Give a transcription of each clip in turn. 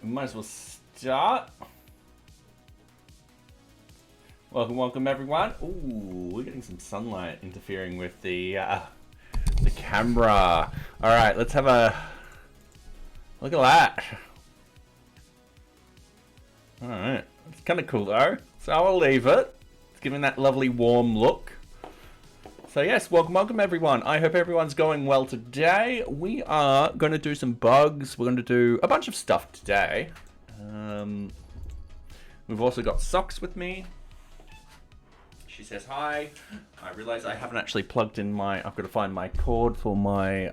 might as well start. Welcome everyone. Ooh, we're getting some sunlight interfering with the camera. All right, let's have a look at that. All right, it's kind of cool though, so I'll leave it. It's giving that lovely warm look. So yes, welcome everyone. I hope everyone's going well today. We are going to do some bugs. We're going to do a bunch of stuff today. We've also got Socks with me. She says hi. I realize I haven't actually plugged in my, I've got to find my cord for my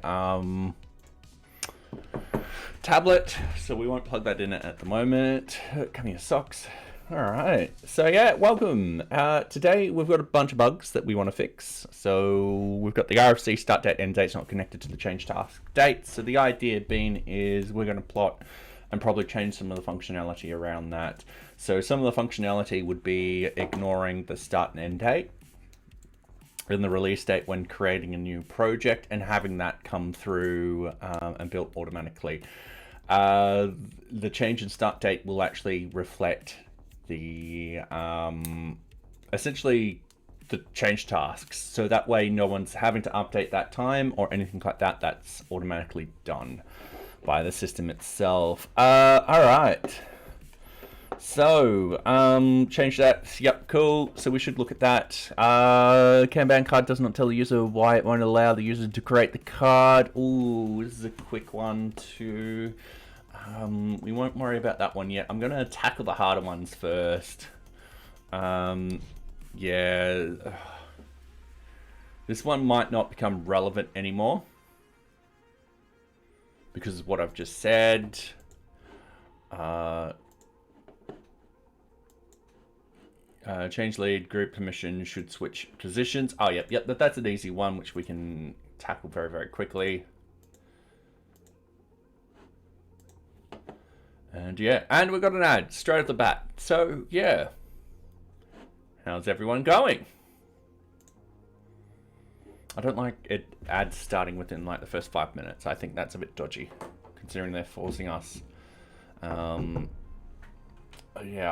tablet, so we won't plug that in at the moment. Come here, Socks. All right, so yeah, welcome. Today we've got a bunch of bugs that we want to fix. So we've got the RFC start date, end date's not connected to the change task date. So the idea being is we're going to plot and probably change some of the functionality around that. So some of the functionality would be ignoring the start and end date and the release date when creating a new project and having that come through and built automatically. The change in start date will actually reflect the essentially the change tasks, so that way no one's having to update that time or anything like that. That's automatically done by the system itself. All right, so change that. Yep, cool. So we should look at that. Kanban card does not tell the user why it won't allow the user to create the card. Ooh, this is a quick one too. We won't worry about that one yet. I'm going to tackle the harder ones first. Yeah. This one might not become relevant anymore because of what I've just said. Change lead, group permission should switch positions. Oh, yep, but that's an easy one, which we can tackle very, very quickly. And yeah, and we've got an ad straight off the bat. So yeah, how's everyone going? I don't like it ads starting within like the first 5 minutes. I think that's a bit dodgy, considering they're forcing us. Yeah,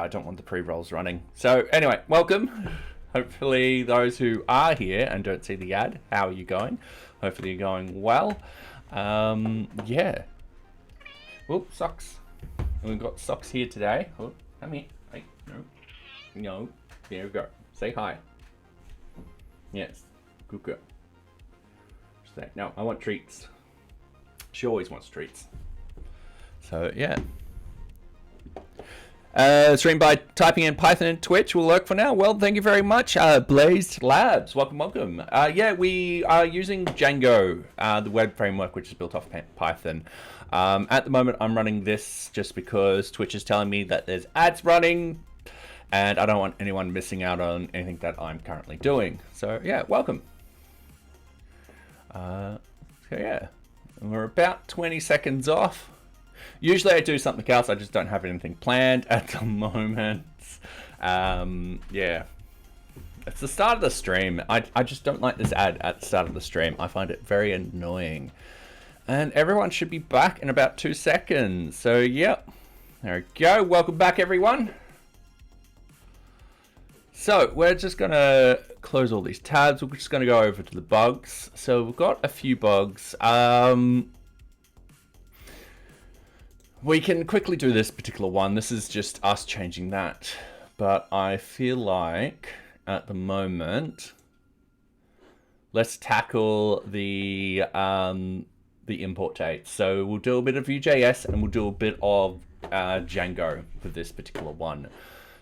I don't want the pre-rolls running. So anyway, welcome. Hopefully those who are here and don't see the ad, how are you going? Hopefully you're going well. Yeah. Whoop, Socks. And we've got Socks here today. Oh, come here. Hey, no. There we go. Say hi. Yes. Good girl. She's like, no, I want treats. She always wants treats. So, yeah. Stream by typing in Python and Twitch will work for now. Well, thank you very much. Blazed Labs, welcome. Yeah, we are using Django, the web framework, which is built off Python. At the moment, I'm running this just because Twitch is telling me that there's ads running, and I don't want anyone missing out on anything that I'm currently doing. So yeah, welcome. So yeah, we're about 20 seconds off. Usually I do something else, I just don't have anything planned at the moment. Yeah, it's the start of the stream. I just don't like this ad at the start of the stream. I find it very annoying. And everyone should be back in about 2 seconds. So yep, there we go. Welcome back everyone. So we're just gonna close all these tabs. We're just gonna go over to the bugs. So we've got a few bugs. We can quickly do this particular one. This is just us changing that. But I feel like at the moment, let's tackle the import date. So we'll do a bit of VueJS and we'll do a bit of Django for this particular one.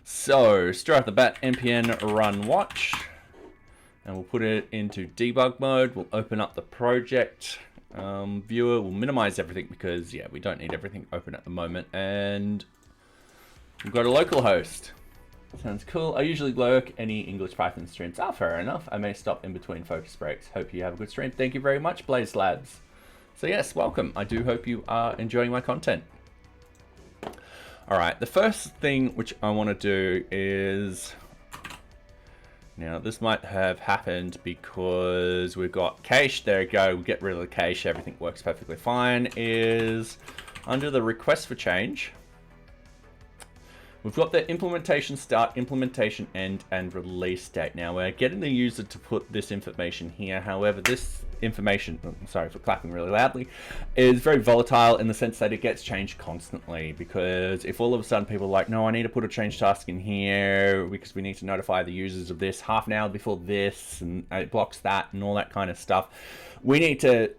So straight off the bat, npm run watch, and we'll put it into debug mode. We'll open up the project viewer. We'll minimize everything because yeah, we don't need everything open at the moment. And we've got a local host. Sounds cool. I usually lurk any English Python streams. Ah, fair enough. I may stop in between focus breaks. Hope you have a good stream. Thank you very much, Blaze Labs. So yes, welcome. I do hope you are enjoying my content. All right, the first thing which I want to do is, now this might have happened because we've got cache. There we go. We get rid of the cache. Everything works perfectly fine. Is under the request for change. We've got the implementation start, implementation end, and release date. Now we're getting the user to put this information here. However, this information, sorry for clapping really loudly, is very volatile in the sense that it gets changed constantly. Because if all of a sudden people are like, no, I need to put a change task in here because we need to notify the users of this half an hour before this, and it blocks that and all that kind of stuff, we need to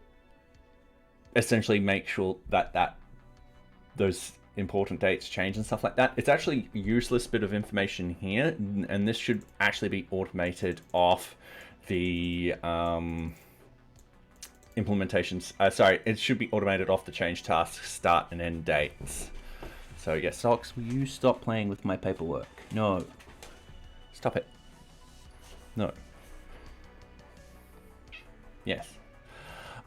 essentially make sure that those important dates change and stuff like that. It's actually a useless bit of information here, and this should actually be automated off the implementations. Sorry, it should be automated off the change task start and end dates. So yes, Socks, will you stop playing with my paperwork? No. Stop it. No. Yes.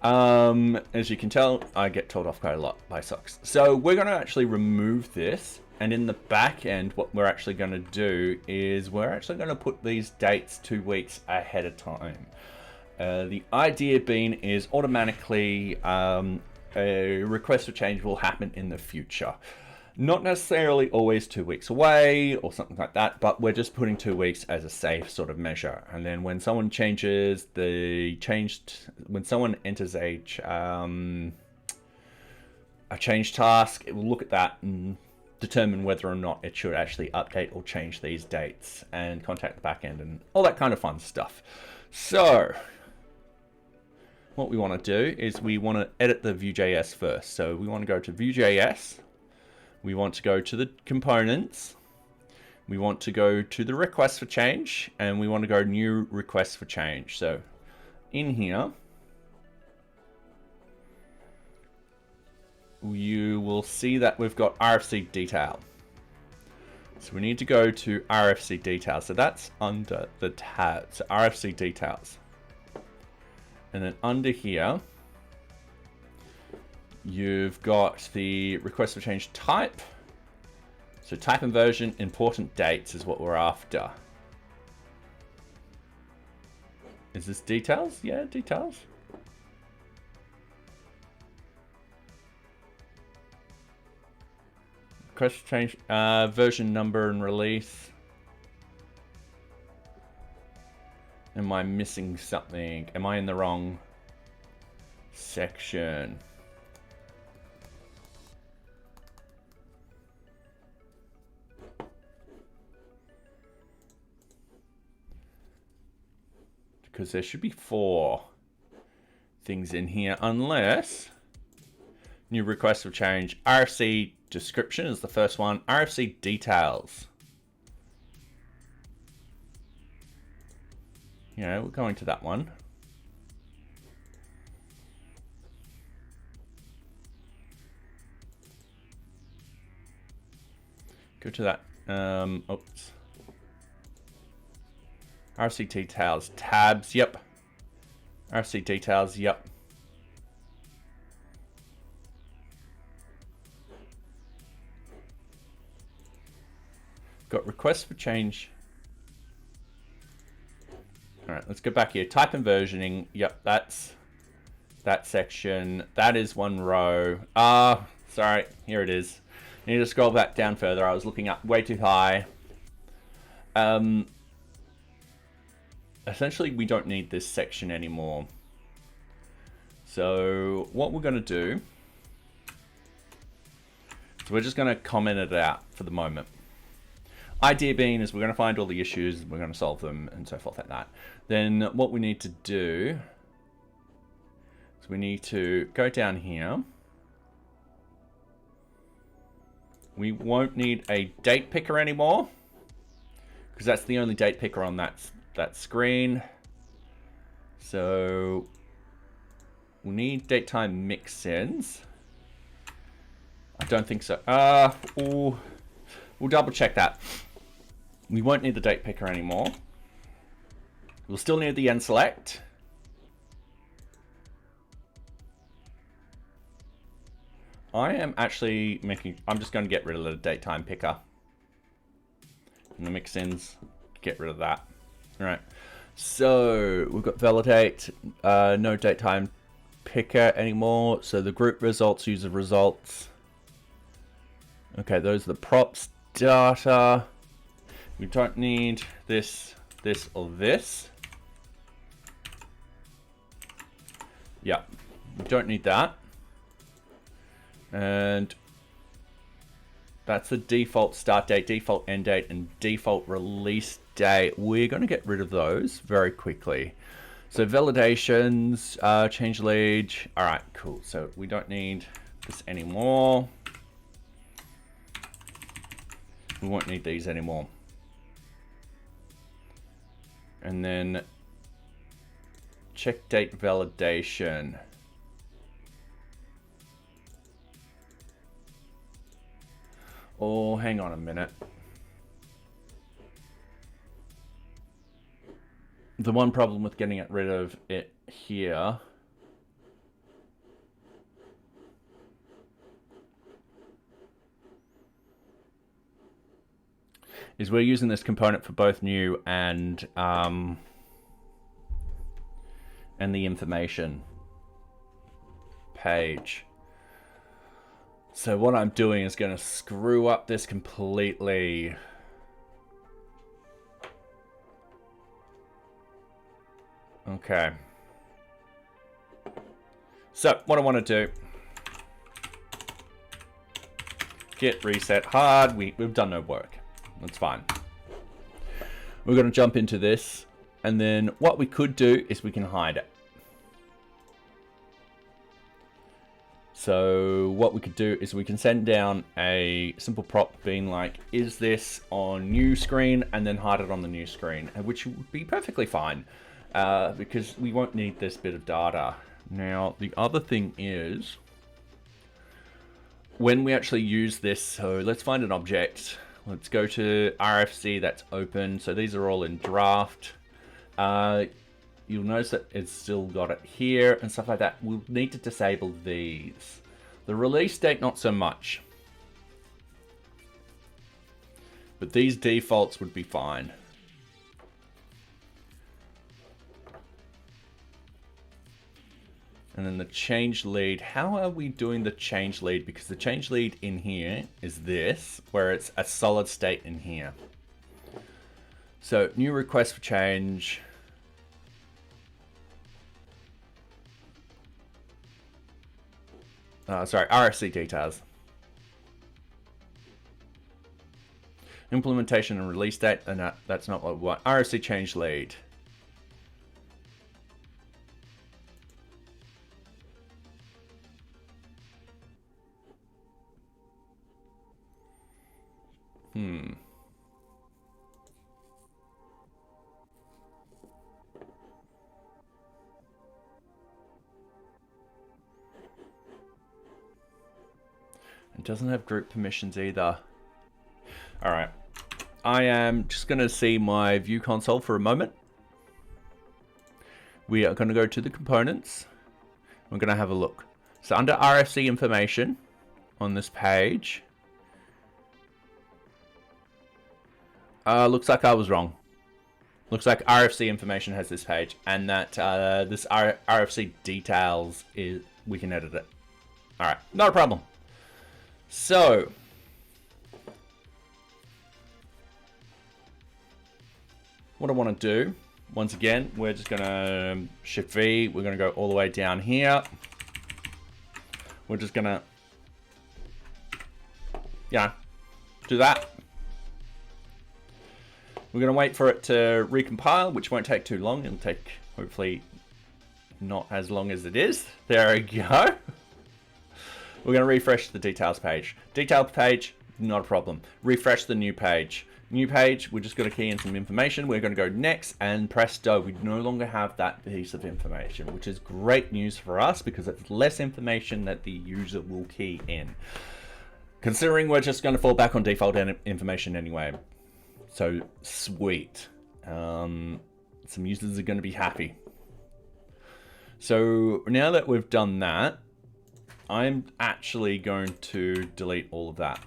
As you can tell, I get told off quite a lot by Socks. So we're going to actually remove this, and in the back end, what we're actually going to do is we're actually going to put these dates 2 weeks ahead of time. The idea being is automatically a request for change will happen in the future. Not necessarily always 2 weeks away or something like that, but we're just putting 2 weeks as a safe sort of measure. And then when someone changes when someone enters a change task, it will look at that and determine whether or not it should actually update or change these dates and contact the backend and all that kind of fun stuff. So what we want to do is we want to edit the VueJS first. So we want to go to VueJS. We want to go to the components. We want to go to the request for change, and we want to go new request for change. So in here, you will see that we've got RFC detail. So we need to go to RFC details. So that's under the tab. So RFC details. And then under here, you've got the request for change type. So type and version, important dates is what we're after. Is this details? Yeah, details. Request for change, version number and release. Am I missing something? Am I in the wrong section? Because there should be 4 things in here, unless new request for change. RFC description is the first one. RFC details. Yeah, we're going to that one. Go to that. Oops. RFC details, tabs, yep. RFC details, yep. Got requests for change. All right, let's go back here. Type and versioning, yep, that's that section. That is one row. Sorry, here it is. I need to scroll back down further. I was looking up way too high. Essentially, we don't need this section anymore. So what we're going to do is we're just going to comment it out for the moment. Idea being is we're going to find all the issues, we're going to solve them, and so forth like that. Then what we need to do is we need to go down here. We won't need a date picker anymore, because that's the only date picker on that screen. So we'll need date time mix-ins. I don't think so. We'll double check that. We won't need the date picker anymore. We'll still need the end select. I'm just going to get rid of the date time picker. And the mix-ins, get rid of that. All right. So we've got validate, no date time picker anymore. So the group results, user results. Okay, those are the props. data. We don't need this, this, or this. Yeah, we don't need that. And that's the default start date, default end date, and default release date. We're going to get rid of those very quickly. So validations, change lead. All right, cool. So we don't need this anymore. We won't need these anymore. And then check date validation. Oh, hang on a minute. The one problem with getting rid of it here is we're using this component for both new and the information page. So what I'm doing is going to screw up this completely. Okay. So what I want to do, git reset hard. We've done no work. That's fine. We're going to jump into this, and then what we could do is we can hide it. So what we could do is we can send down a simple prop being like, is this on new screen, and then hide it on the new screen, which would be perfectly fine because we won't need this bit of data. Now, the other thing is when we actually use this, so let's find an object. Let's go to RFC that's open. So these are all in draft. You'll notice that it's still got it here and stuff like that. We'll need to disable these. The release date, not so much. But these defaults would be fine. And then the change lead. How are we doing the change lead? Because the change lead in here is this, where it's a solid state in here. So new request for change. Sorry, RFC details. Implementation and release date, and that's not what we want. RFC change lead. It doesn't have group permissions either. All right. I am just going to see my view console for a moment. We are going to go to the components. We're going to have a look. So under RFC information on this page, looks like I was wrong. Looks like RFC information has this page, and that this RFC details is, we can edit it. All right, not a problem. So what I want to do, once again, we're just going to Shift V. We're going to go all the way down here. We're just going to, do that. We're going to wait for it to recompile, which won't take too long. It'll take, hopefully, not as long as it is. There we go. We're going to refresh the details page. Details page, not a problem. Refresh the new page. New page, we're just going to key in some information. We're going to go next, and presto, we no longer have that piece of information, which is great news for us because it's less information that the user will key in. Considering we're just going to fall back on default information anyway. So, sweet. Some users are going to be happy. So, now that we've done that, I'm actually going to delete all of that.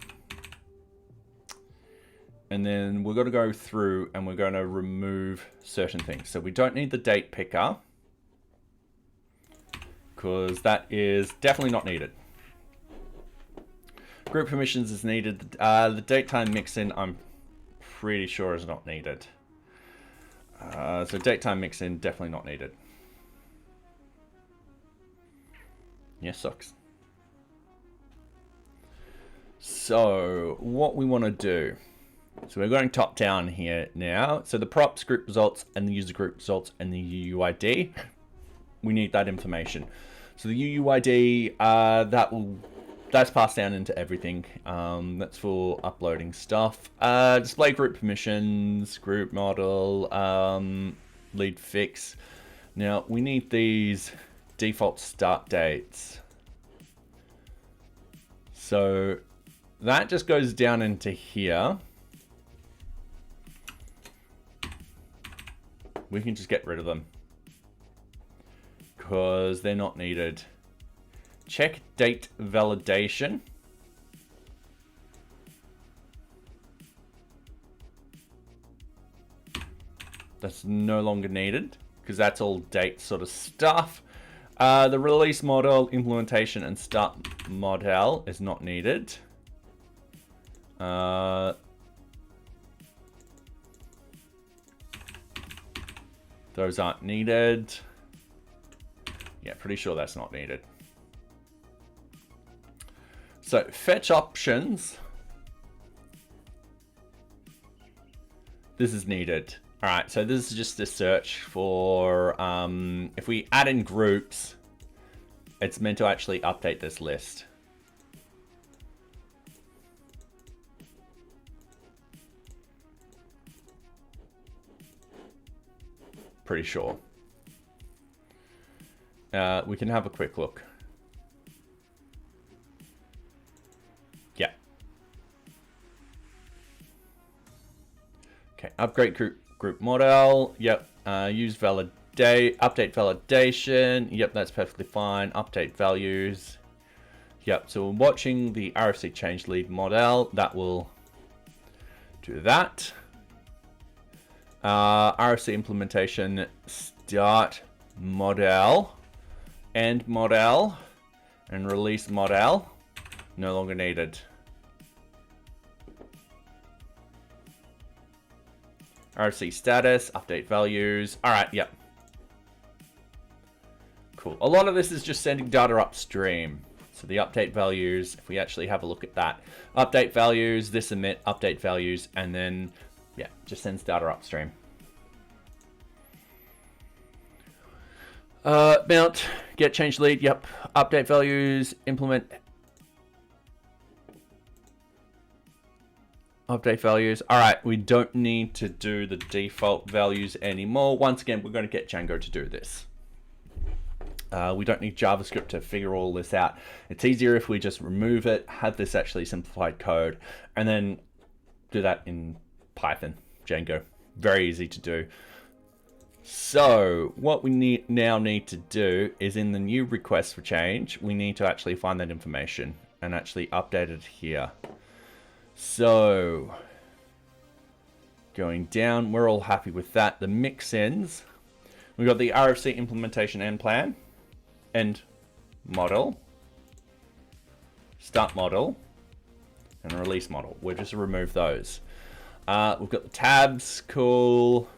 And then we're going to go through and we're going to remove certain things. So we don't need the date picker because that is definitely not needed. Group permissions is needed. The date-time mix-in, I'm pretty sure is not needed. So date-time mix-in, definitely not needed. Yeah, sucks. So what we want to do, so we're going top down here now. So the props group results and the user group results and the UUID, we need that information. So the UUID, that's passed down into everything. That's for uploading stuff. Display group permissions, group model, lead fix. Now we need these default start dates. So that just goes down into here. We can just get rid of them because they're not needed. Check date validation. That's no longer needed because that's all date sort of stuff. The release model, implementation, and start model is not needed. Those aren't needed. Yeah, pretty sure that's not needed. So fetch options. This is needed. All right, so this is just a search for, if we add in groups, it's meant to actually update this list. Pretty sure. We can have a quick look. Yeah. Okay, upgrade group model. Yep. Use update validation. Yep, that's perfectly fine. Update values. Yep, so we're watching the RFC change lead model. That will do that. RFC implementation, start model, end model, and release model. No longer needed. RFC status, update values. All right, yep. Cool. A lot of this is just sending data upstream. So the update values, if we actually have a look at that, update values, this emit, update values, and then, yeah, just sends data upstream. Mount, get change lead, yep. Update values, implement. Update values. All right, we don't need to do the default values anymore. Once again, we're going to get Django to do this. We don't need JavaScript to figure all this out. It's easier if we just remove it, have this actually simplified code, and then do that in Python, Django. Very easy to do. So what we now need to do is in the new request for change, we need to actually find that information and actually update it here. So going down, we're all happy with that. The mix-ins, we've got the RFC implementation and plan, end model, start model, and release model. We'll just remove those. We've got the tabs, cool.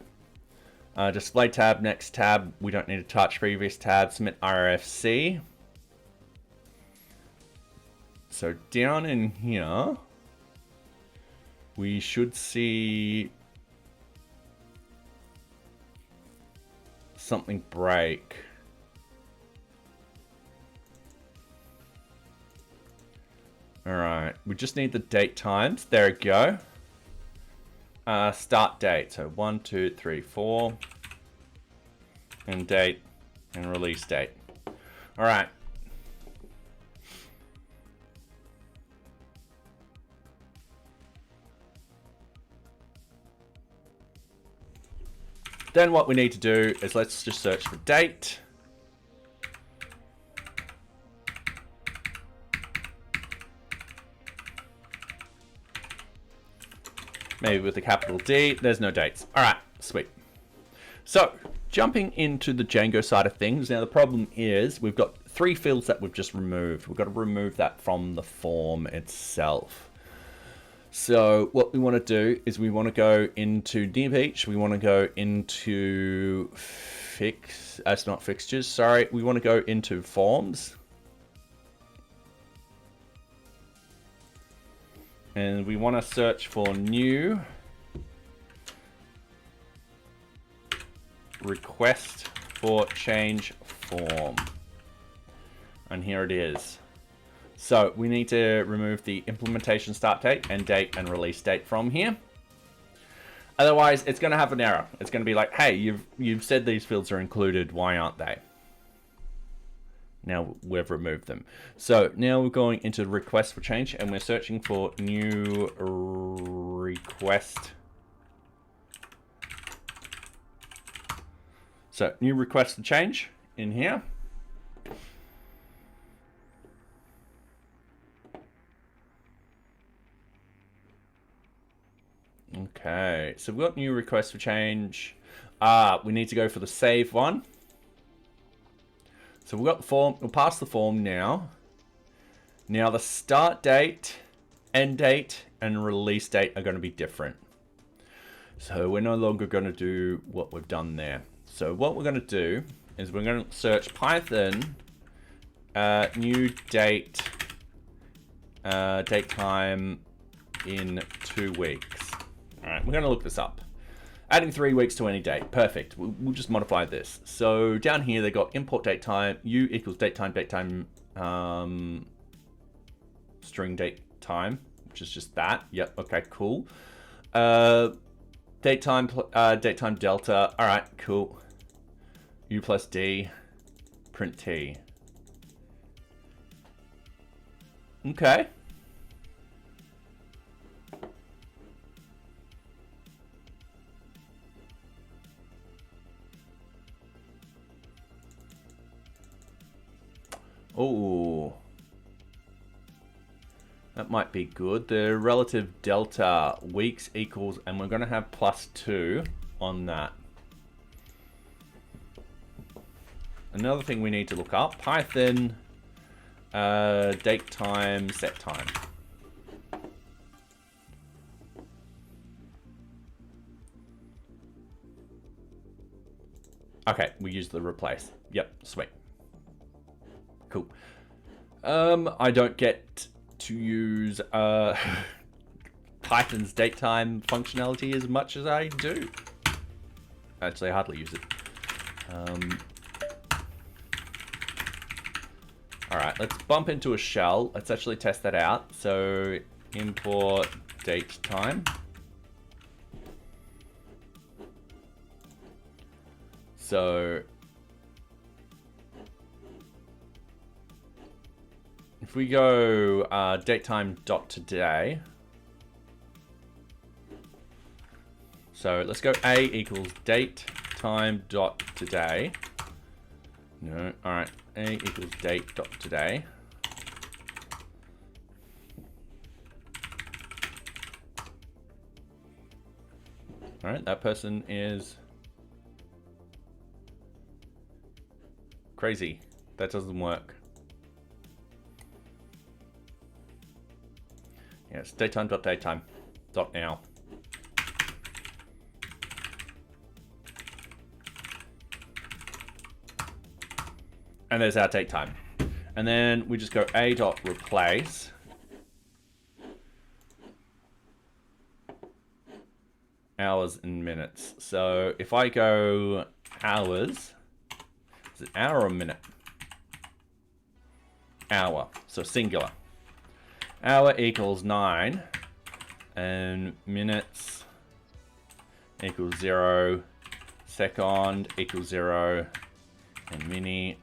Display tab, next tab, we don't need to touch. Previous tab, submit RFC. So down in here, we should see something break. All right, we just need the date times. There we go. Start date, so 1, 2, 3, 4, and date, and release date. All right. Then what we need to do is let's just search for date. Maybe with a capital D. There's no dates. All right, sweet. So jumping into the Django side of things. Now the problem is we've got 3 fields that we've just removed. We've got to remove that from the form itself. So what we want to do is we want to go into NearBeach. We want to go into not fixtures, sorry. We want to go into forms. And we want to search for new request for change form. And here it is. So we need to remove the implementation start date, end date, and release date from here. Otherwise, it's going to have an error. It's going to be like, hey, you've said these fields are included. Why aren't they? Now we've removed them. So now we're going into request for change, and we're searching for new request. So new request for change in here. Okay, so we've got new request for change. We need to go for the save one. So we've got the form, we'll pass the form now. Now the start date, end date, and release date are going to be different. So we're no longer going to do what we've done there. So what we're going to do is we're going to search Python new date, date time in 2 weeks. All right, we're going to look this up. Adding 3 weeks to any date. Perfect. We'll just modify this. So down here, they got import date time, u equals date time, string date time, which is just that. Yep. Okay, cool. Date time delta. All right, cool. U plus D, print T. Okay. Oh, that might be good. The relative delta weeks equals, and we're going to have +2 on that. Another thing we need to look up, Python date time set time. Okay, we use the replace. Yep, sweet. Cool. I don't get to use Python's datetime functionality as much as I do. Actually, I hardly use it. All right, let's bump into a shell. Let's actually test that out. So import datetime. So if we go datetime.today, so let's go a equals datetime.today. No, all right, a equals date.today. All right, that person is crazy. That doesn't work. Yes, datetime.datetime.now. And there's our date time. And then we just go a.replace. Hours and minutes. So if I go hours, is it hour or minute? Hour, so singular. Hour equals 9, and minutes equals 0, second equals 0, and mini.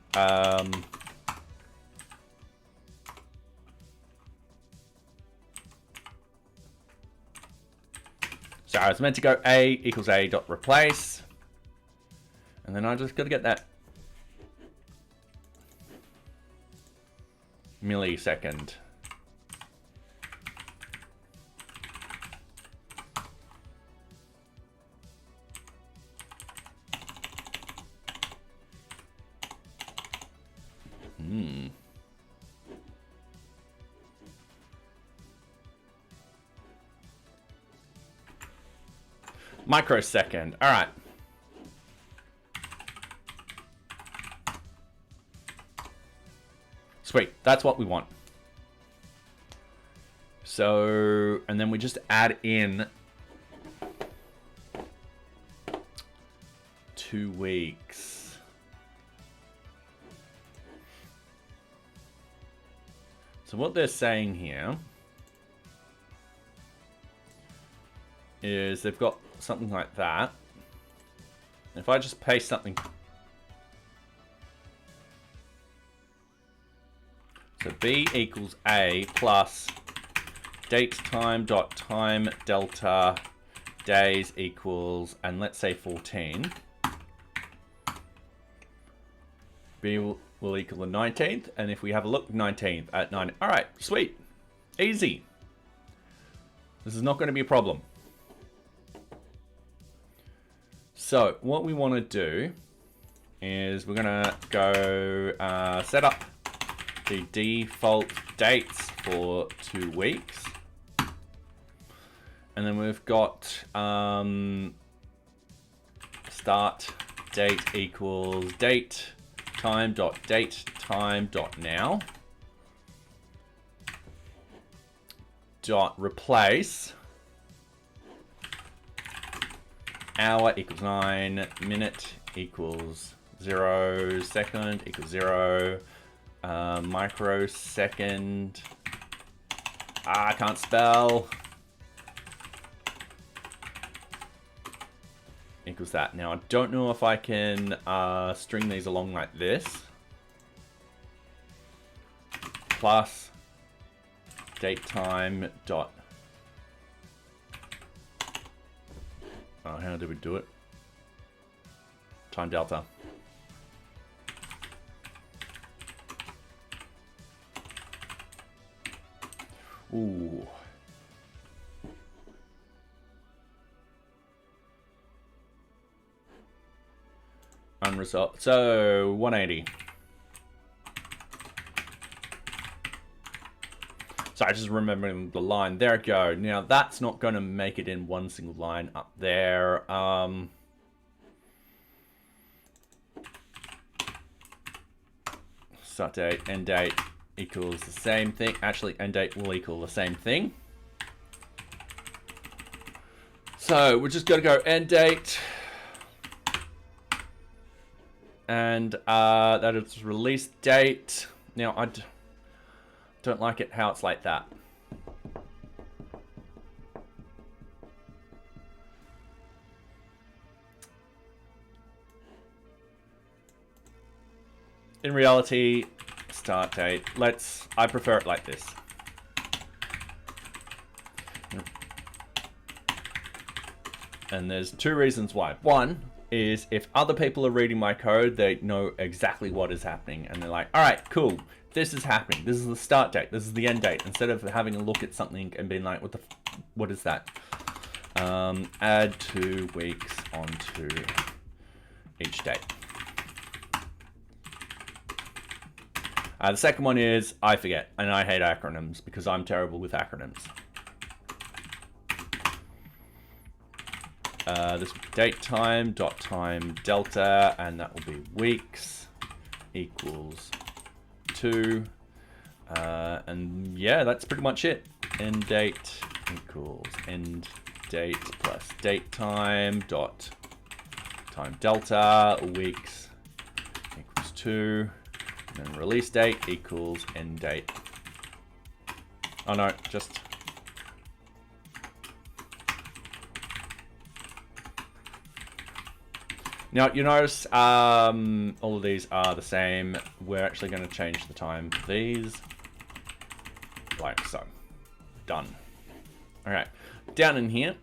So I was meant to go a equals a dot replace, and then I just got to get that millisecond. Microsecond. All right. Sweet. That's what we want. So, and then we just add in 2 weeks. So what they're saying here is they've got something like that. If I just paste something, so B equals A plus date time dot time delta days equals, and let's say 14. B will equal the 19th, and if we have a look, 19th at 9. All right, sweet, easy. This is not going to be a problem. So what we want to do is we're going to go set up the default dates for 2 weeks. And then we've got start date equals date time dot now dot replace hour equals 9, minute equals 0, second equals 0, microsecond, I can't spell, equals that. Now I don't know if I can string these along like this, plus date time dot, oh, how do we do it? Time delta. Ooh. Unresolved. So 180. So I just remembering the line. There we go. Now that's not going to make it in one single line up there. Start date, end date equals the same thing. Actually, end date will equal the same thing. So we're just going to go end date. And that is release date. Now I don't like it how it's like that. In reality, start date. I prefer it like this. And there's 2 reasons why. One is if other people are reading my code, they know exactly what is happening. And they're like, all right, cool. This is happening. This is the start date. This is the end date. Instead of having a look at something and being like, what is that? Add 2 weeks onto each date. The second one is I forget, and I hate acronyms because I'm terrible with acronyms. This date time dot time delta, and that will be weeks equals 2, and yeah, that's pretty much it. End date equals end date plus date time dot time delta, weeks equals 2. And then release date equals end date. Oh no, just now you notice all of these are the same. We're actually going to change the time for these like so. Done. All right, down in here,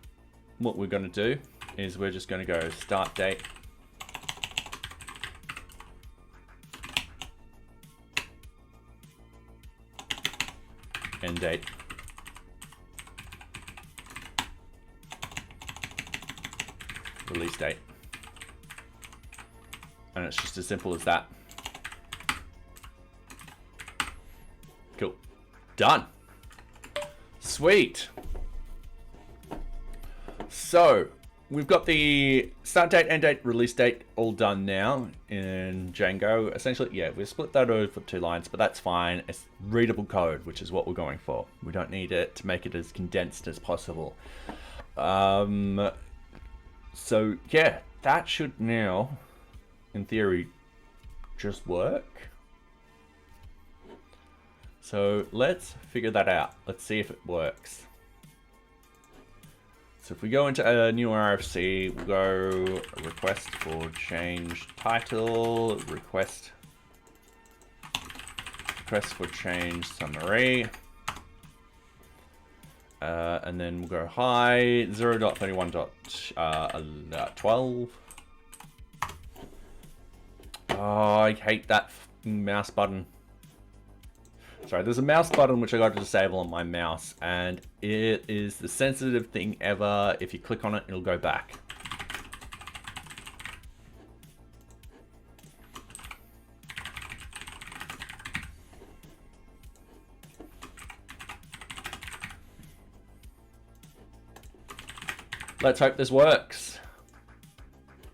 what we're going to do is we're just going to go start date end date release date, and it's just as simple as that. Cool. Done. Sweet. So we've got the start date, end date, release date all done now in Django. Essentially, yeah, we've split that over for 2 lines, but that's fine. It's readable code, which is what we're going for. We don't need it to make it as condensed as possible. So yeah, that should now, in theory, just work. So let's figure that out. Let's see if it works. So if we go into a new RFC, we'll go request for change title, request for change summary, and then we'll go hi 0.31.12. Oh, I hate that mouse button. Sorry, there's a mouse button which I got to disable on my mouse, and it is the sensitive thing ever. If you click on it, it'll go back. Let's hope this works.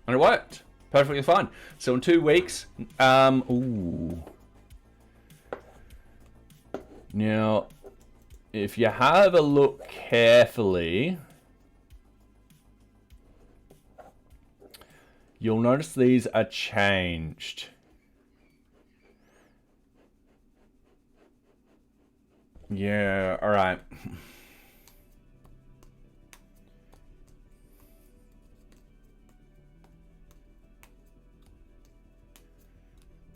And it worked. Perfectly fine. So in 2 weeks, ooh. Now, if you have a look carefully, you'll notice these are changed. Yeah, all right.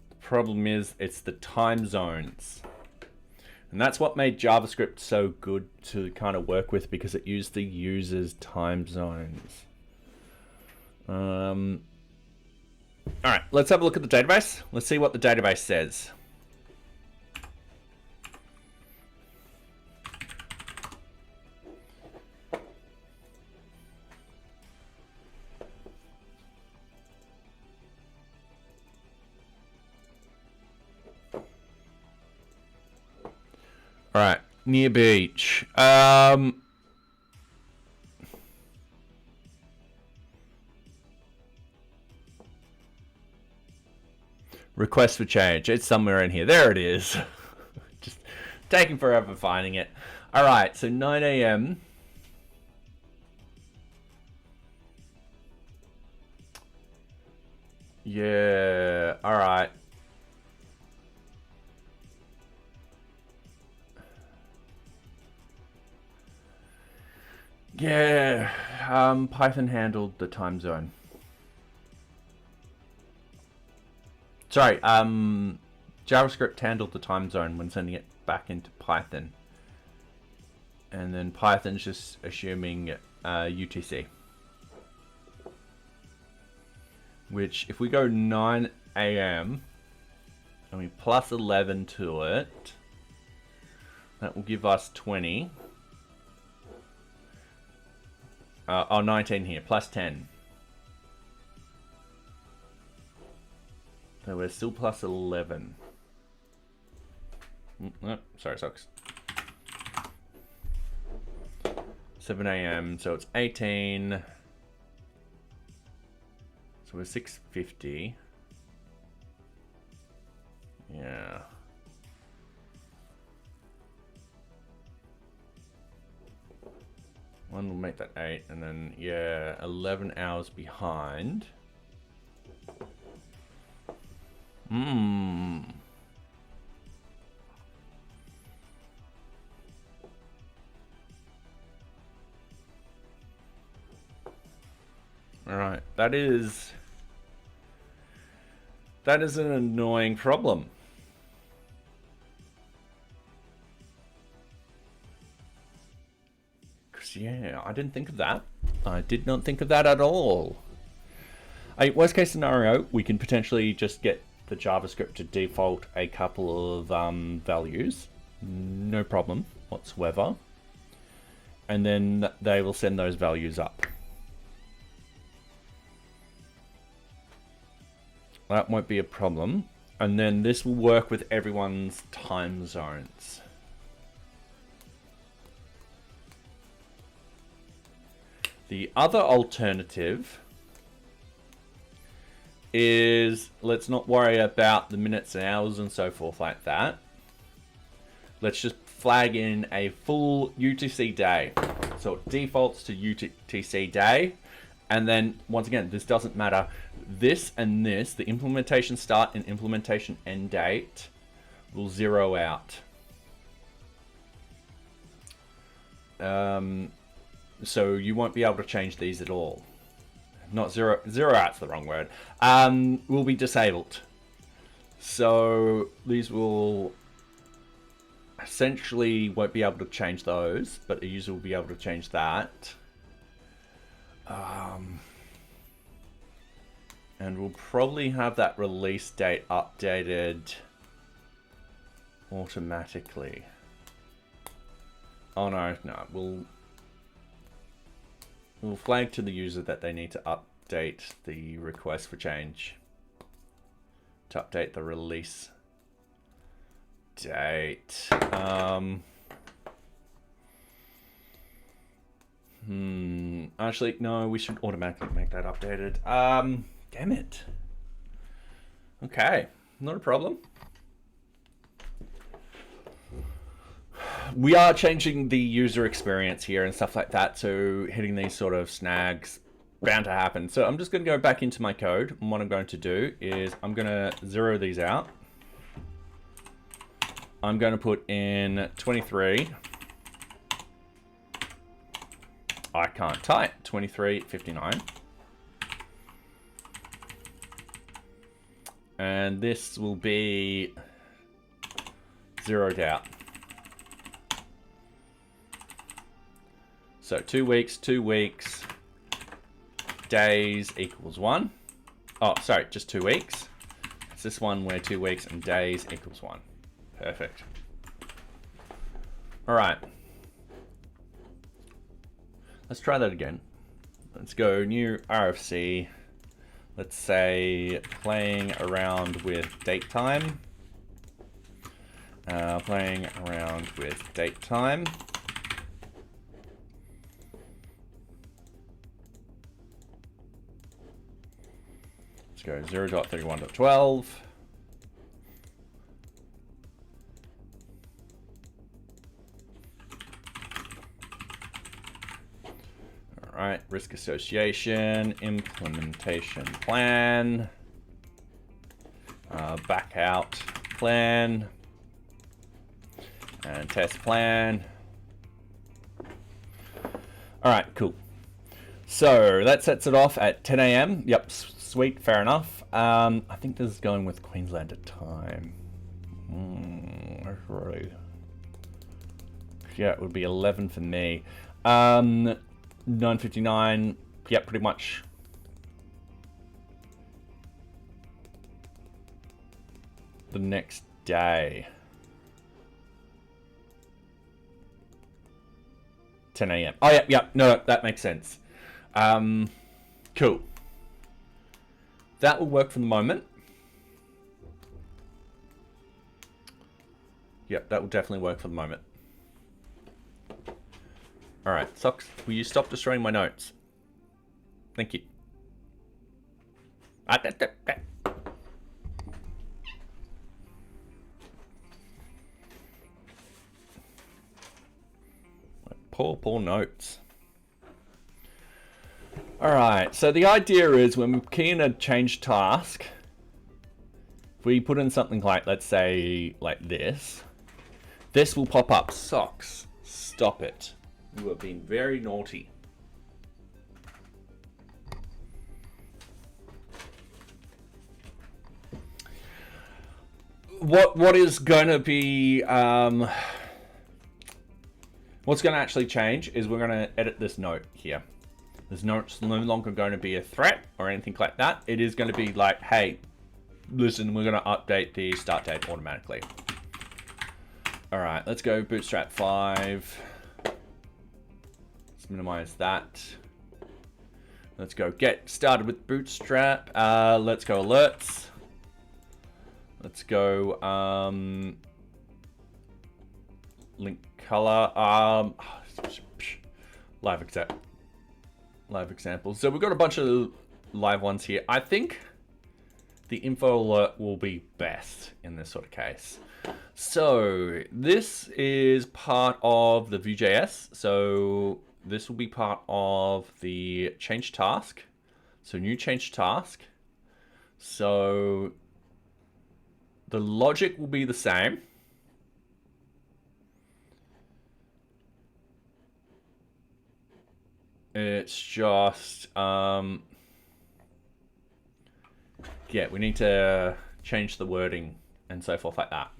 The problem is it's the time zones. And that's what made JavaScript so good to kind of work with, because it used the user's time zones. All right, let's have a look at the database. Let's see what the database says. All right, NearBeach. Request for change. It's somewhere in here. There it is. Just taking forever finding it. All right, so 9 a.m. Yeah, all right. Yeah, Python handled the time zone. Sorry, JavaScript handled the time zone when sending it back into Python. And then Python's just assuming UTC. Which, if we go 9 a.m. and we plus 11 to it, that will give us 20. 19 here, plus 10. So we're still plus 11. Oh, sorry, socks. 7 a.m., so it's 18. So we're 6:50. Yeah. One will make that 8, and then, yeah, 11 hours behind. Alright, that is an annoying problem. Yeah, I didn't think of that. I did not think of that at all. Worst case scenario, we can potentially just get the JavaScript to default a couple of values. No problem whatsoever. And then they will send those values up. That won't be a problem. And then this will work with everyone's time zones. The other alternative is, let's not worry about the minutes and hours and so forth like that. Let's just flag in a full UTC day. So it defaults to UTC day. And then, once again, this doesn't matter. This and this, the implementation start and implementation end date, will zero out. So you won't be able to change these at all. Not zero out's the wrong word. Will be disabled. So these will essentially won't be able to change those, but a user will be able to change that. And we'll probably have that release date updated automatically. Oh no, we'll flag to the user that they need to update the request for change to update the release date. Actually, no, we should automatically make that updated. Damn it. Okay, not a problem. We are changing the user experience here and stuff like that, so hitting these sort of snags bound to happen. So I'm just going to go back into my code, and what I'm going to do is I'm going to zero these out. I'm going to put in 23. I can't type. 2359. And this will be zeroed out. So 2 weeks, 2 weeks, days equals 1. Oh, sorry, just 2 weeks. It's this one where 2 weeks and days equals 1. Perfect. All right. Let's try that again. Let's go new RFC. Let's say playing around with date time. Playing around with date time. Let's go 0.31.12. All right, risk association, implementation plan, back out plan, and test plan. All right, cool. So that sets it off at 10 a.m. Yep, sweet, fair enough. I think this is going with Queenslander time. Right. Yeah, it would be 11 for me. 9:59. Yep, pretty much. The next day. 10 a.m. Oh, yeah, no, that makes sense. Cool. That will work for the moment. Yep, that will definitely work for the moment. All right, Socks, will you stop destroying my notes? Thank you. Poor notes. All right, so the idea is when we key in a change task, if we put in something like, let's say, like this will pop up. Socks, stop it. You have been very naughty. What is going to be what's going to actually change is we're going to edit this note here. This note's no longer going to be a threat or anything like that. It is going to be like, hey, listen, we're going to update the start date automatically. All right, let's go Bootstrap 5. Let's minimize that. Let's go get started with Bootstrap. Let's go alerts. Let's go link color. Live accept. live examples. So we've got a bunch of live ones here. I think the info alert will be best in this sort of case. So this is part of the VueJS. So this will be part of the change task. So new change task. So the logic will be the same. It's just, yeah, we need to change the wording and so forth like that.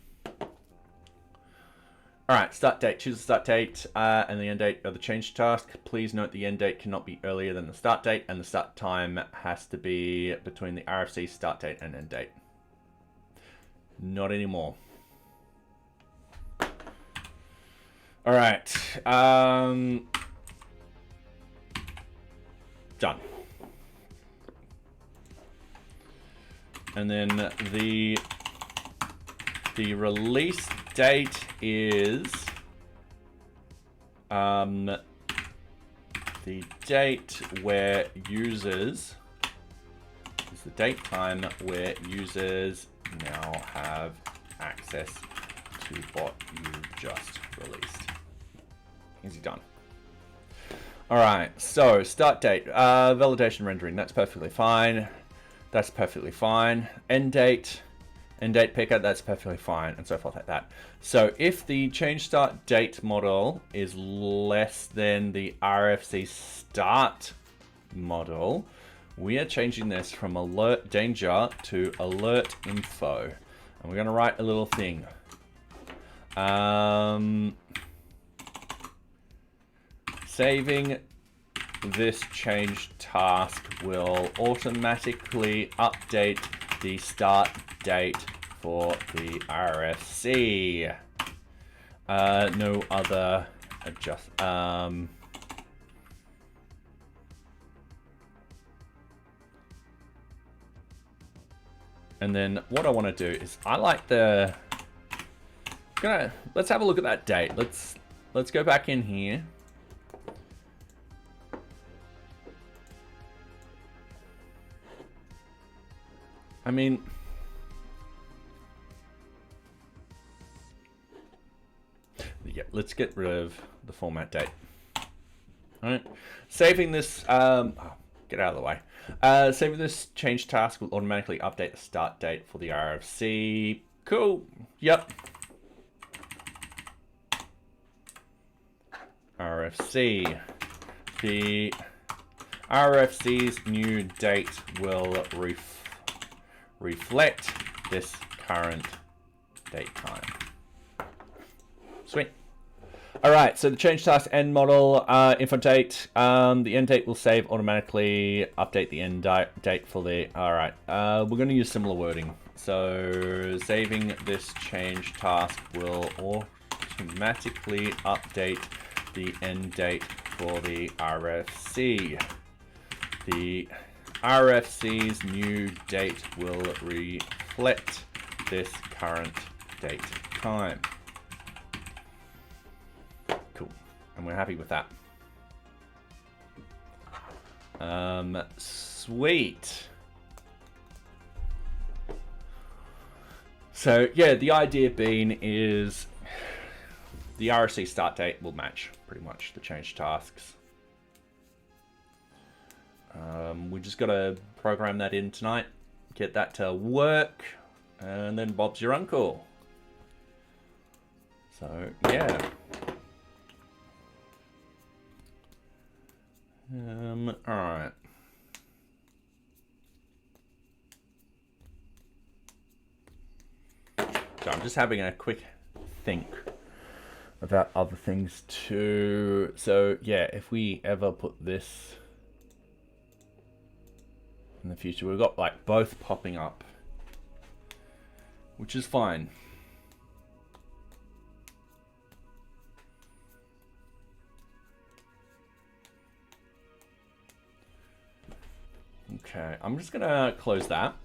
All right, start date, choose the start date and the end date of the change task. Please note the end date cannot be earlier than the start date, and the start time has to be between the RFC start date and end date. Not anymore. All right. Done. And then the release date is the date where users is the date time where users now have access to what you just released. Easy done. All right, so start date, validation rendering, that's perfectly fine. That's perfectly fine. End date picker, that's perfectly fine, and so forth like that. So if the change start date model is less than the RFC start model, we are changing this from alert danger to alert info. And we're gonna write a little thing. Saving this change task will automatically update the start date for the RFC. No other adjust. And then what I want to do is I like the. Let's have a look at that date. Let's go back in here. I mean, yeah, let's get rid of the format date. All right, saving this, get out of the way. Saving this change task will automatically update the start date for the RFC. Cool, yep. RFC, the RFC's new date will reflect this current date time. Sweet. All right, so the change task end model, info date, the end date will save automatically, update the end date for the, all right. We're gonna use similar wording. So saving this change task will automatically update the end date for the RFC. The RFC's new date will reflect this current date time. Cool, and we're happy with that. Sweet. So yeah, the idea being is the RFC start date will match pretty much the change tasks. We just got to program that in tonight, get that to work, and then Bob's your uncle. So, yeah. All right. So I'm just having a quick think about other things too. So, yeah, if we ever put this in the future, we've got like both popping up, which is fine. Okay, I'm just gonna close that.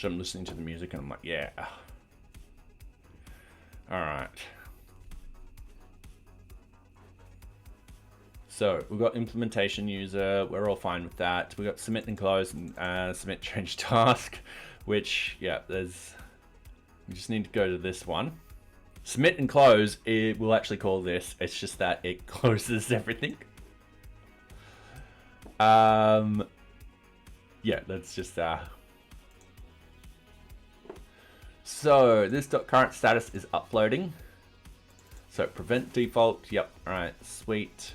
So I'm listening to the music and I'm like, yeah. All right. So we've got implementation user. We're all fine with that. We've got submit and close and submit change task, which, yeah, we just need to go to this one. Submit and close, it will actually call this. It's just that it closes everything. Yeah, that's just So this .current status is uploading. So prevent default. Yep. All right. Sweet.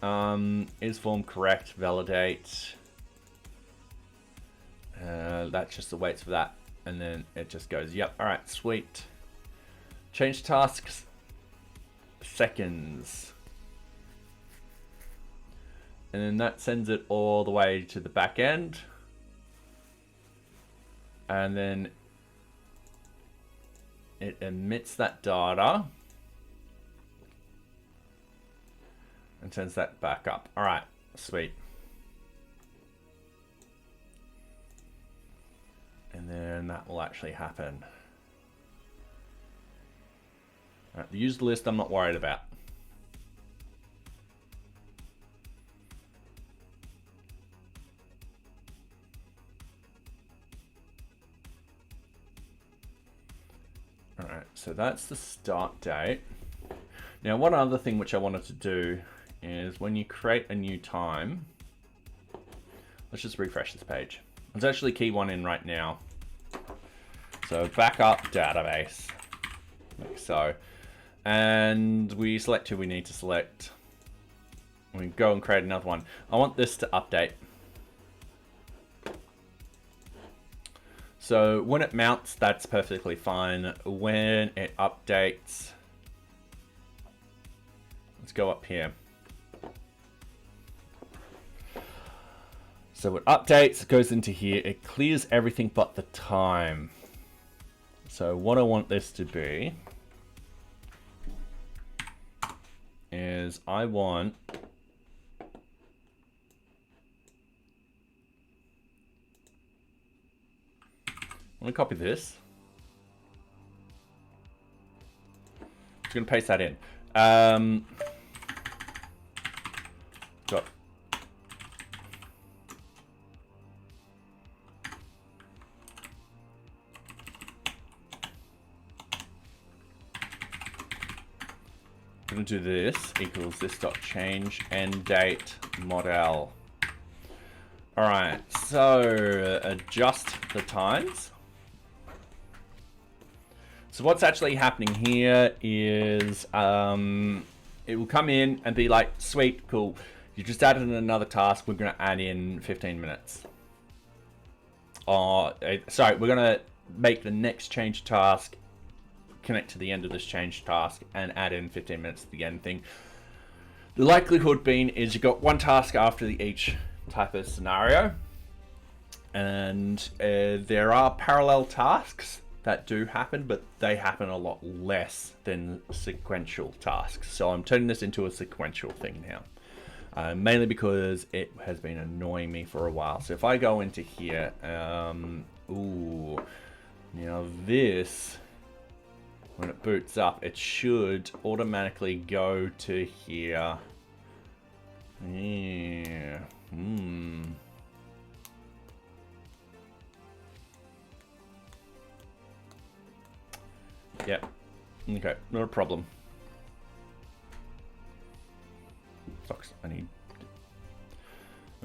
Is form correct? Validate. That just awaits for that, and then it just goes. Yep. All right. Sweet. Change tasks. Seconds. And then that sends it all the way to the back end. And then it emits that data and sends that back up. All right, sweet. And then that will actually happen. All right, the user list I'm not worried about. All right, so that's the start date. Now, one other thing which I wanted to do is when you create a new time, let's just refresh this page. Let's actually key one in right now. So backup database, like so. And we select who we need to select. We go and create another one. I want this to update. So when it mounts, that's perfectly fine. When it updates, let's go up here. So it updates, it goes into here, it clears everything but the time. So what I want this to be is I want I'm gonna copy this. Just gonna paste that in. Got I'm gonna do this equals this dot change end date model. All right, so adjust the times. So what's actually happening here is it will come in and be like, sweet, cool. You just added another task. We're going to add in 15 minutes. Sorry, we're going to make the next change task connect to the end of this change task and add in 15 minutes to the end thing. The likelihood being is you got one task after each type of scenario. And there are parallel tasks that do happen, but they happen a lot less than sequential tasks. So I'm turning this into a sequential thing now, mainly because it has been annoying me for a while. So if I go into here, ooh, now this, when it boots up, it should automatically go to here. Yeah, Yep. Okay, not a problem. Sucks. I need.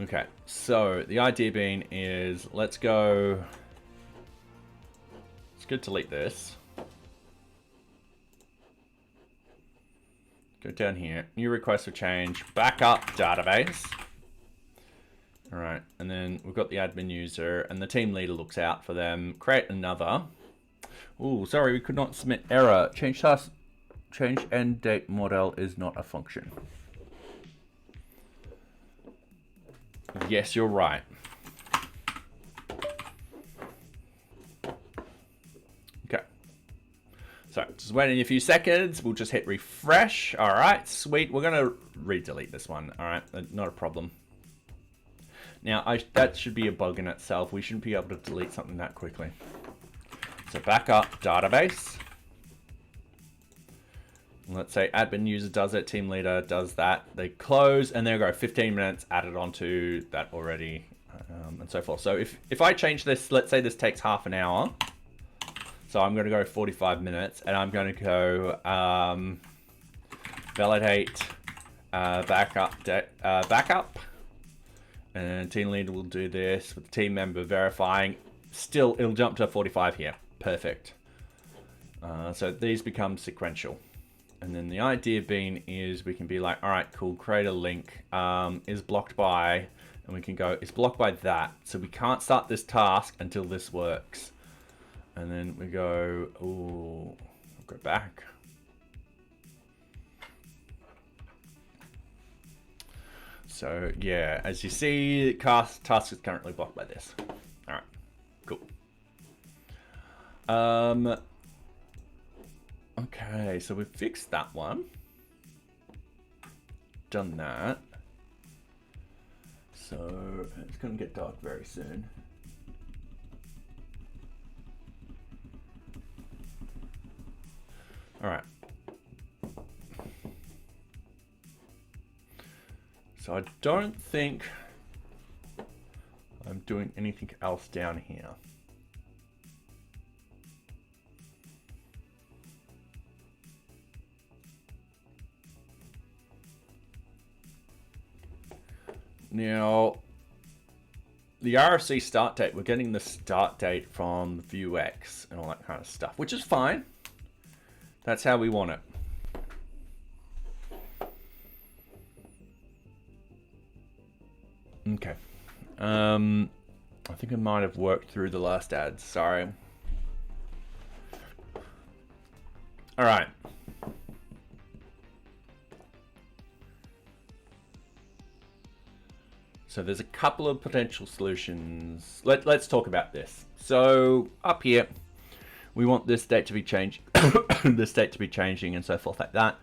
Okay, so the idea being is let's go. It's good to delete this. Go down here. New request for change. Backup database. All right, and then we've got the admin user, and the team leader looks out for them. Create another. Oh, sorry, we could not submit error. Change task, change end date model is not a function. Yes, you're right. Okay. So, just waiting a few seconds. We'll just hit refresh. All right, sweet. We're going to re-delete this one. All right, not a problem. Now, that should be a bug in itself. We shouldn't be able to delete something that quickly. So backup database. Let's say admin user does it, team leader does that. They close, and there you go, 15 minutes added onto that already, and so forth. So if I change this, let's say this takes half an hour. So I'm going to go 45 minutes, and I'm going to go validate backup, and team leader will do this with the team member verifying. Still, it'll jump to 45 here. Perfect. So these become sequential. And then the idea being is we can be like, all right, cool, create a link, is blocked by, and we can go, it's blocked by that. So we can't start this task until this works. And then we go, ooh, go back. So yeah, as you see, task is currently blocked by this. All right, cool. Okay, so we've fixed that one. Done that. So it's going to get dark very soon. All right. So I don't think I'm doing anything else down here. Now, the RFC start date, we're getting the start date from Vuex and all that kind of stuff, which is fine. That's how we want it. Okay. I think I might have worked through the last ads. Sorry. All right. So there's a couple of potential solutions. Let's talk about this. So up here, we want this date to be changed, this date to be changing, and so forth like that.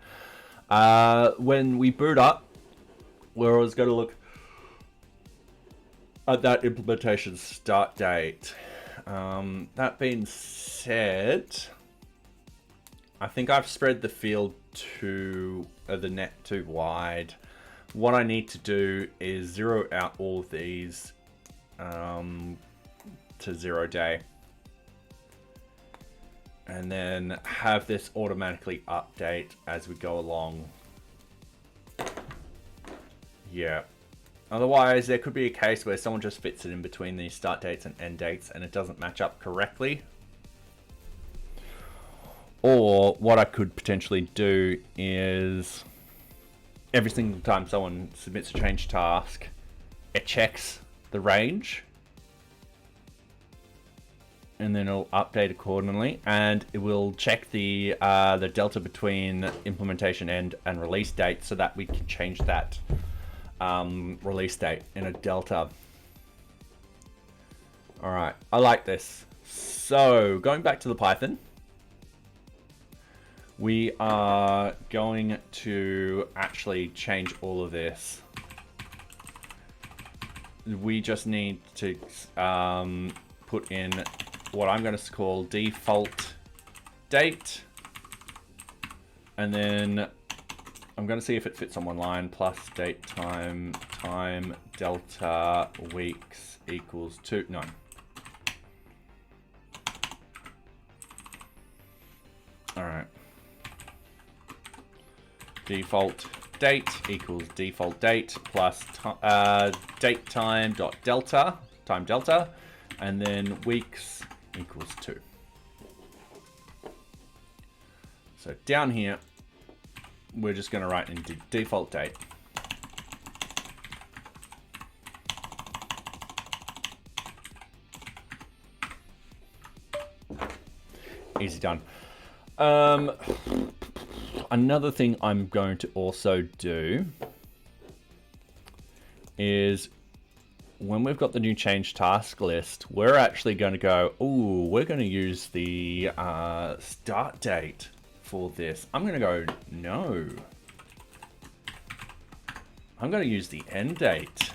When we boot up, we're always going to look at that implementation start date. That being said, I think I've spread the field to the net too wide. What I need to do is zero out all of these to 0 day. And then have this automatically update as we go along. Yeah. Otherwise, there could be a case where someone just fits it in between these start dates and end dates and it doesn't match up correctly. Or what I could potentially do is every single time someone submits a change task, it checks the range and then it'll update accordingly, and it will check the delta between implementation end and release date so that we can change that release date in a delta. All right, I like this. So going back to the Python, we are going to actually change all of this. We just need to put in what I'm going to call default date. And then I'm going to see if it fits on one line. Plus date time delta weeks equals 2. No. All right. Default date equals default date plus date time dot delta, time delta, and then weeks equals 2. So down here, we're just going to write in default date. Easy done. Another thing I'm going to also do is when we've got the new change task list, we're actually going to go, ooh, we're going to use the start date for this. I'm going to go, no. I'm going to use the end date.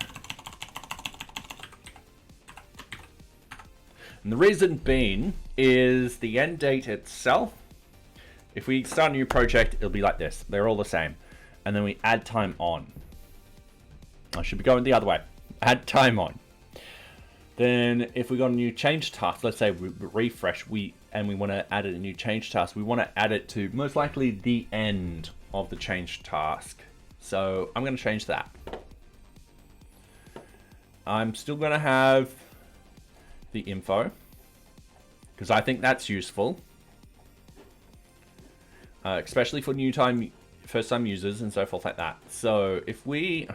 And the reason being is the end date itself. If we start a new project, it'll be like this. They're all the same. And then we add time on. I should be going the other way. Add time on. Then if we got a new change task, let's say we refresh, and we want to add a new change task, we want to add it to most likely the end of the change task. So I'm going to change that. I'm still going to have the info because I think that's useful, especially for first time users and so forth like that. So if we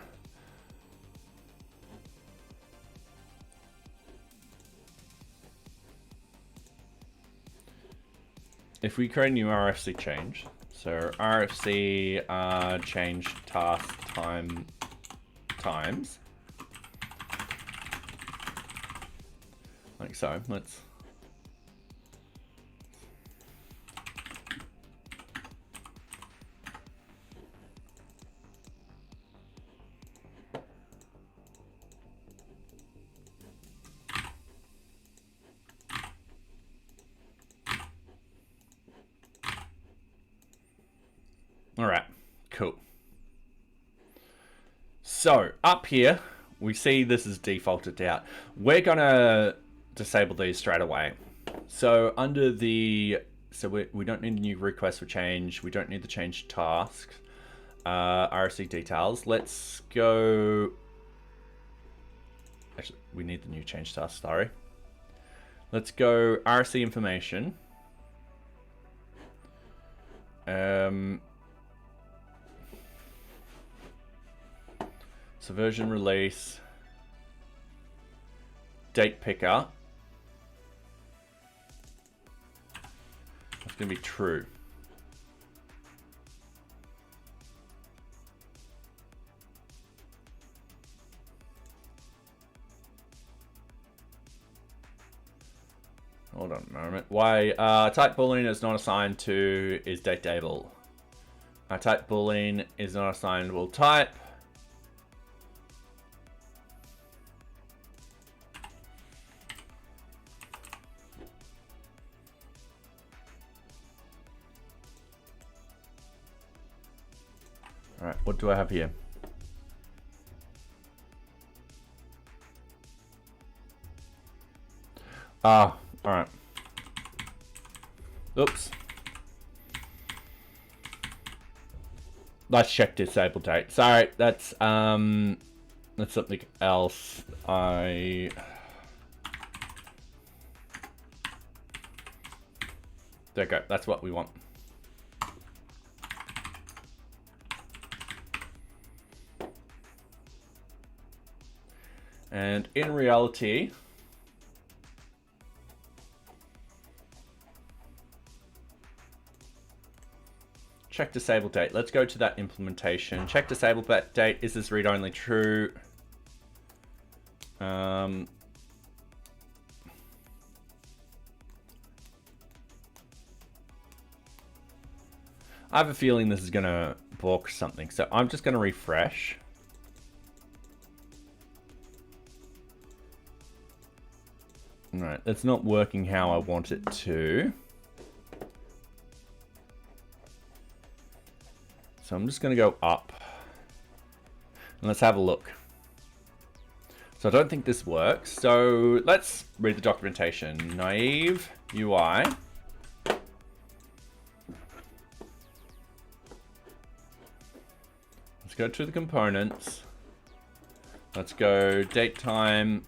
create a new RFC change, so RFC change task times, like so. Let's all right, cool. So up here, we see this is defaulted out. We're gonna disable these straight away. So under we don't need a new request for change. We don't need the change task, RFC details. Let's go. Actually, we need the new change task. Sorry. Let's go RFC information. So version release, date picker. That's going to be true. Hold on a moment. Why type boolean is not assigned to is date table. Type boolean is not assignable type. All right, what do I have here? All right. Oops. Let's check disable date. Sorry, that's something else. There you go. That's what we want. And in reality, check disable date. Let's go to that implementation. Check disable date. Is this read only true? I have a feeling this is going to balk something. So I'm just going to refresh. All right, it's not working how I want it to. So I'm just going to go up. And let's have a look. So I don't think this works. So let's read the documentation. Naive UI. Let's go to the components. Let's go date time.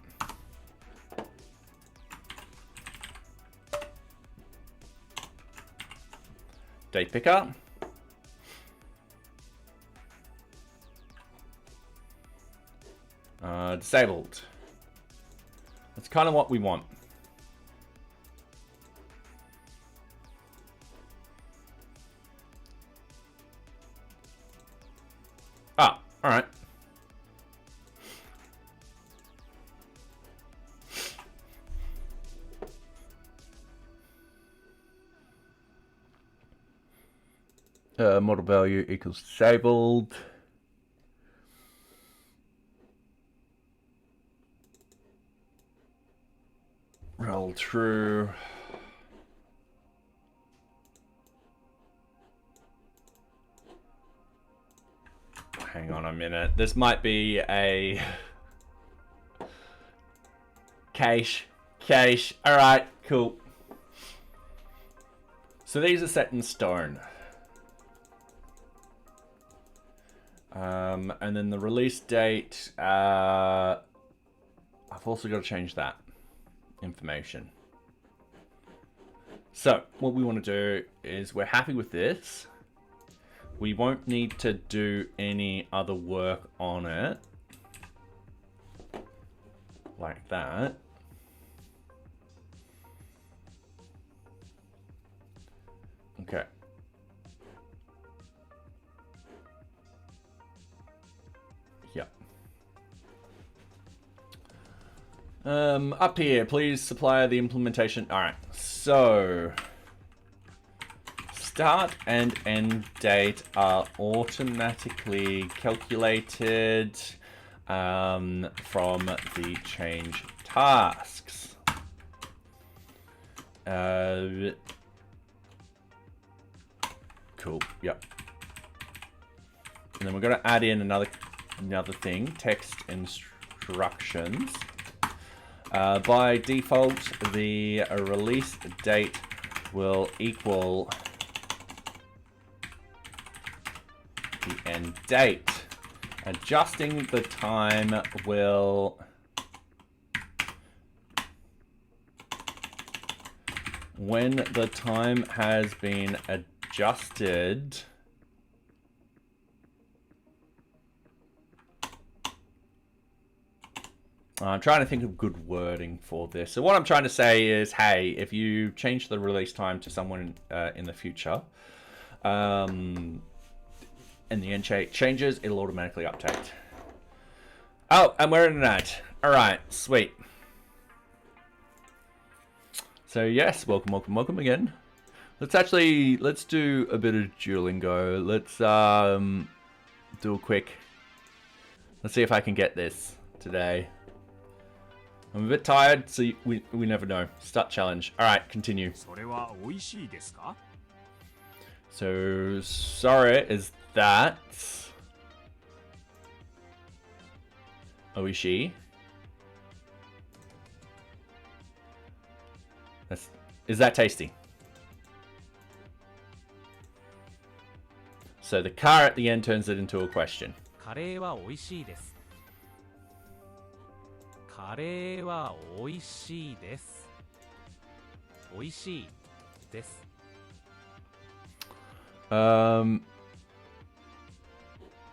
Date picker. Disabled. That's kind of what we want. Ah, all right. Model value equals disabled. Rel all true. Hang on a minute. This might be a cache. All right, cool. So these are set in stone. And then the release date, I've also got to change that information. So what we want to do is we're happy with this. We won't need to do any other work on it. Like that. Okay. Yep. Up here, please supply the implementation. All right, so start and end date are automatically calculated from the change tasks. Cool. Yep. And then we're going to add in another thing, text instructions. By default, the release date will equal the end date. Adjusting the time will when the time has been adjusted, I'm trying to think of good wording for this. So what I'm trying to say is, hey, if you change the release time to someone in the future, and the end changes, it'll automatically update. Oh, and we're in an ad. All right, sweet. So yes, welcome again. Let's do a bit of Duolingo. Let's do a quick. Let's see if I can get this today. I'm a bit tired, so we never know. Start challenge. All right, continue. So sorry, is that oishi? Is that tasty? So the car at the end turns it into a question. カレーは美味しいです。カレーは美味しいです。美味しいです。Oh,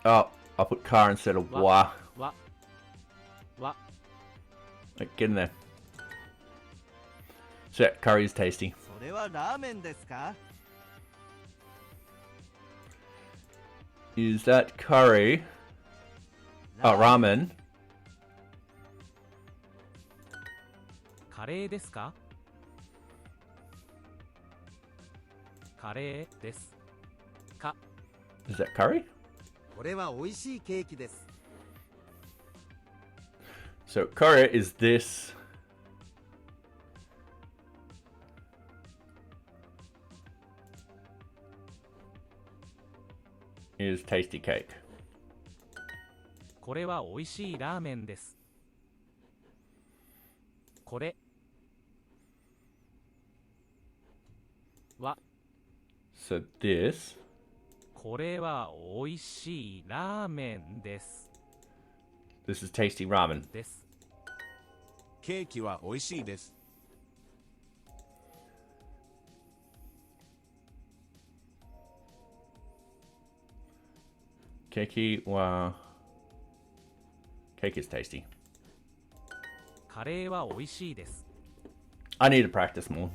I'll put car instead of wa. Like, get in there. So, curry is tasty. それはラーメンですか? Is that curry? Oh, ramen. カレーですか? カレーですか? Is that curry? これは美味しいケーキです。 So, curry is this. Is tasty cake. これは美味しいラーメンです。これは So this これは美味しいラーメンです。 This is tasty ramen. です。ケーキは美味しいです。 Cake, wow. Cake is tasty. カレーは美味しいです。 I need to practice more.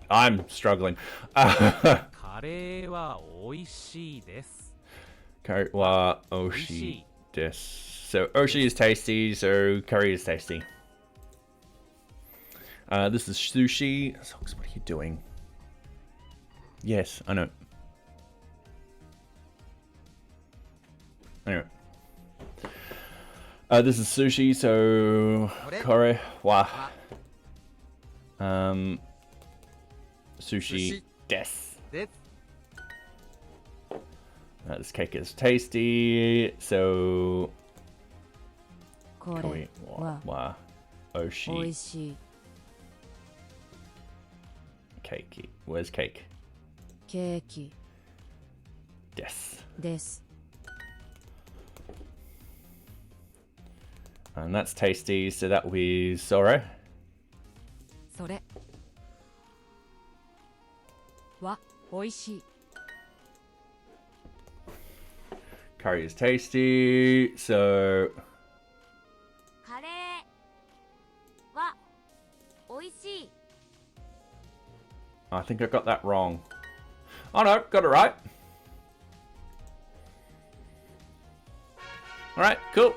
I'm struggling. カレーは美味しいです。 Curry wa oshi desu. So oshi is tasty, so curry is tasty. This is sushi. Socks, what are you doing? Yes, I know. Anyway. This is sushi, so curry wa. Sushi des. です。 This cake is tasty, so こ can れ we は Oshi おいしい cake. Where's cake? ケーキ Des. です。 And that's tasty, so that will be Soro. それはおいしい Curry is tasty, so カレーはおいしい I think I got that wrong. Oh no, got it right. Alright, cool.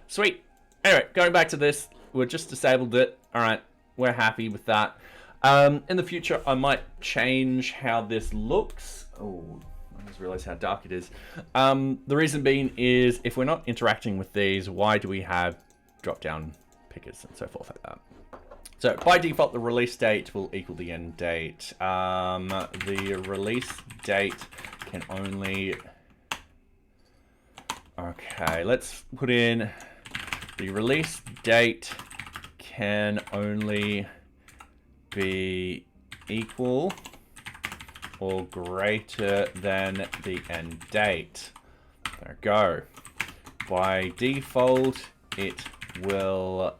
Sweet. Anyway, going back to this, we're just disabled it. Alright, we're happy with that. In the future, I might change how this looks. Oh, I just realized how dark it is. The reason being is if we're not interacting with these, why do we have drop-down pickers and so forth like that? So by default, the release date will equal the end date. The release date can only... Okay, let's put in the release date can only be equal or greater than the end date. There we go. By default, it will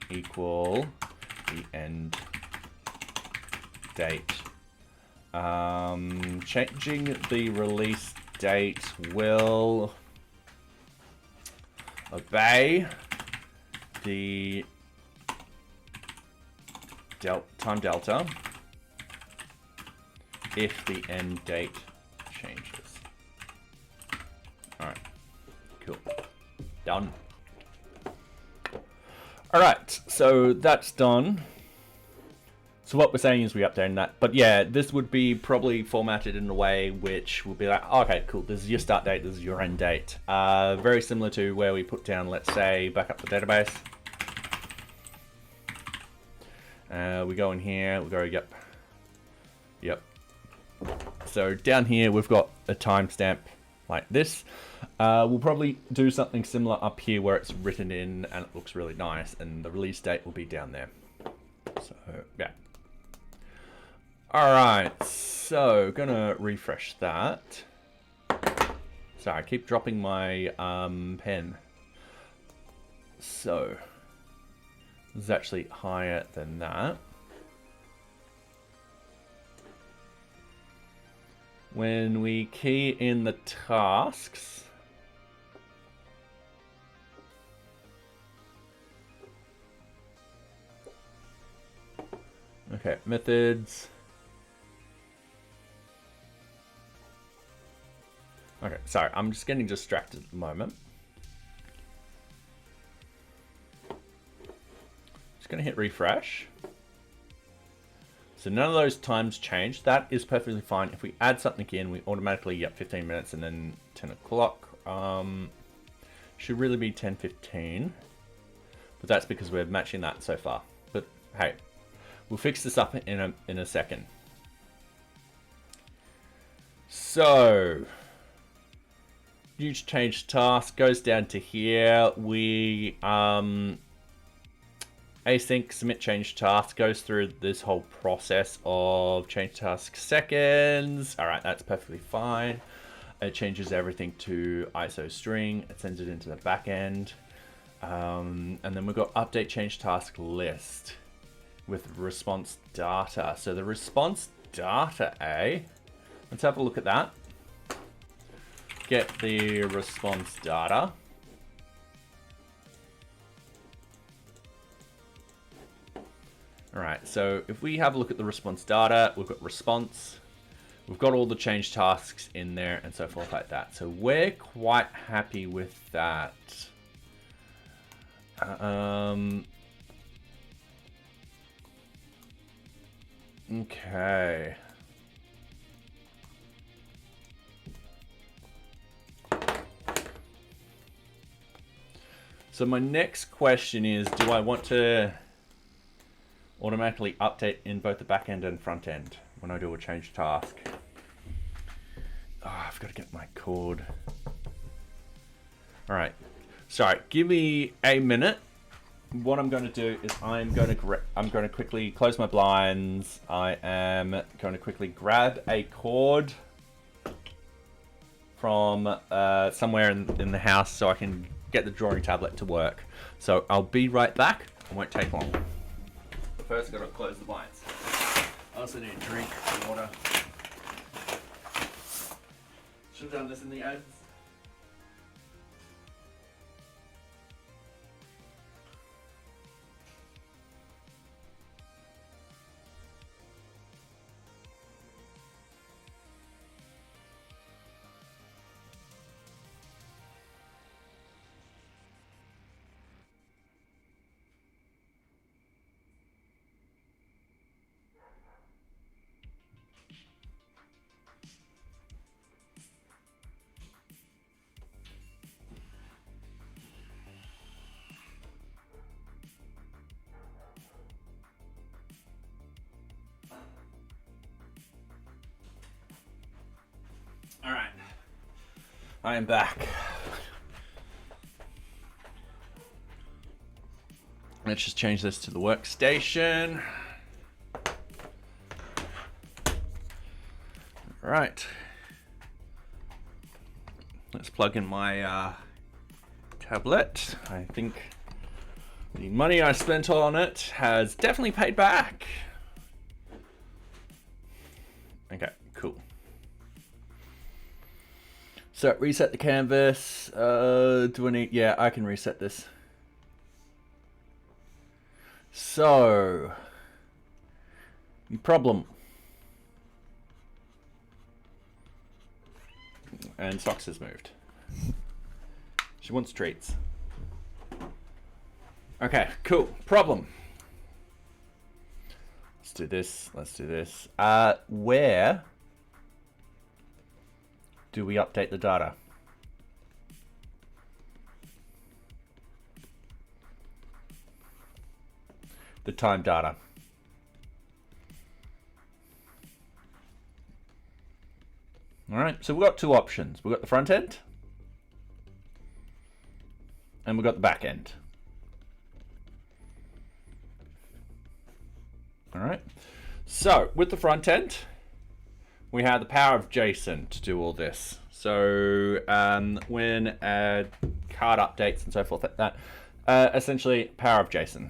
equal the end date. Changing the release date will obey the time delta if the end date changes. Alright, cool. Done. Alright, so that's done. So what we're saying is we updated that. But yeah, this would be probably formatted in a way which will be like, okay, cool, this is your start date, this is your end date. Very similar to where we put down, let's say, back up the database. We go in here, we go, yep. So down here, we've got a timestamp like this. We'll probably do something similar up here where it's written in and it looks really nice, and the release date will be down there. So, yeah. Alright, so gonna refresh that. Sorry, I keep dropping my pen. So, this is actually higher than that. When we key in the tasks, okay, methods. Okay, sorry, I'm just getting distracted at the moment. Just gonna hit refresh. So none of those times changed. That is perfectly fine. If we add something in, we automatically get 15 minutes and then 10 o'clock. Should really be 10:15. But that's because we're matching that so far. But hey, we'll fix this up in a second. So, huge change task goes down to here. We async submit change task goes through this whole process of change task seconds. All right, that's perfectly fine. It changes everything to ISO string. It sends it into the backend. And then we've got update change task list with response data. So the response data, let's have a look at that. Get the response data. All right, so if we have a look at the response data, we've got response, we've got all the change tasks in there and so forth like that. So we're quite happy with that. Okay. So my next question is, do I want to automatically update in both the backend and front end when I do a change task? Oh, I've got to get my code. All right. Sorry, give me a minute. What I'm going to do is I'm going to quickly close my blinds. I am going to quickly grab a cord from somewhere in the house so I can get the drawing tablet to work. So I'll be right back. It won't take long. But first, I've got to close the blinds. I also need a drink, water. Should have done this in the ads. All right, I am back. Let's just change this to the workstation. All right. Let's plug in my tablet. I think the money I spent on it has definitely paid back. Okay, cool. So reset the canvas. Do I need? Yeah, I can reset this. So the problem. And Socks has moved. She wants treats. Okay, cool. Problem. Let's do this. Let's do this. Where do we update the data? The time data. All right, so we've got two options. We've got the front end and we've got the back end. All right, so with the front end, we have the power of JSON to do all this. So when card updates and so forth like that, essentially power of JSON.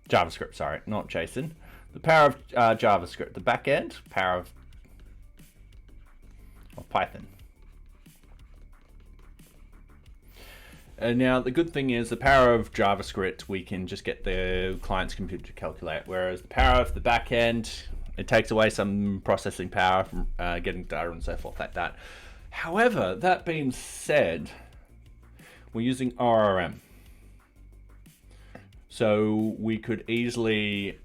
JavaScript, sorry, not JSON. The power of JavaScript. The back end, power of Python. And now the good thing is the power of JavaScript, we can just get the client's computer to calculate. Whereas the power of the back end, it takes away some processing power from getting data and so forth like that. However, that being said, we're using ORM. So we could easily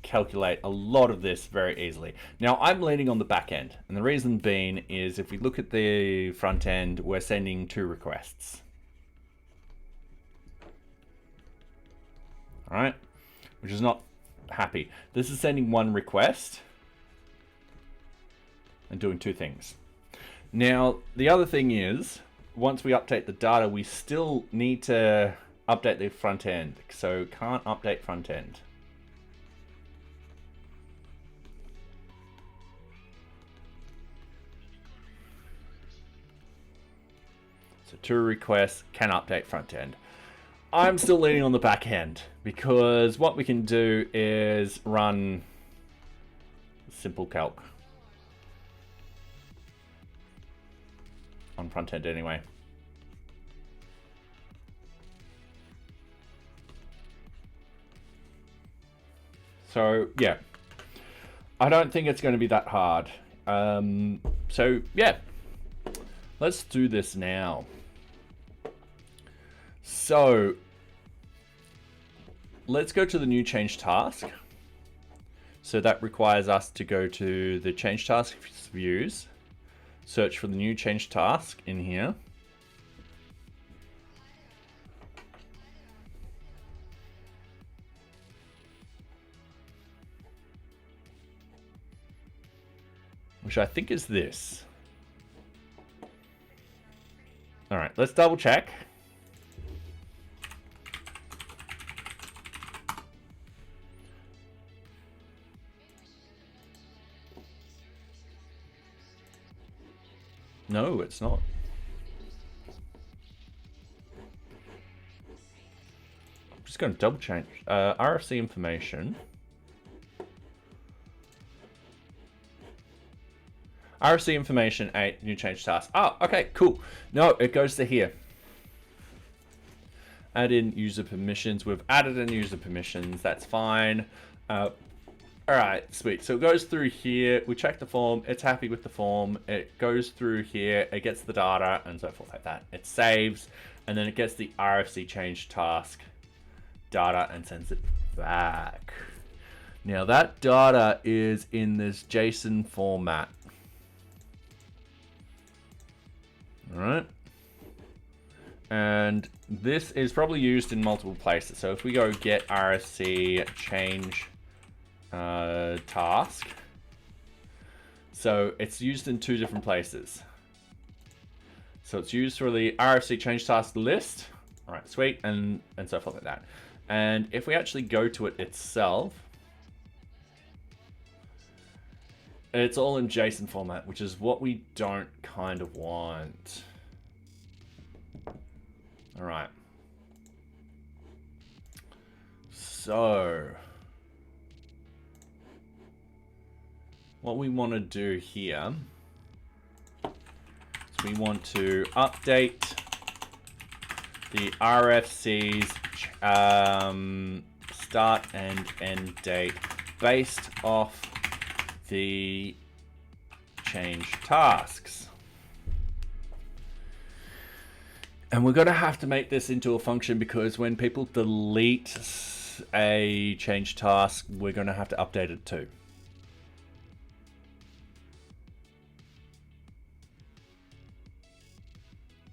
calculate a lot of this very easily. Now I'm leaning on the back end, and the reason being is if we look at the front end, we're sending 2 requests. All right, which is not happy. This is sending 1 request and doing 2 things. Now, the other thing is, once we update the data, we still need to update the front end. So can't update front end. So 2 requests, can update front end. I'm still leaning on the back end because what we can do is run simple calc on front end anyway. So yeah, I don't think it's going to be that hard. So yeah, let's do this now. So let's go to the new change task. So that requires us to go to the change task views, search for the new change task in here. Which I think is this. All right, let's double check. No, it's not. I'm just going to double change RFC information. RFC information 8, new change task. Oh, okay, cool. No, it goes to here. Add in user permissions. We've added in user permissions. That's fine. All right, sweet. So it goes through here. We check the form. It's happy with the form. It goes through here. It gets the data and so forth like that. It saves, and then it gets the RFC change task data and sends it back. Now that data is in this JSON format. All right. And this is probably used in multiple places. So if we go get RFC change task, so it's used in 2 different places. So it's used for the RFC change task list. All right, sweet, and so forth like that. And if we actually go to it itself, it's all in JSON format, which is what we don't kind of want. All right. So what we want to do here is we want to update the RFC's start and end date based off the change tasks. And we're going to have to make this into a function because when people delete a change task, we're going to have to update it too.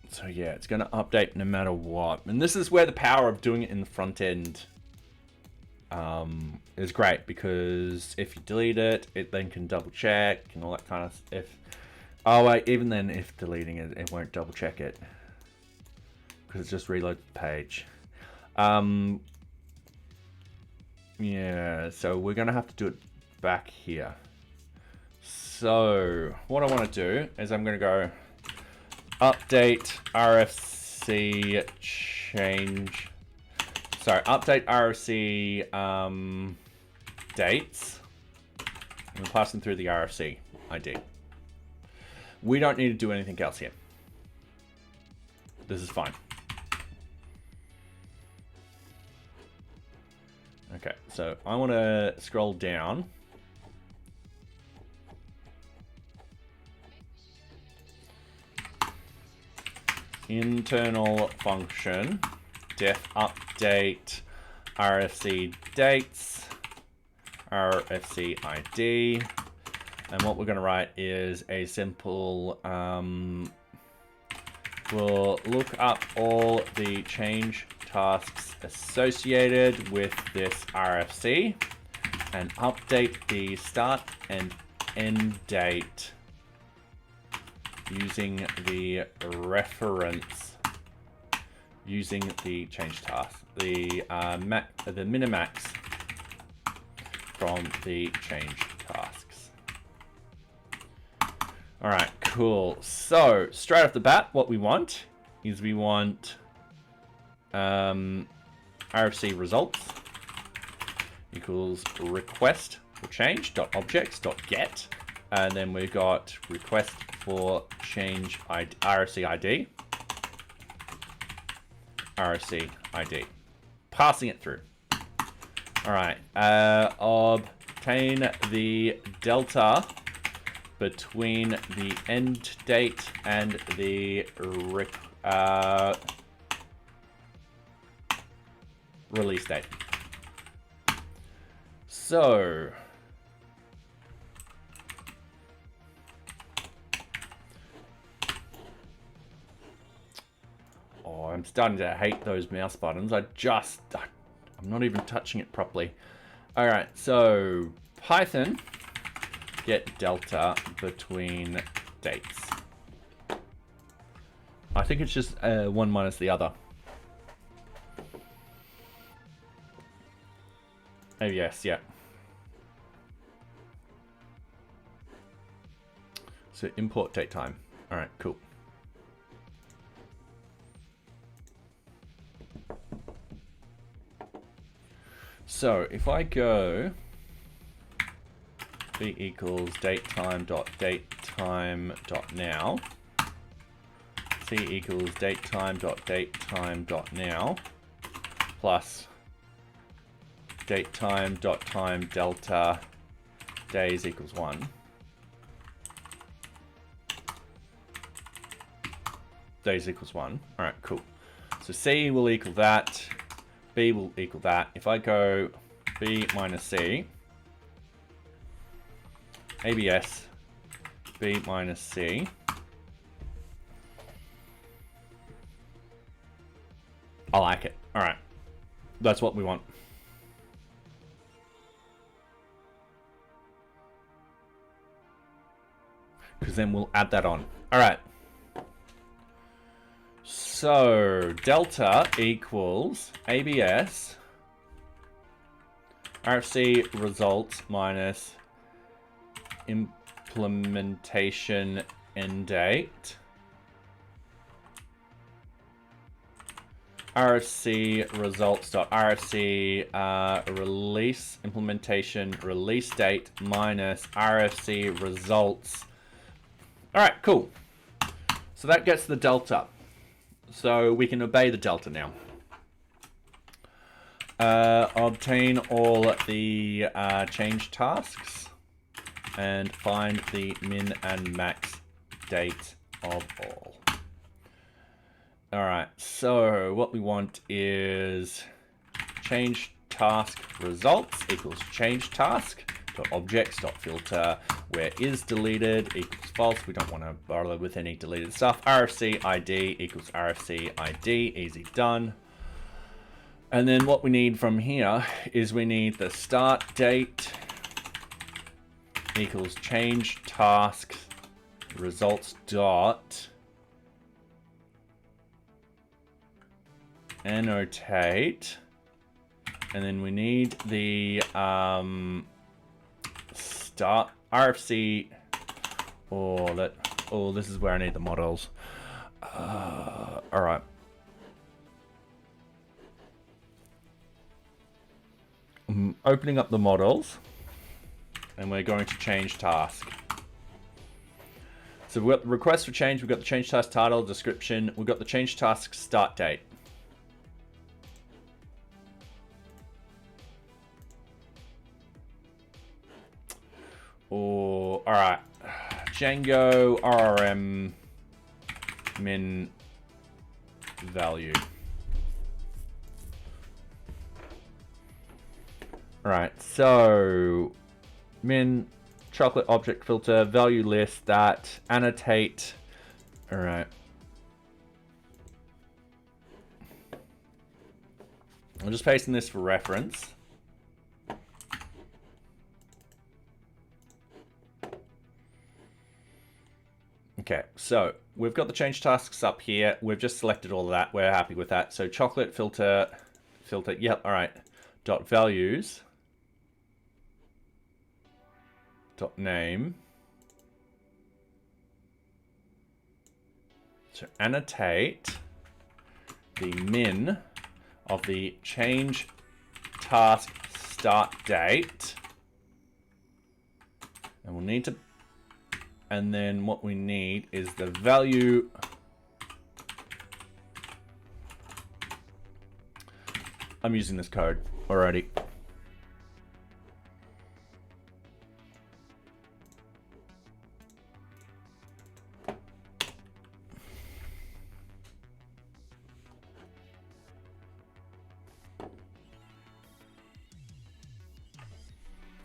So yeah, it's going to update no matter what. And this is where the power of doing it in the front end is great, because if you delete it, it then can double check and all that kind of stuff. Oh wait, even then if deleting it, it won't double check it because it just reloads the page. Yeah, so we're going to have to do it back here. So what I want to do is I'm going to go update RFC change. Sorry, update RFC dates. And pass them through the RFC ID. We don't need to do anything else here. This is fine. Okay, so I want to scroll down. Internal function def update RFC dates, RFC ID, and what we're going to write is a simple we'll look up all the change tasks associated with this RFC and update the start and end date using the reference, using the change task, the minimax from the change tasks. All right, cool. So straight off the bat, what we want is we want RFC results equals request for change dot objects dot get, and then we've got request for change ID, RFC ID, RFC ID, passing it through. All right, obtain the delta between the end date and the release date. So I'm starting to hate those mouse buttons. I'm not even touching it properly. All right, so Python get delta between dates. I think it's just one minus the other. Oh yes, yeah. So import date time. All right, cool. So if I go b equals datetime dot datetime dot now, c equals datetime dot datetime dot now, plus datetime dot time delta days equals 1. Days equals 1. All right, cool. So c will equal that. B will equal that. If I go B minus C, ABS, B minus C, I like it. All right. That's what we want. Because then we'll add that on. All right. So delta equals ABS RFC results minus implementation end date RFC results dot RFC release implementation release date minus RFC results. All right, cool. So that gets the delta. So we can obey the delta now. Obtain all the change tasks and find the min and max date of all. All right, so what we want is change task results equals change task dot objects dot filter where is deleted equals false. We don't want to bother with any deleted stuff. RFC ID equals RFC ID, easy done. And then what we need from here is we need the start date equals change task results dot annotate, and then we need the start RFC. Oh, this is where I need the models. All right. I'm opening up the models, and we're going to change task. So we've got the request for change, we've got the change task title, description, we've got the change task start date. All right. Django RRM min value. All right, so min chocolate object filter value list that annotate. All right. I'm just pasting this for reference. Okay, so we've got the change tasks up here. We've just selected all of that. We're happy with that. So chocolate filter, yep, all right. Dot values, dot name. So annotate the min of the change task start date. And we'll need to, and then what we need is the value I'm using this code already.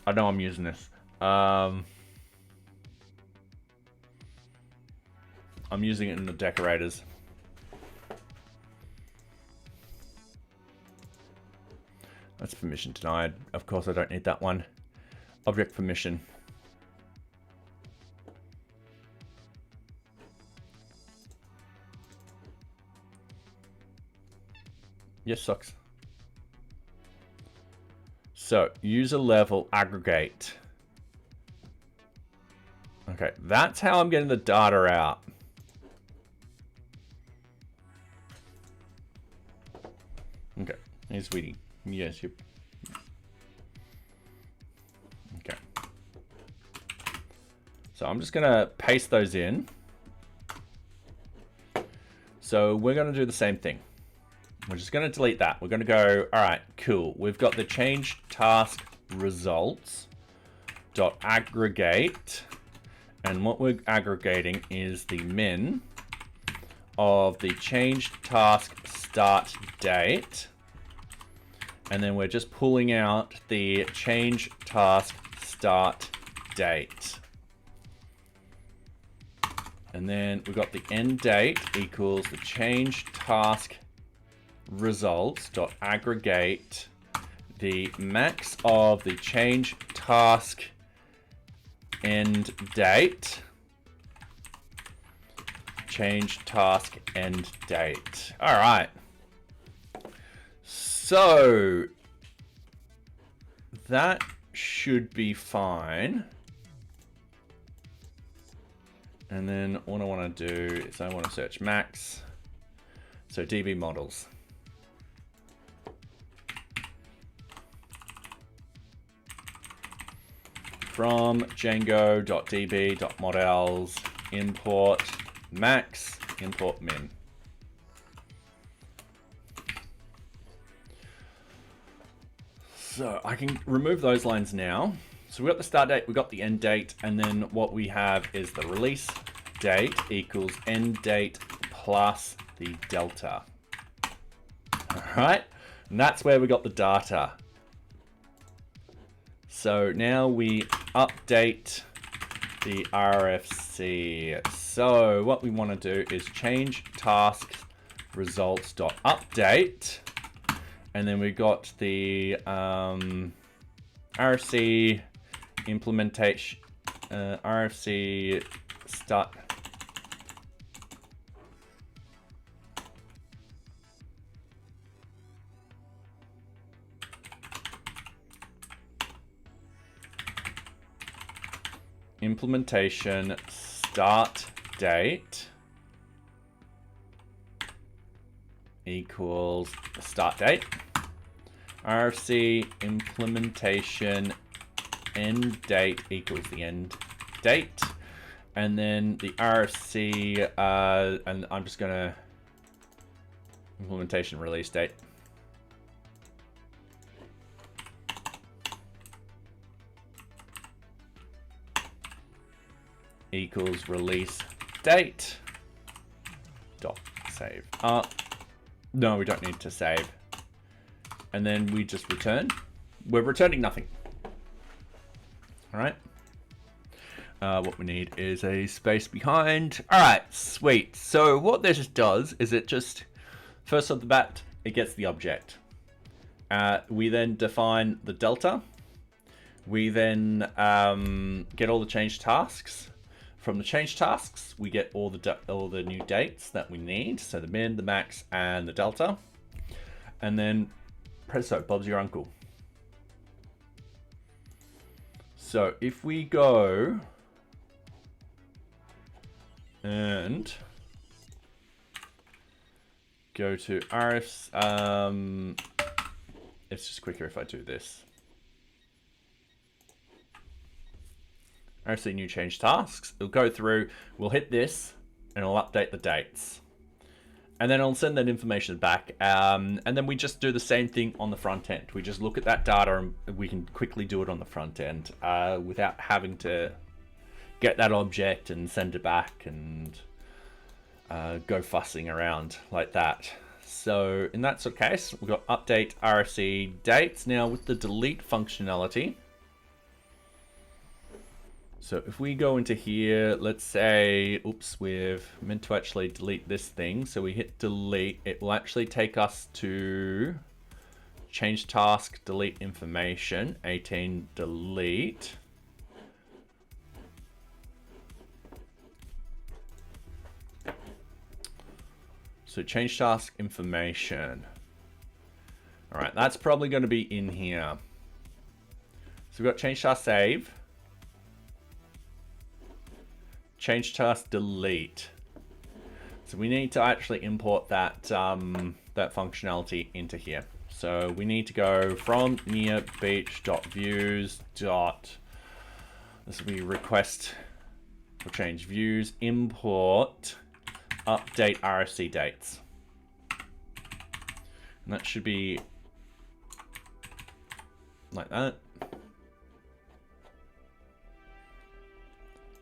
I know I'm using this. I'm using it in the decorators. That's permission denied. Of course, I don't need that one. Object permission. Yes, sucks. So, user level aggregate. Okay, that's how I'm getting the data out. Okay, here's sweetie. Yes, you. Okay. So I'm just gonna paste those in. So we're gonna do the same thing. We're just gonna delete that. We're gonna go, all right, cool. We've got the change task results dot aggregate, and what we're aggregating is the min of the change task start date, and then we're just pulling out the change task start date. And then we've got the end date equals the change task results dot aggregate the max of the change task end date, change task end date. All right. So that should be fine. And then what I want to do is I want to search max. So DB models. From Django.db.models import max, import min. So I can remove those lines now. So we've got the start date, we've got the end date, and then what we have is the release date equals end date plus the delta. All right, and that's where we got the data. So now we update the RFC. So what we want to do is change task results dot update, and then we got the RFC implementation, RFC start. Implementation start date equals start date. RFC implementation end date equals the end date. And then the RFC, and I'm just gonna implementation release date. Equals release date dot save. No, we don't need to save. And then we just return. We're returning nothing. All right. What we need is a space behind. All right, sweet. So what this does is it just, first off the bat, it gets the object. We then define the delta. We then get all the change tasks. From the change tasks, we get all the new dates that we need. So the min, the max, and the delta. And then presto, Bob's your uncle. So if we go and go to RFs, it's just quicker if I do this. RFC new change tasks. It'll go through, we'll hit this, and it'll update the dates. And then it'll send that information back. And then we just do the same thing on the front end. We just look at that data and we can quickly do it on the front end without having to get that object and send it back and go fussing around like that. So in that sort of case, we've got update RFC dates. Now with the delete functionality, so if we go into here, let's say, oops, we've meant to actually delete this thing. So we hit delete, it will actually take us to change task, delete information, 18 delete. So change task information. All right, that's probably going to be in here. So we've got change task save, change task delete. So we need to actually import that that functionality into here. So we need to go from NearBeach.views. This will be request for change views, import, update RFC dates. And that should be like that.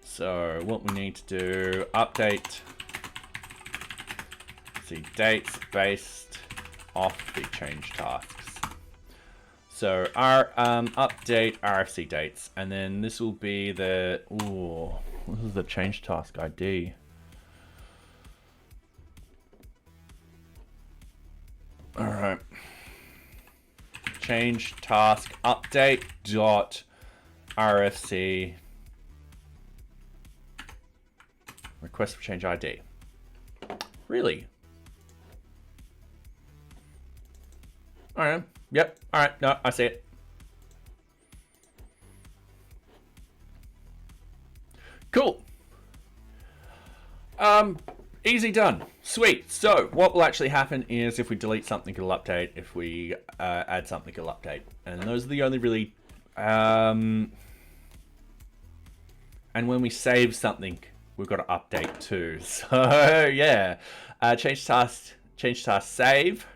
So what we need to do, update the dates based off the change tasks. So our update RFC dates, and then this will be the, ooh, this is the change task ID. All right. Change task update dot RFC request for change ID. Really? All right. Yep. All right. No, I see it. Cool. Easy done. Sweet. So what will actually happen is if we delete something, it'll update. If we add something, it'll update. And those are the only really... and when we save something, we've got to update too. So yeah. Change task save.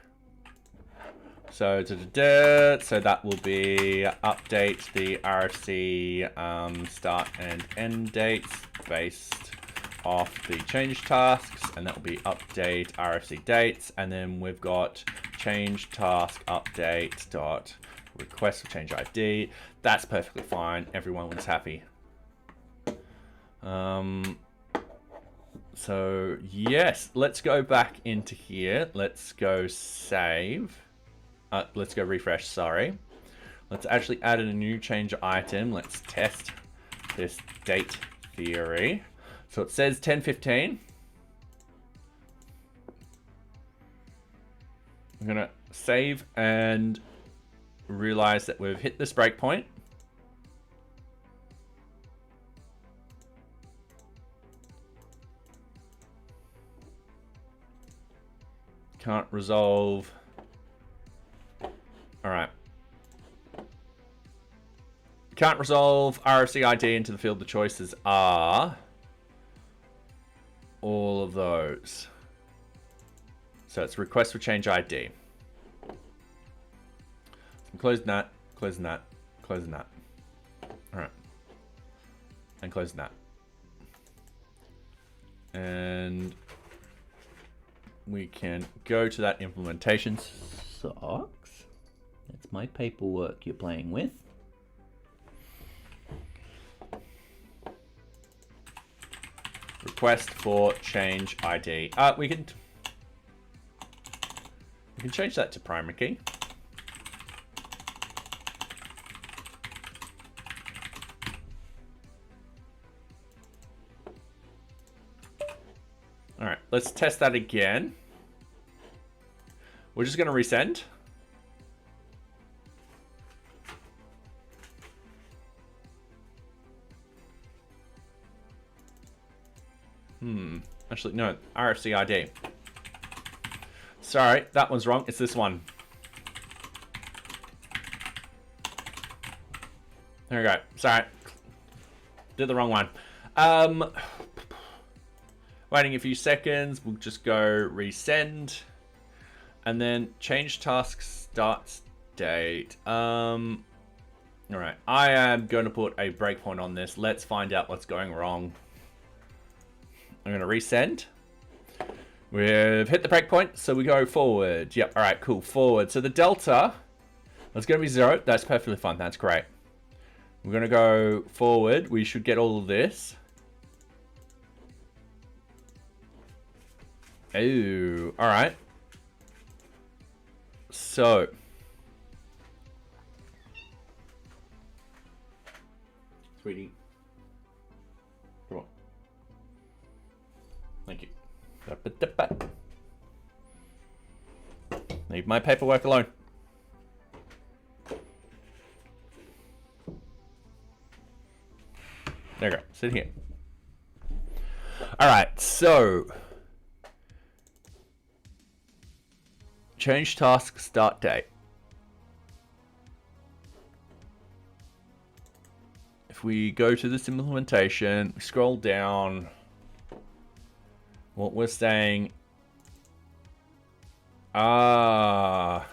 So, so that will be update the RFC start and end dates based off the change tasks, and that will be update RFC dates, and then we've got change task update dot request for change ID. That's perfectly fine. Everyone was happy. So yes, let's go back into here. Let's go save. Let's go refresh, sorry. Let's actually add in a new change item. Let's test this date theory. So it says 10:15. I'm gonna save and realize that we've hit this breakpoint. Can't resolve. All right. Can't resolve RFC ID into the field. The choices are all of those. So it's request for change ID. So I'm closing that, closing that, closing that. All right. And closing that. And we can go to that implementation. Socks. That's my paperwork you're playing with. Request for change ID. We can change that to primary key. All right, let's test that again. We're just going to resend. Actually, no, RFC ID. Sorry, that one's wrong. It's this one. There we go. Sorry. Did the wrong one. Waiting a few seconds. We'll just go resend. And then change task start date. All right. I am going to put a breakpoint on this. Let's find out what's going wrong. I'm going to resend. We've hit the breakpoint, so we go forward. Yep, all right, cool, forward. So the delta is going to be 0. That's perfectly fine. That's great. We're going to go forward. We should get all of this. Oh, all right. So sweetie. Come on. Thank you. Leave my paperwork alone. There you go. Sit here. Alright, so change task start date. If we go to this implementation, we scroll down, what we're saying, hang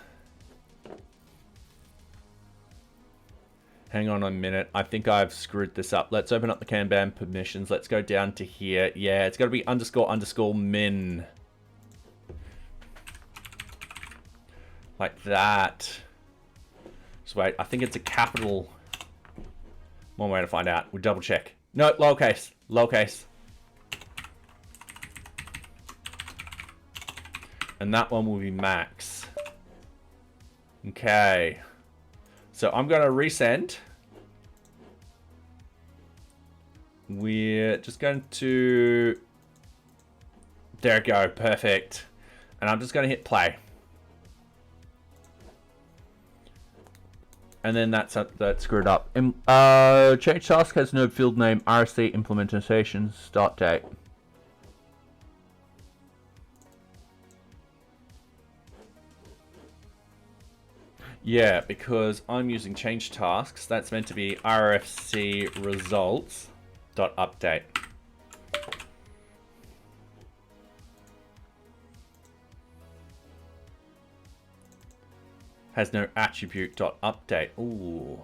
on a minute. I think I've screwed this up. Let's open up the Kanban permissions. Let's go down to here. Yeah, it's got to be _ min. Like that. So wait, I think it's a capital. One way to find out. We'll double check. No, lowercase. Lowercase. And that one will be max. Okay. So I'm going to resend. We're just going to... There we go. Perfect. And I'm just going to hit play. And then that's screwed up. Change task has no field name. RC implementation start date. Yeah, because I'm using change tasks. That's meant to be RFC results dot update. Has no attribute dot update. Ooh.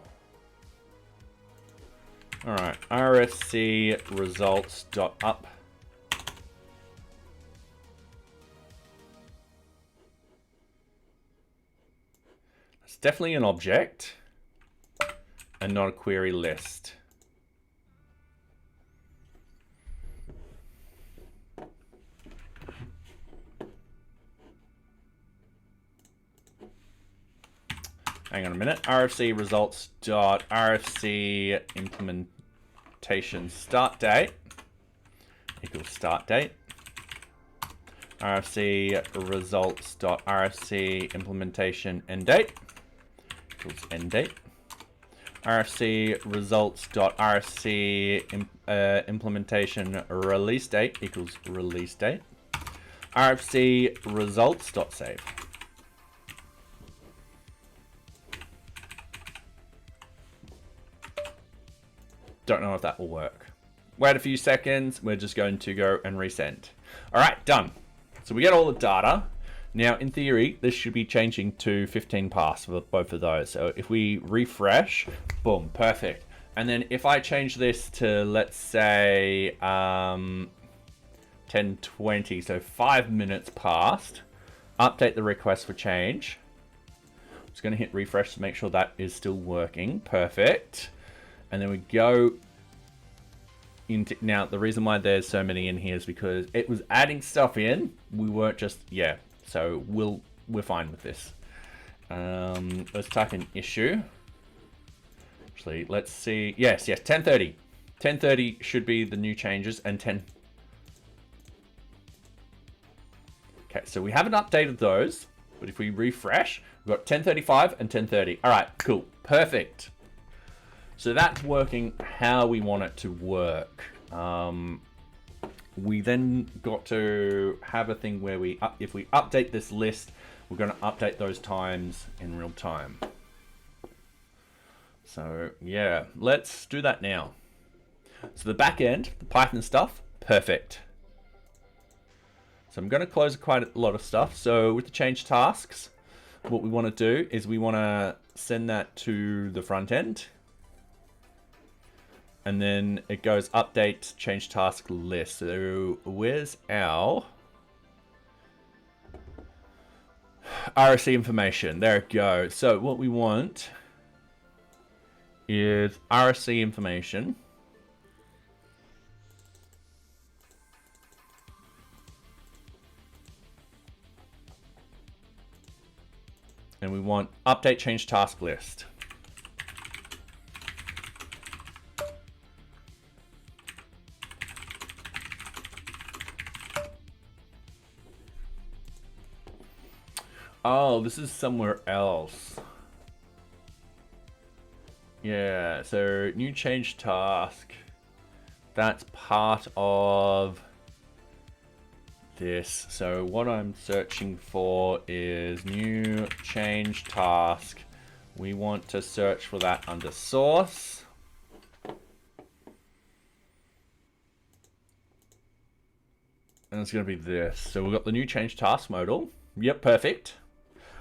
All right, RFC results dot up. It's definitely an object and not a query list. Hang on a minute. RFC results dot RFC implementation start date equals start date. RFC results dot RFC implementation end date equals end date. RFC results dot RFC implementation release date equals release date. RFC results dot save. Don't know if that will work. Wait a few seconds. We're just going to go and resend. All right, done. So we get all the data. Now, in theory, this should be changing to 15 pass for both of those. So if we refresh, boom, perfect. And then if I change this to, let's say, 10:20, so 5 minutes past, update the request for change. I'm just going to hit refresh to make sure that is still working. Perfect. And then we go into, now the reason why there's so many in here is because it was adding stuff in. We weren't just, yeah, so we're fine with this. Let's type in issue. Actually, let's see. Yes, 10:30. 10:30 should be the new changes and 10. Okay, so we haven't updated those, but if we refresh, we've got 10:35 and 10:30. All right, cool, perfect. So that's working how we want it to work. We then got to have a thing where if we update this list, we're going to update those times in real time. So yeah, let's do that now. So the back end, the Python stuff, perfect. So I'm going to close quite a lot of stuff. So with the change tasks, what we want to do is we want to send that to the front end. And then it goes update change task list. So where's our RSC information? There it goes. So what we want is RSC information. And we want update change task list. Oh, this is somewhere else. Yeah, so new change task. That's part of this. So what I'm searching for is new change task. We want to search for that under source. And it's going to be this. So we've got the new change task modal. Yep, perfect.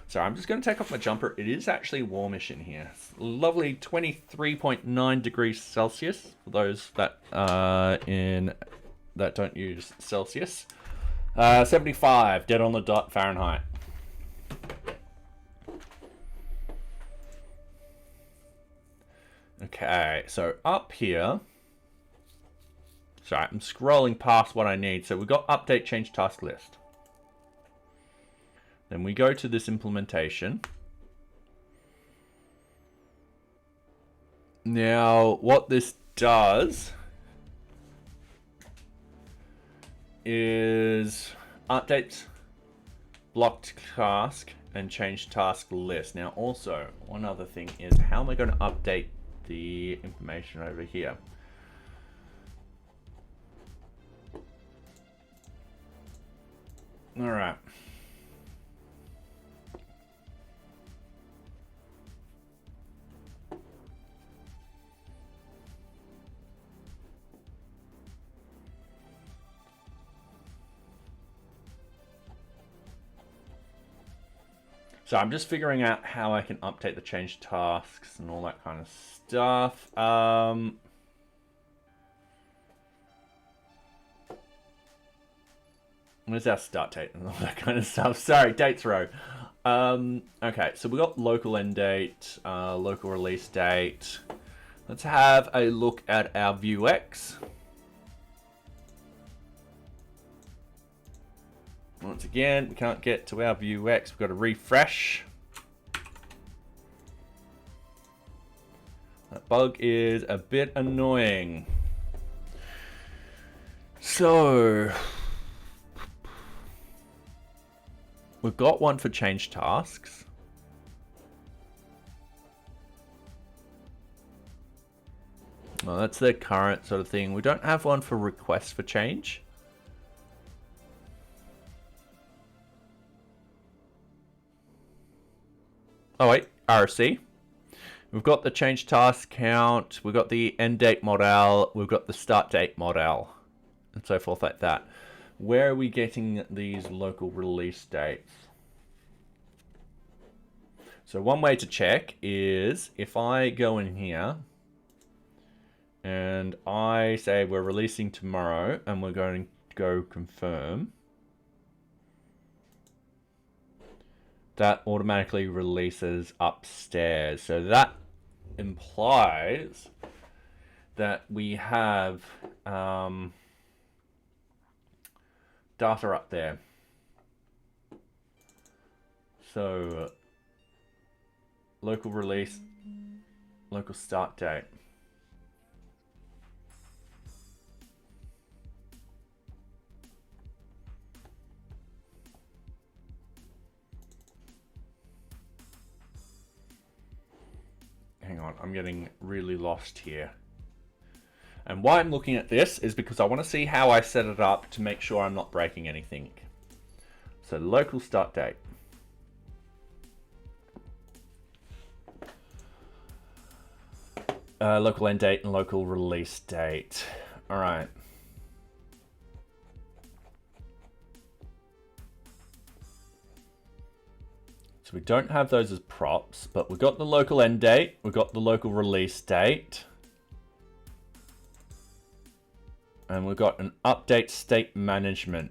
So I'm just going to take off my jumper. It is actually warmish in here. It's lovely 23.9 degrees Celsius for those that that don't use Celsius. 75 dead on the dot Fahrenheit. Okay, so up here. Sorry, I'm scrolling past what I need. So we've got update change task list. Then we go to this implementation. Now, what this does is updates blocked task and change task list. Now, also, one other thing is how am I going to update the information over here? All right. So I'm just figuring out how I can update the change tasks and all that kind of stuff. Where's our start date and all that kind of stuff? Sorry, dates row. Okay, so we got local end date, local release date. Let's have a look at our Vuex. Once again, we can't get to our Vuex. We've got to refresh. That bug is a bit annoying. So we've got one for change tasks. Well, that's the current sort of thing. We don't have one for request for change. Oh wait, RC. We've got the change task count, we've got the end date model, we've got the start date model, and so forth like that. Where are we getting these local release dates? So one way to check is if I go in here and I say we're releasing tomorrow and we're going to go confirm, that automatically releases upstairs. So that implies that we have data up there. So local release, local start date. Hang on, I'm getting really lost here. And why I'm looking at this is because I want to see how I set it up to make sure I'm not breaking anything. So local start date. Local end date and local release date. All right. So we don't have those as props, but we've got the local end date, we've got the local release date, and we've got an update state management.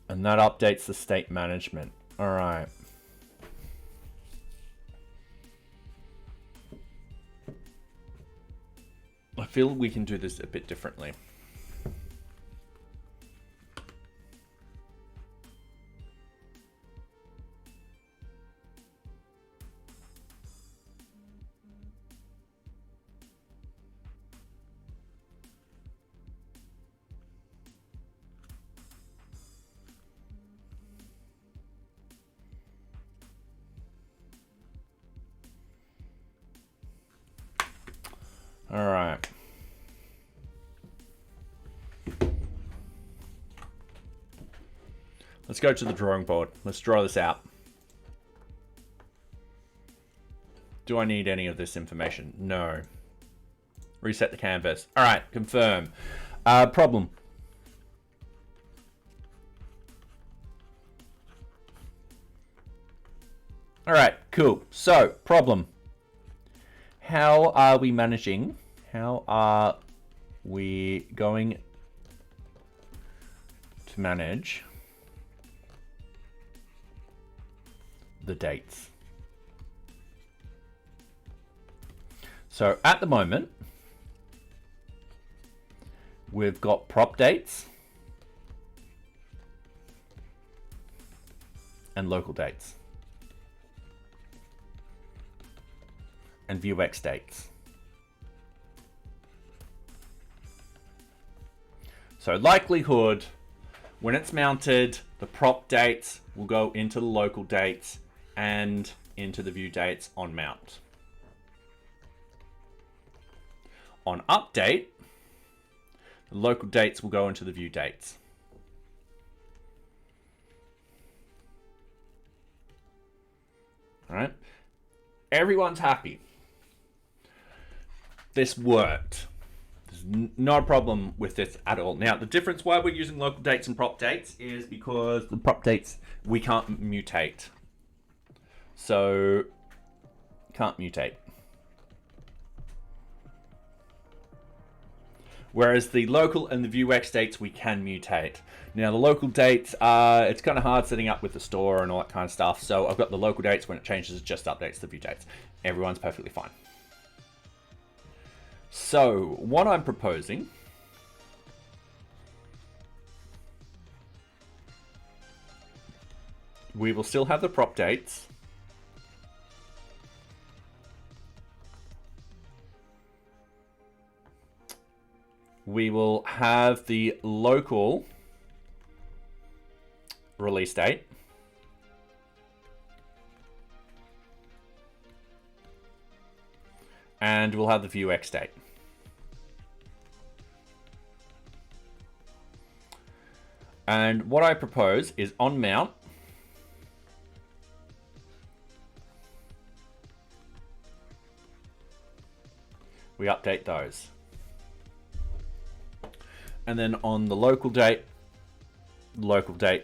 And that updates the state management. All right. I feel we can do this a bit differently. Let's go to the drawing board. Let's draw this out. Do I need any of this information? No. Reset the canvas. All right, confirm. Problem. All right, cool. So, problem. How are we managing? How are we going to manage the dates? So, at the moment, we've got prop dates and local dates. And VueJS dates. So likelihood, when it's mounted, the prop dates will go into the local dates and into the view dates on mount. On update, the local dates will go into the view dates. All right, everyone's happy. This worked. There's no problem with this at all. Now, the difference why we're using local dates and prop dates is because the prop dates we can't mutate. So, can't mutate. Whereas the local and the VueJS dates we can mutate. Now, the local dates, it's kind of hard setting up with the store and all that kind of stuff. So I've got the local dates. When it changes, it just updates the view dates. Everyone's perfectly fine. So what I'm proposing we will still have the prop dates. We will have the local release date. And we'll have the VueJS date. And what I propose is on mount, we update those. And then on the local date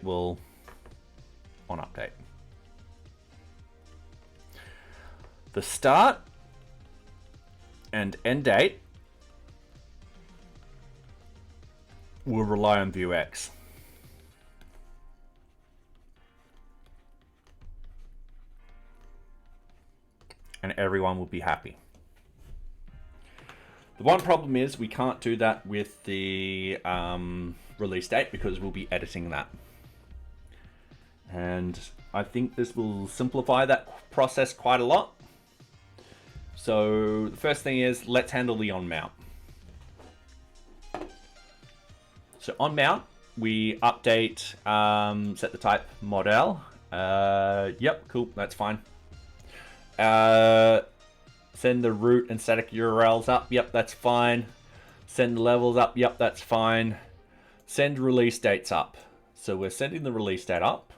will on update. The start and end date will rely on VueJS. And everyone will be happy. The one problem is we can't do that with the release date because we'll be editing that. And I think this will simplify that process quite a lot. So the first thing is let's handle the on mount. So on mount, we update, set the type model. Yep, cool, that's fine. Send the root and static URLs up. Yep, that's fine. Send levels up. Yep, that's fine. Send release dates up. So we're sending the release date up.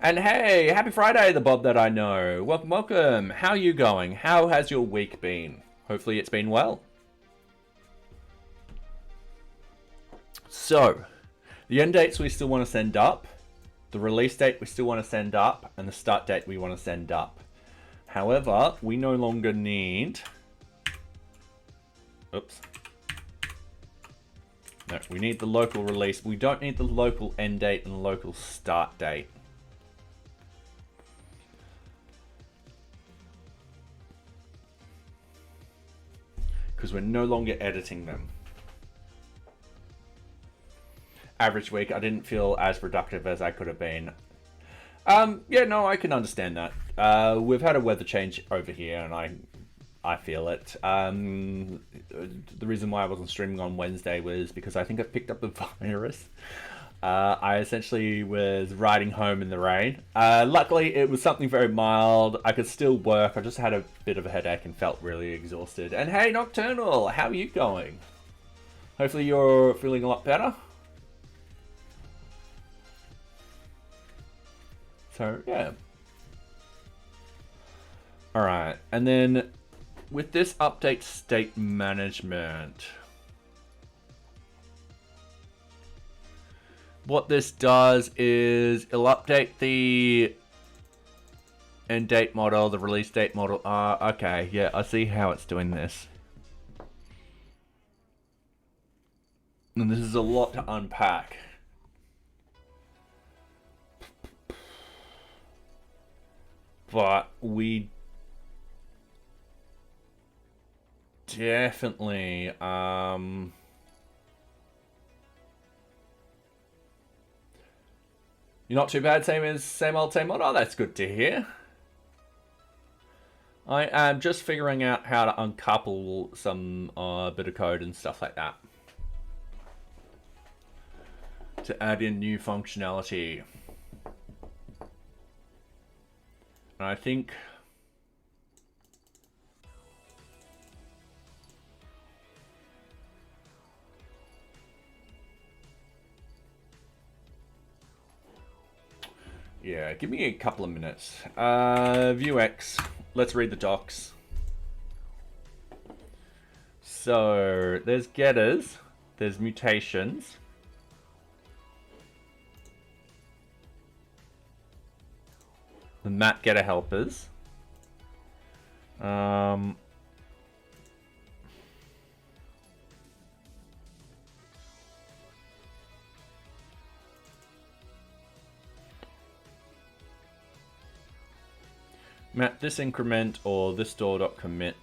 And hey, happy Friday, the Bob that I know. Welcome, welcome. How are you going? How has your week been? Hopefully it's been well. So, the end dates we still want to send up. The release date we still want to send up. And the start date we want to send up. However, we no longer need... Oops. No, we need the local release. We don't need the local end date and local start date. Because we're no longer editing them. Average week, I didn't feel as productive as I could have been. Yeah, no, I can understand that. We've had a weather change over here, and I feel it. The reason why I wasn't streaming on Wednesday was because I think I picked up the virus. I essentially was riding home in the rain. Luckily, it was something very mild. I could still work. I just had a bit of a headache and felt really exhausted. And hey, Nocturnal, how are you going? Hopefully you're feeling a lot better. So, yeah. All right. And then with this update state management, what this does is it'll update the end date model, the release date model. Okay, yeah, I see how it's doing this. And this is a lot to unpack. But we definitely you're not too bad, same old. Oh, that's good to hear. I am just figuring out how to uncouple some bit of code and stuff like that to add in new functionality. And I think yeah, give me a couple of minutes. Vuex. Let's read the docs. So there's getters, there's mutations, the map getter helpers, map this increment or this store.commit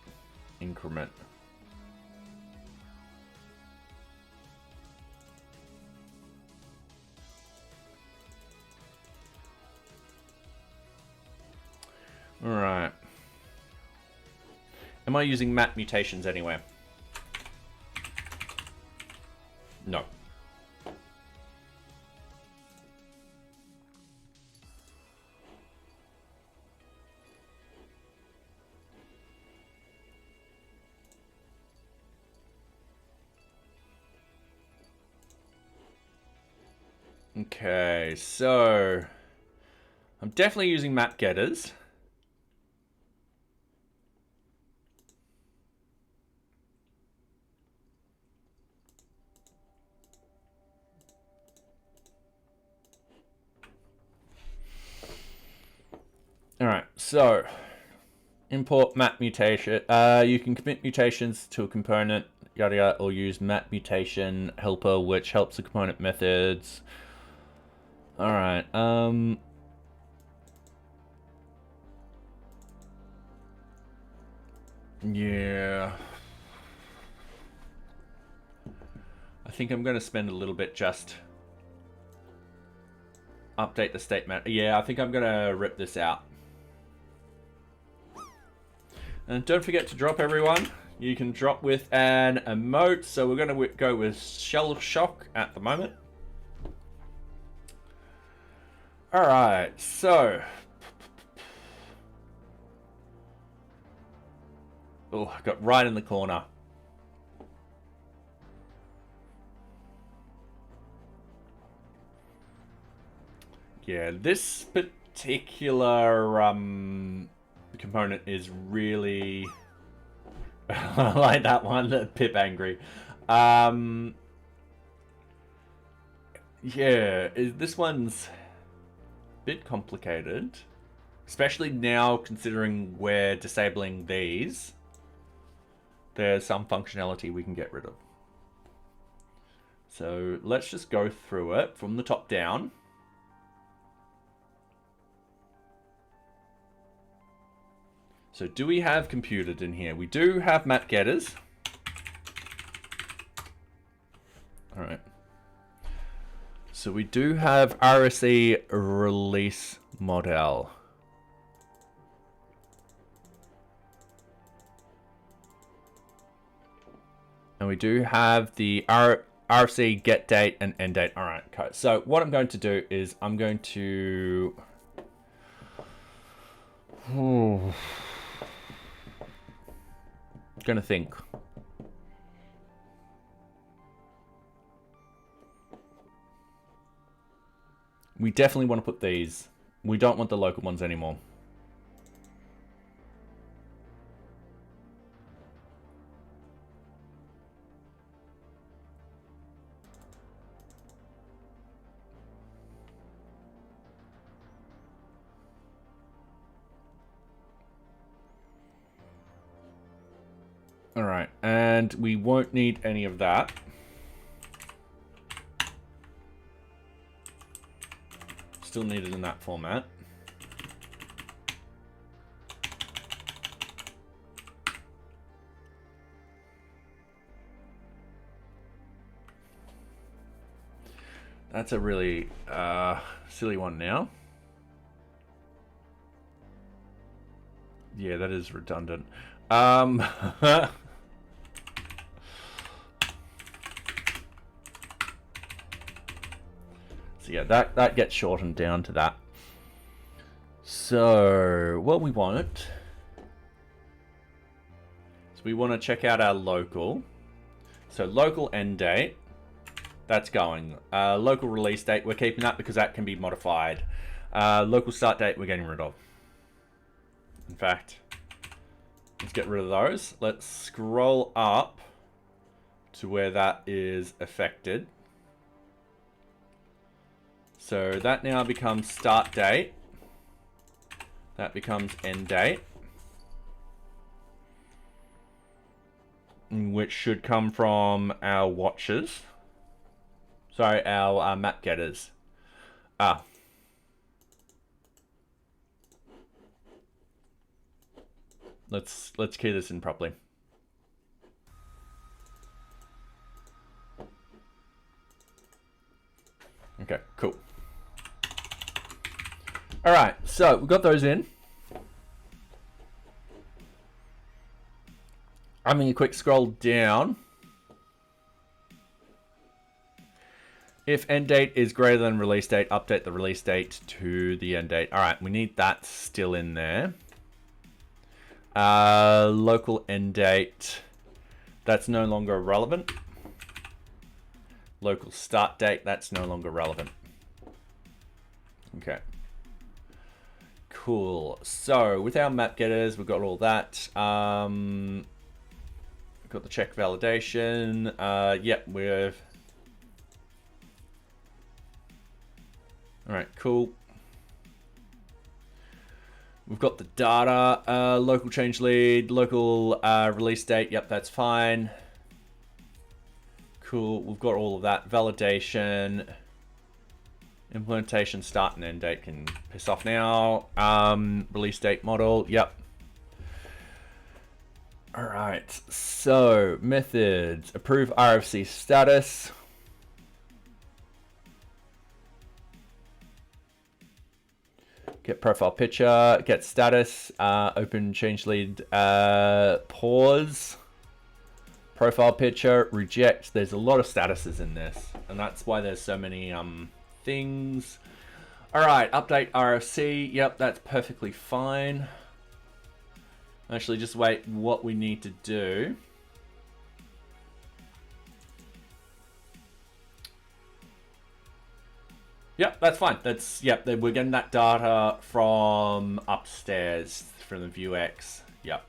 increment. All right. Am I using map mutations anywhere? No. Okay, so I'm definitely using map getters. All right, so import map mutation. You can commit mutations to a component, yada yada, or use map mutation helper, which helps the component methods. All right. Yeah. I think I'm going to spend a little bit just update the statement. Yeah, I think I'm going to rip this out. And don't forget to drop, everyone. You can drop with an emote. So we're going to go with Shell Shock at the moment. All right, so. Oh, I got right in the corner. Yeah, this particular component is really I like that one, the Pip Angry. Yeah, this one's a bit complicated, especially now considering we're disabling these. There's some functionality we can get rid of. So let's just go through it from the top down. So do we have computed in here? We do have map getters. All right. So we do have RSE release model. And we do have the RFC get date and end date. All right, okay. So what I'm going to do is I'm going to... gonna think. We definitely want to put these We don't want the local ones anymore. All right, and we won't need any of that. Still need it in that format. That's a really silly one now. Yeah, that is redundant. So yeah, that gets shortened down to that. So what we want is we want to check out our local. So local end date, that's going. Local release date, we're keeping that because that can be modified. Local start date, we're getting rid of. In fact, let's get rid of those. Let's scroll up to where that is affected. So that now becomes start date. That becomes end date. Which should come from our watches. Sorry, our map getters. Let's key this in properly. Okay, cool. All right, so we've got those in. Having a quick scroll down. If end date is greater than release date, update the release date to the end date. All right, we need that still in there. Local end date, that's no longer relevant. Local start date, that's no longer relevant. Okay. Cool. So with our map getters, we've got all that. We've got the check validation. Yep, we've... All right, cool. We've got the data, local change lead, local release date. Yep, that's fine. Cool, we've got all of that. Validation, implementation, start and end date can piss off now. Release date model, yep. All right, so methods, approve RFC status. Get profile picture, get status, open change lead, pause. Profile picture, reject. There's a lot of statuses in this, and that's why there's so many things. All right, update RFC. Yep, that's perfectly fine. Actually, just wait. What we need to do. Yep, that's fine. That's we're getting that data from upstairs from the Vuex. Yep.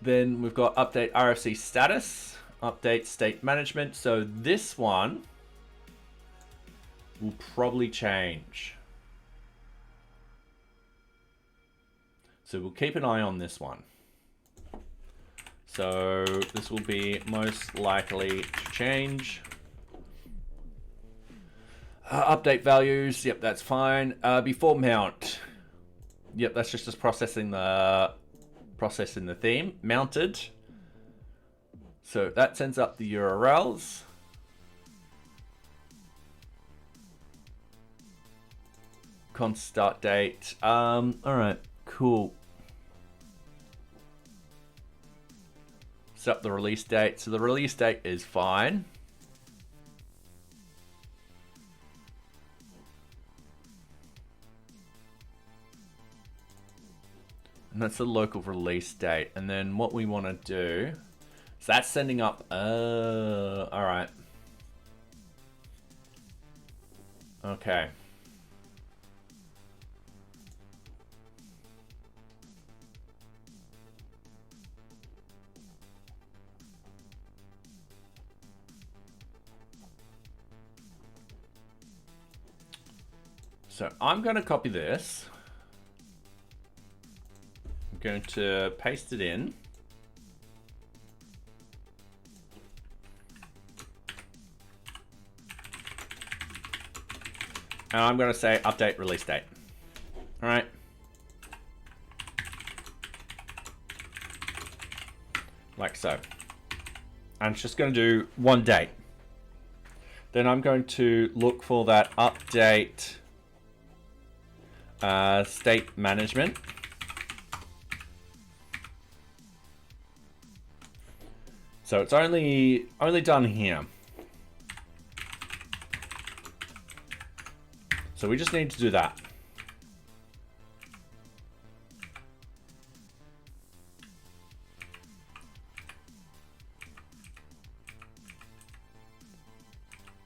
Then we've got update RFC status, update state management. So this one will probably change. So we'll keep an eye on this one. So this will be most likely to change. Update values. Yep, that's fine. Before mount. Yep, that's just processing the theme. Mounted. So that sends up the URLs. Const start date. All right, cool. Set up the release date. So the release date is fine. And that's the local release date. And then what we want to do, so that's sending up, all right. Okay. So I'm going to copy this. I'm going to paste it in. And I'm going to say update release date. All right. Like so. And it's just going to do one date. Then I'm going to look for that update state management. So it's only done here. So we just need to do that.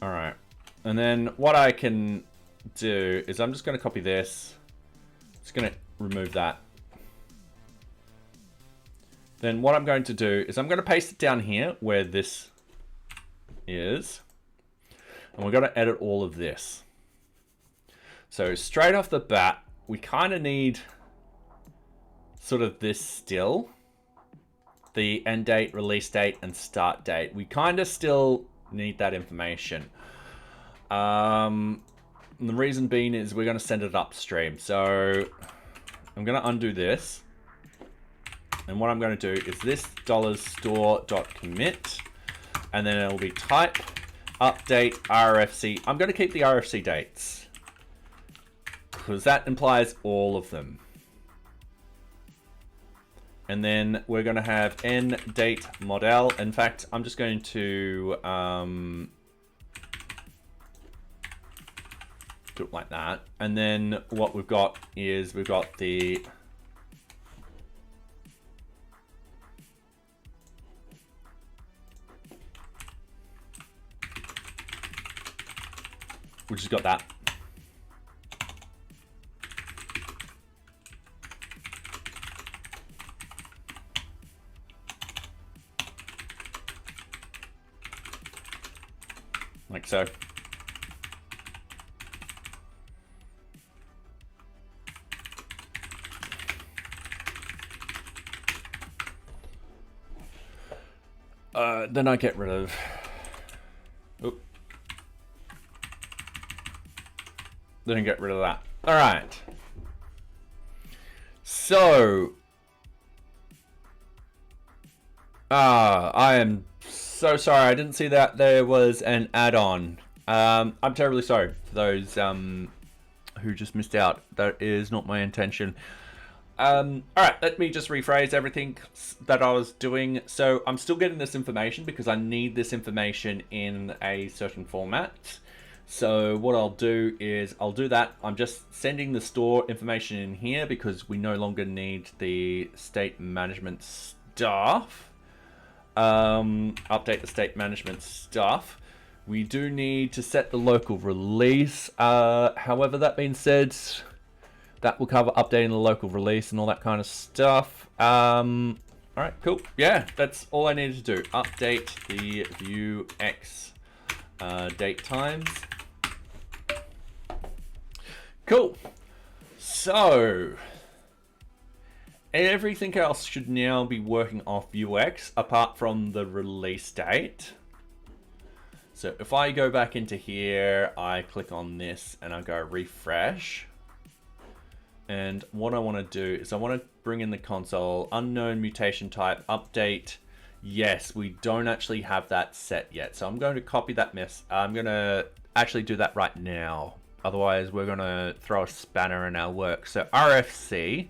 All right. And then what I can do is I'm just going to copy this. Just going to remove that. Then what I'm going to do is I'm going to paste it down here where this is. And we're going to edit all of this. So straight off the bat, we kind of need sort of this still. The end date, release date, and start date. We kind of still need that information. And the reason being is we're going to send it upstream. So I'm going to undo this. And what I'm going to do is this $store.commit. And then it'll be type update RFC. I'm going to keep the RFC dates, because that implies all of them. And then we're going to have end date model. In fact, I'm just going to do it like that. And then what we've got is we've got the we just got that. Like so. Then I get rid of. Oop. Then I get rid of that. All right. So. I am so sorry. I didn't see that there was an add-on. I'm terribly sorry for those who just missed out. That is not my intention. All right, let me just rephrase everything that I was doing. So I'm still getting this information because I need this information in a certain format. So what I'll do is I'll do that. I'm just sending the store information in here because we no longer need the state management stuff. Update the state management stuff. We do need to set the local release. However, that being said, that will cover updating the local release and all that kind of stuff. All right, cool. Yeah, that's all I needed to do. Update the VueJS date times. Cool. So everything else should now be working off Vuex apart from the release date. So if I go back into here, I click on this and I go refresh. And what I want to do is I want to bring in the console, unknown mutation type, update. Yes, we don't actually have that set yet. So I'm going to copy that mess. I'm going to actually do that right now. Otherwise, we're going to throw a spanner in our work. So RFC.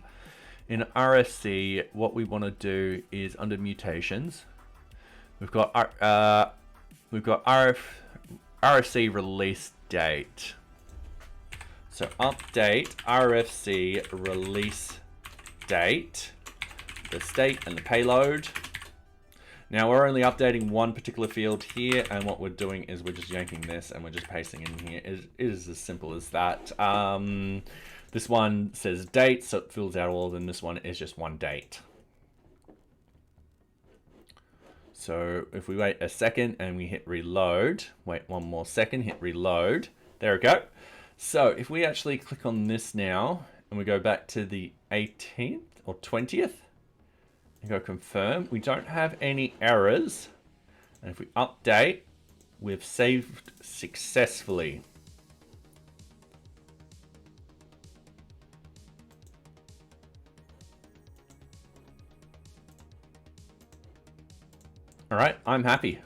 In RFC, what we want to do is under mutations, we've got RFC release date. So update RFC release date, the state and the payload. Now we're only updating one particular field here, and what we're doing is we're just yanking this and we're just pasting in here. It is as simple as that. This one says date, so it fills out all of them. This one is just one date. So if we wait a second and we hit reload, wait one more second, hit reload. There we go. So if we actually click on this now and we go back to the 18th or 20th and go confirm, we don't have any errors. And if we update, we've saved successfully. All right, I'm happy.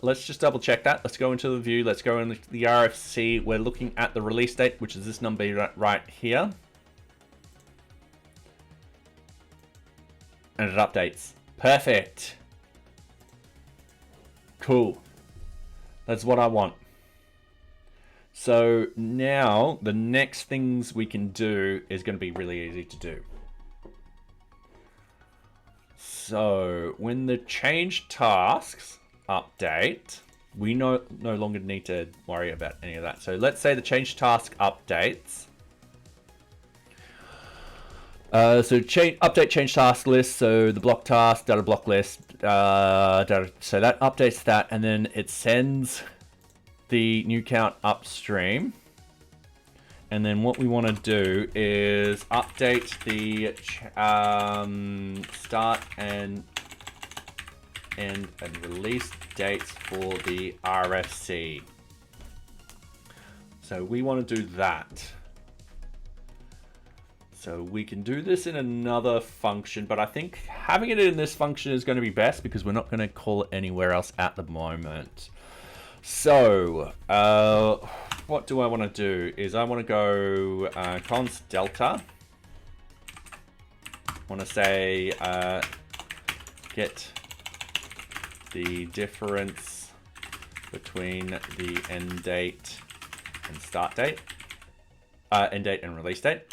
Let's just double check that. Let's go into the view. Let's go into the RFC. We're looking at the release date, which is this number right here. And it updates. Perfect. Cool. That's what I want. So now the next things we can do is going to be really easy to do. So when the change tasks update, we no longer need to worry about any of that. So let's say the change task updates. Update change task list. So the block task, data block list, data. So that updates that, and then it sends the new count upstream. And then what we want to do is update the start and release dates for the RFC. So we want to do that. So we can do this in another function, but I think having it in this function is going to be best because we're not going to call it anywhere else at the moment. So what do I want to do is I want to go const delta. I want to say get the difference between the end date and start date, end date and release date.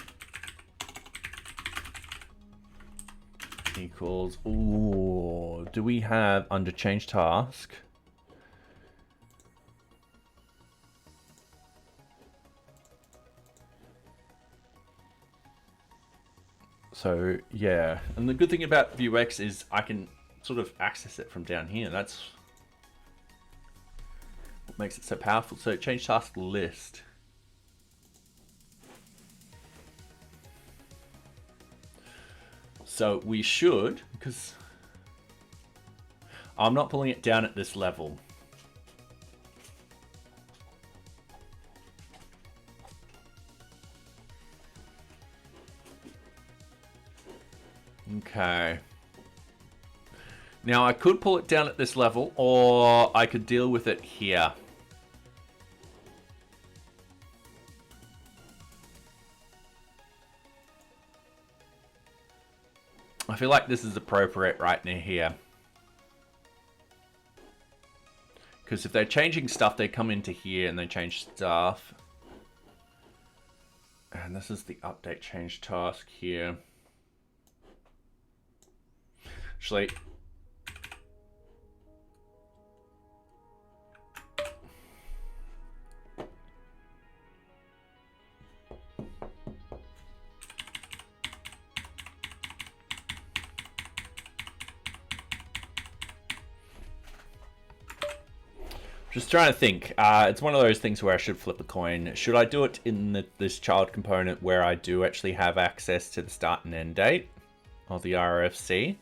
Equals, ooh, do we have under change task? So yeah, and the good thing about Vuex is I can sort of access it from down here. That's what makes it so powerful. So change task list. So we should, because I'm not pulling it down at this level. Okay. Now I could pull it down at this level, or I could deal with it here. I feel like this is appropriate right near here. Because if they're changing stuff, they come into here and they change stuff. And this is the update change task here. Actually, just trying to think. It's one of those things where I should flip a coin. Should I do it in this child component where I do actually have access to the start and end date of the RFC?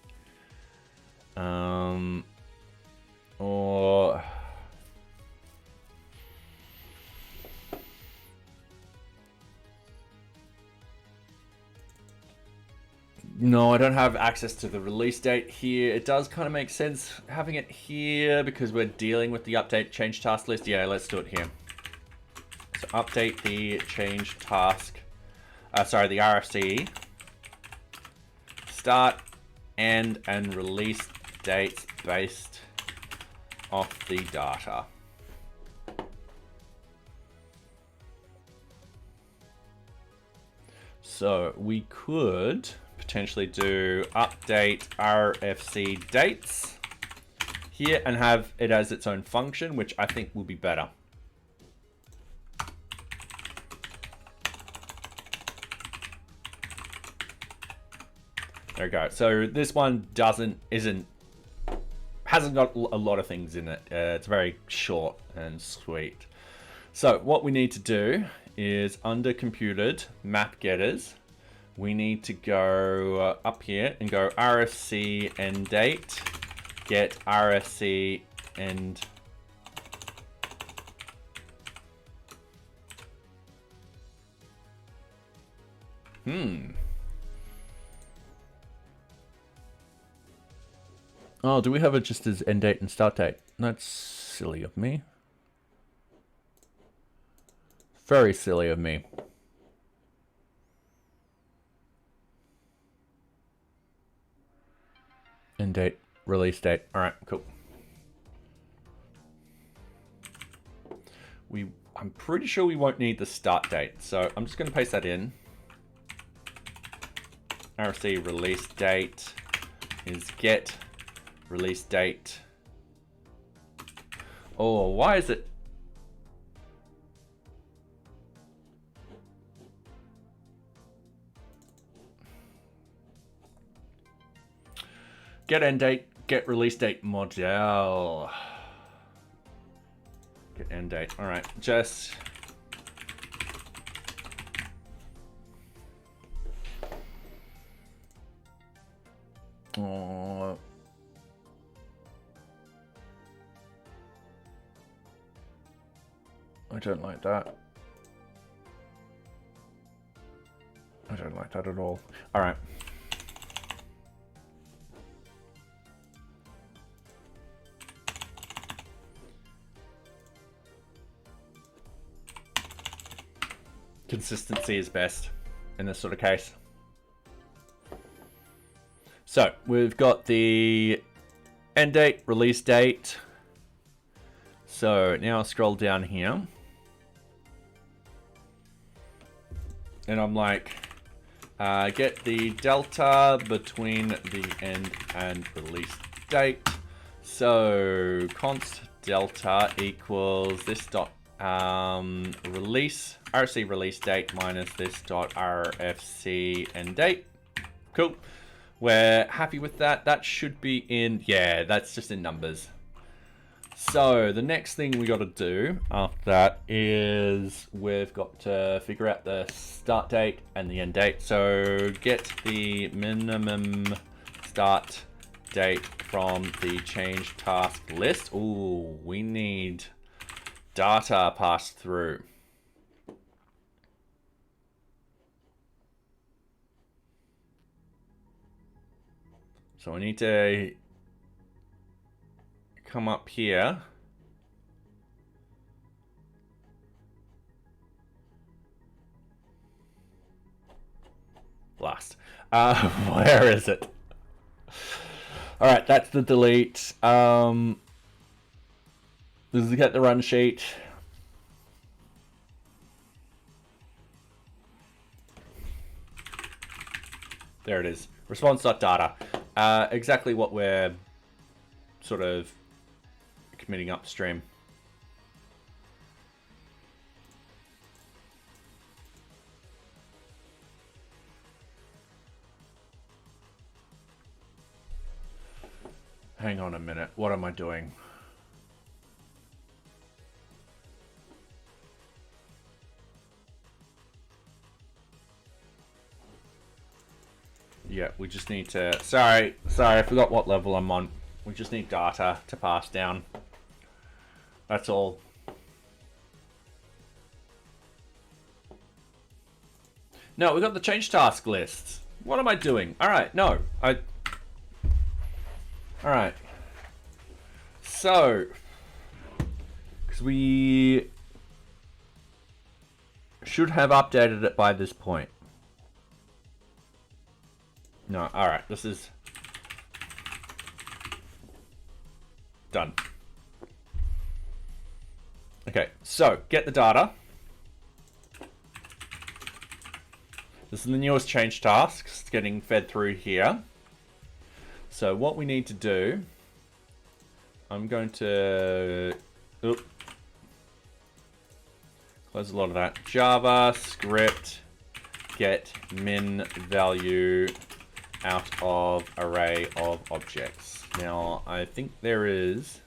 Or no, I don't have access to the release date here. It does kind of make sense having it here because we're dealing with the update change task list. Yeah, let's do it here. So update the change task, sorry, the RFC, start, end, and release dates based off the data. So we could potentially do update RFC dates here and have it as its own function, which I think will be better. There we go. So this one hasn't got a lot of things in it. It's very short and sweet. So what we need to do is under computed map getters, we need to go up here and go RFC end date, get RFC end. Oh, do we have it just as end date and start date? That's silly of me. Very silly of me. End date, release date. All right, cool. I'm pretty sure we won't need the start date, so I'm just going to paste that in. RFC release date is get release date. Oh, why is it? Get end date, get release date model. Get end date. All right, just. Oh. I don't like that. I don't like that at all. All right. Consistency is best in this sort of case. So we've got the end date, release date. So now I'll scroll down here. And I'm like, get the delta between the end and release date. So const delta equals this dot release, RFC release date minus this dot RFC end date. Cool. We're happy with that. That should be in, yeah, that's just in numbers. So the next thing we got to do after that is we've got to figure out the start date and the end date. So get the minimum start date from the change task list. Ooh, we need data passed through. So I need to come up here. Last. Where is it? All right, that's the delete. This is get the run sheet. There it is. Response.data. Exactly what we're sort of committing upstream. Hang on a minute. What am I doing? Yeah, we just need to... Sorry, I forgot what level I'm on. We just need data to pass down. That's all. No, we got the change task lists. What am I doing? Alright, no. Alright. So... because we... should have updated it by this point. No, alright, this is done. Okay, so get the data. This is the newest change tasks getting fed through here. So what we need to do, I'm going to close a lot of that. JavaScript get min value out of array of objects. Now, I think there is...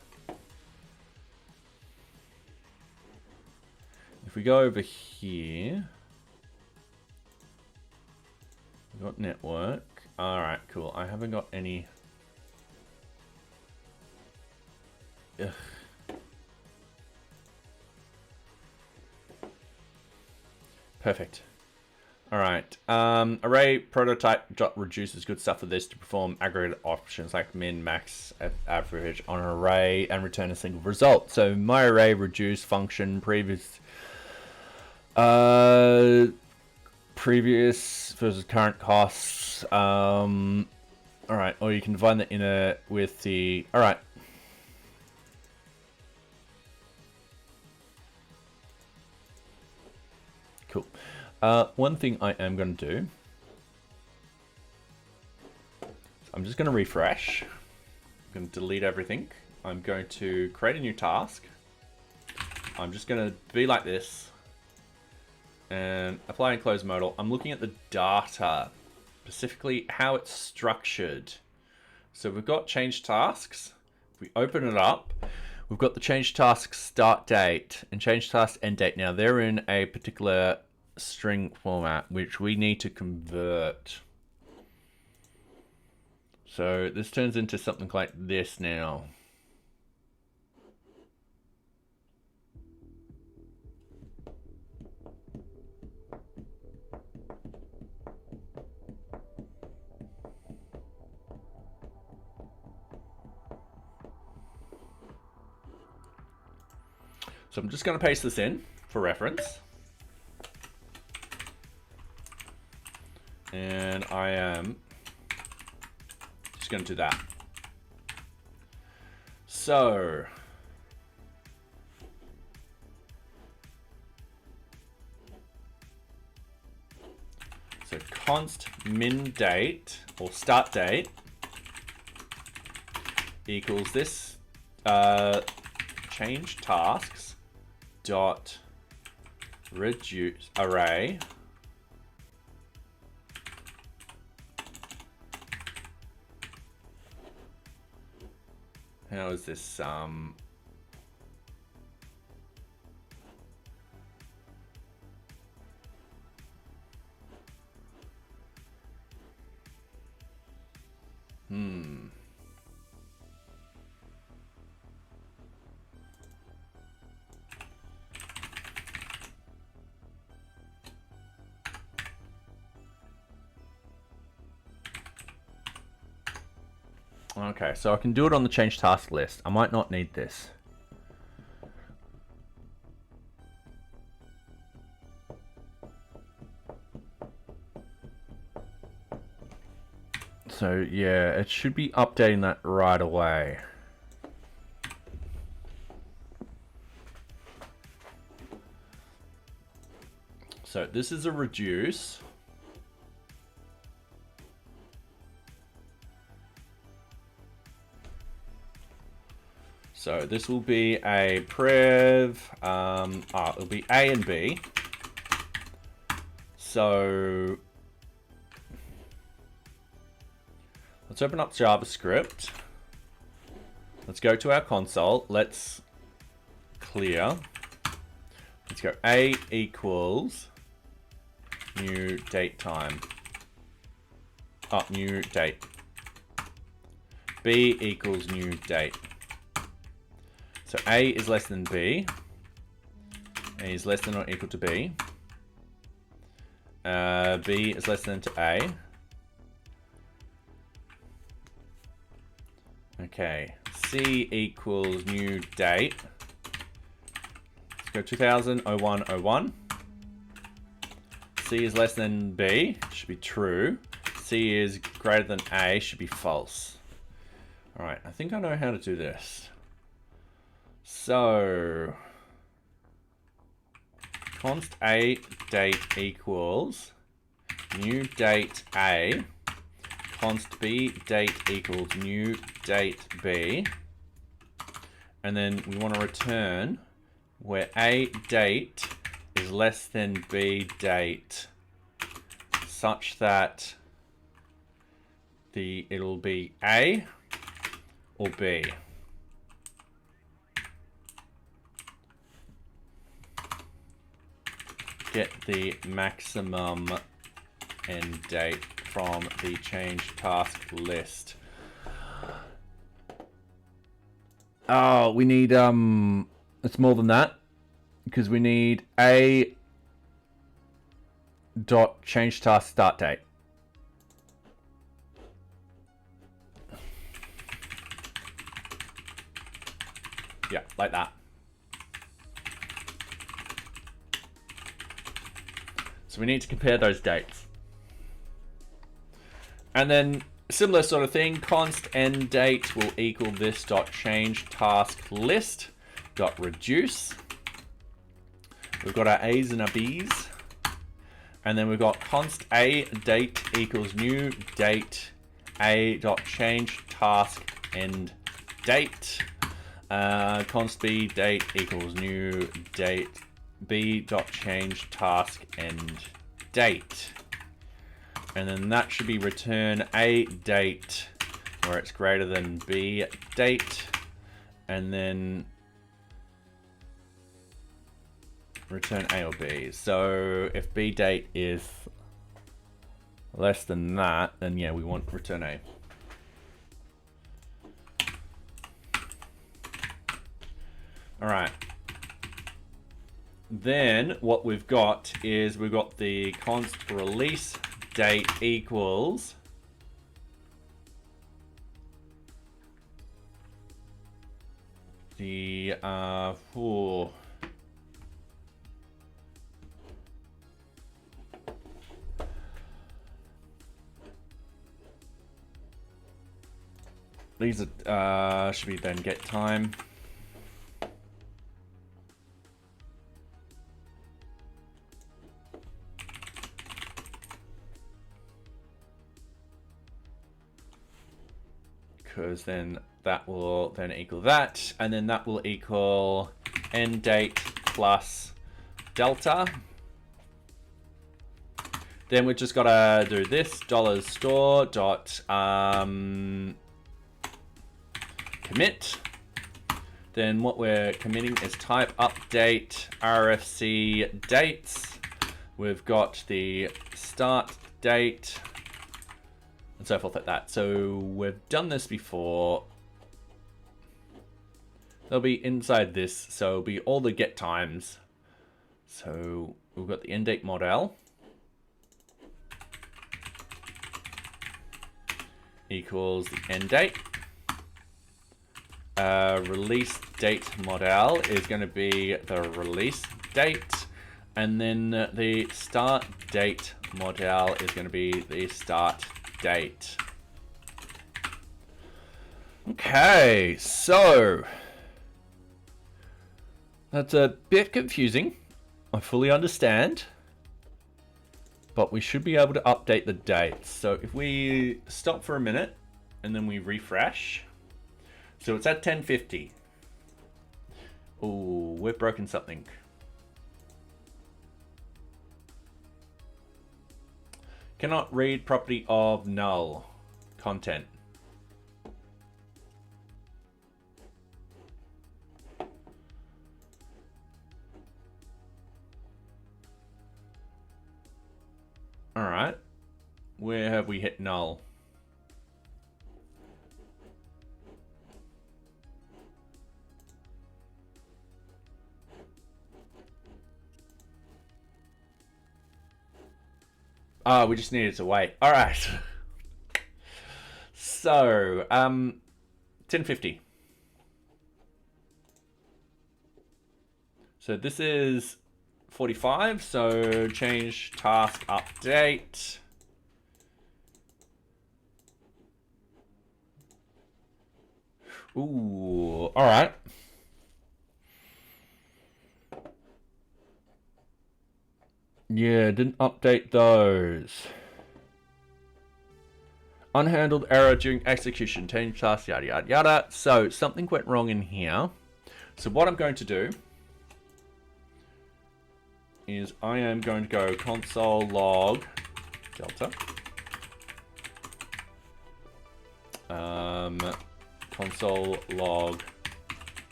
if we go over here, we've got network. All right, cool. I haven't got any. Ugh. Perfect. All right. Array prototype dot reduce is good stuff for this to perform aggregate options like min, max, average on an array and return a single result. So my array reduce function previous versus current costs. All right. Or you can define the inner with the. All right. Cool. One thing I am going to do, I'm just going to refresh. I'm going to delete everything. I'm going to create a new task. I'm just going to be like this and apply and close modal. I'm looking at the data, specifically how it's structured. So we've got change tasks. If we open it up, we've got the change task start date and change task end date. Now they're in a particular string format, which we need to convert. So this turns into something like this now. So I'm just going to paste this in for reference. And I am just going to do that. So const min date or start date equals this change tasks dot reduce array How is this Okay, so I can do it on the change task list. I might not need this. So yeah, it should be updating that right away. So this is a reduce. So this will be a prev, it'll be A and B. So let's open up JavaScript. Let's go to our console. Let's clear. Let's go A equals new date time. Oh, new date. B equals new date. So A is less than B. A is less than or equal to B. B is less than to A. Okay. C equals new date. Let's go 2001-01. C is less than B. Should be true. C is greater than A. Should be false. All right. I think I know how to do this. So const A date equals new date A, const B date equals new date B, and then we want to return where A date is less than B date, such that it'll be A or B. get the maximum end date from the change task list. Oh, we need it's more than that, because we need a dot change task start date. Yeah, like that. So we need to compare those dates. And then similar sort of thing, const end date will equal this dot change task list dot reduce. We've got our A's and our B's. And then we've got const a date equals new date a dot change task end date. Const b date equals new date b dot change task end date. And then that should be return a date where it's greater than b date, and then return a or b. So if b date is less than that, then yeah, we want return a. All right. Then what we've got is we've got the const release date equals the these are should be then get time. Because then that will then equal that, and then that will equal end date plus delta. Then we've just got to do this $store dot commit. Then what we're committing is type update RFC dates. We've got the start date, and so forth like that. So we've done this before. They'll be inside this, so it'll be all the get times. So we've got the end date model equals the end date. Release date model is going to be the release date, and then the start date model is going to be the start date. Okay, so that's a bit confusing. I fully understand, but we should be able to update the dates. So if we stop for a minute and then we refresh, so it's at 10:50. Oh, we've broken something. Cannot read property of null content. All right, where have we hit null? Oh, we just needed to wait. All right. So, 10:50. So this is 45. So change task update. Ooh, all right. Yeah, didn't update those. Unhandled error during execution, change task, yada, yada, yada. So something went wrong in here. So what I'm going to do is I am going to go console log delta. Console log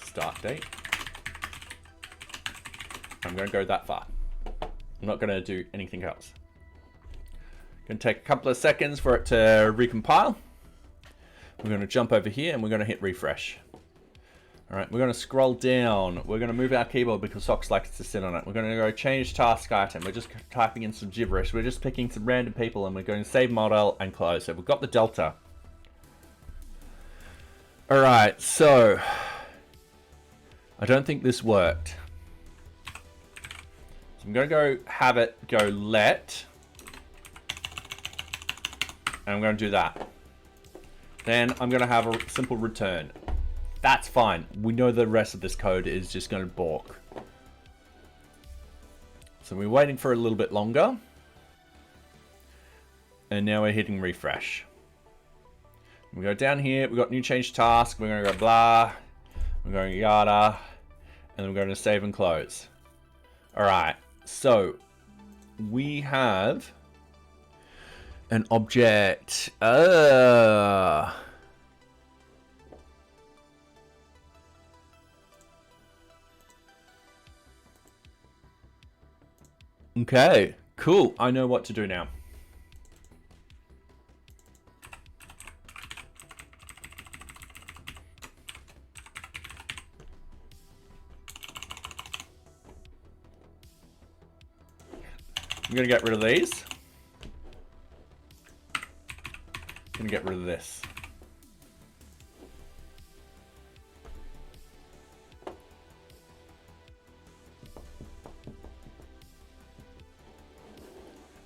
start date. I'm going to go that far. I'm not going to do anything else. Going to take a couple of seconds for it to recompile. We're going to jump over here and we're going to hit refresh. All right, we're going to scroll down. We're going to move our keyboard because Socks likes to sit on it. We're going to go change task item. We're just typing in some gibberish. We're just picking some random people and we're going to save model and close. So we've got the delta. All right, so I don't think this worked. So I'm going to go have it go let. And I'm going to do that. Then I'm going to have a simple return. That's fine. We know the rest of this code is just going to balk. So we're waiting for a little bit longer. And now we're hitting refresh. We go down here. We've got new change task. We're going to go blah. We're going yada. And then we're going to save and close. All right. So we have an object. Okay, cool. I know what to do now. I'm going to get rid of these. I'm going to get rid of this.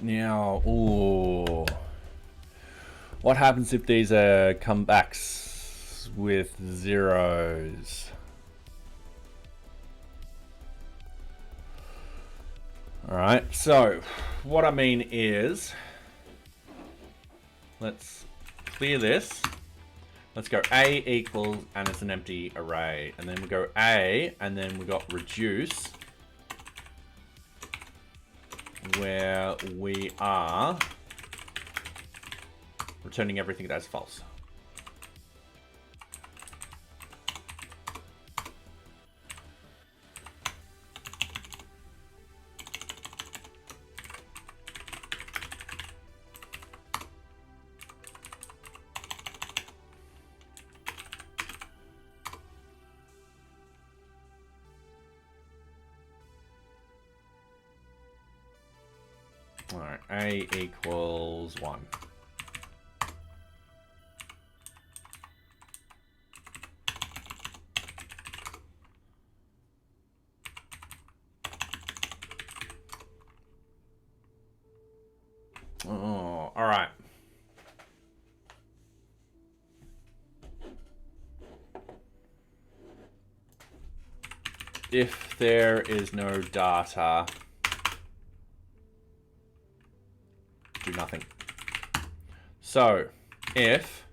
Now, ooh. What happens if these are comebacks with zeros? Alright, so what I mean is, let's clear this. Let's go A equals, and it's an empty array. And then we go A, and then we got reduce, where we are returning everything that's false. All right, A equals 1. Oh, all right. If there is no data, do nothing. So if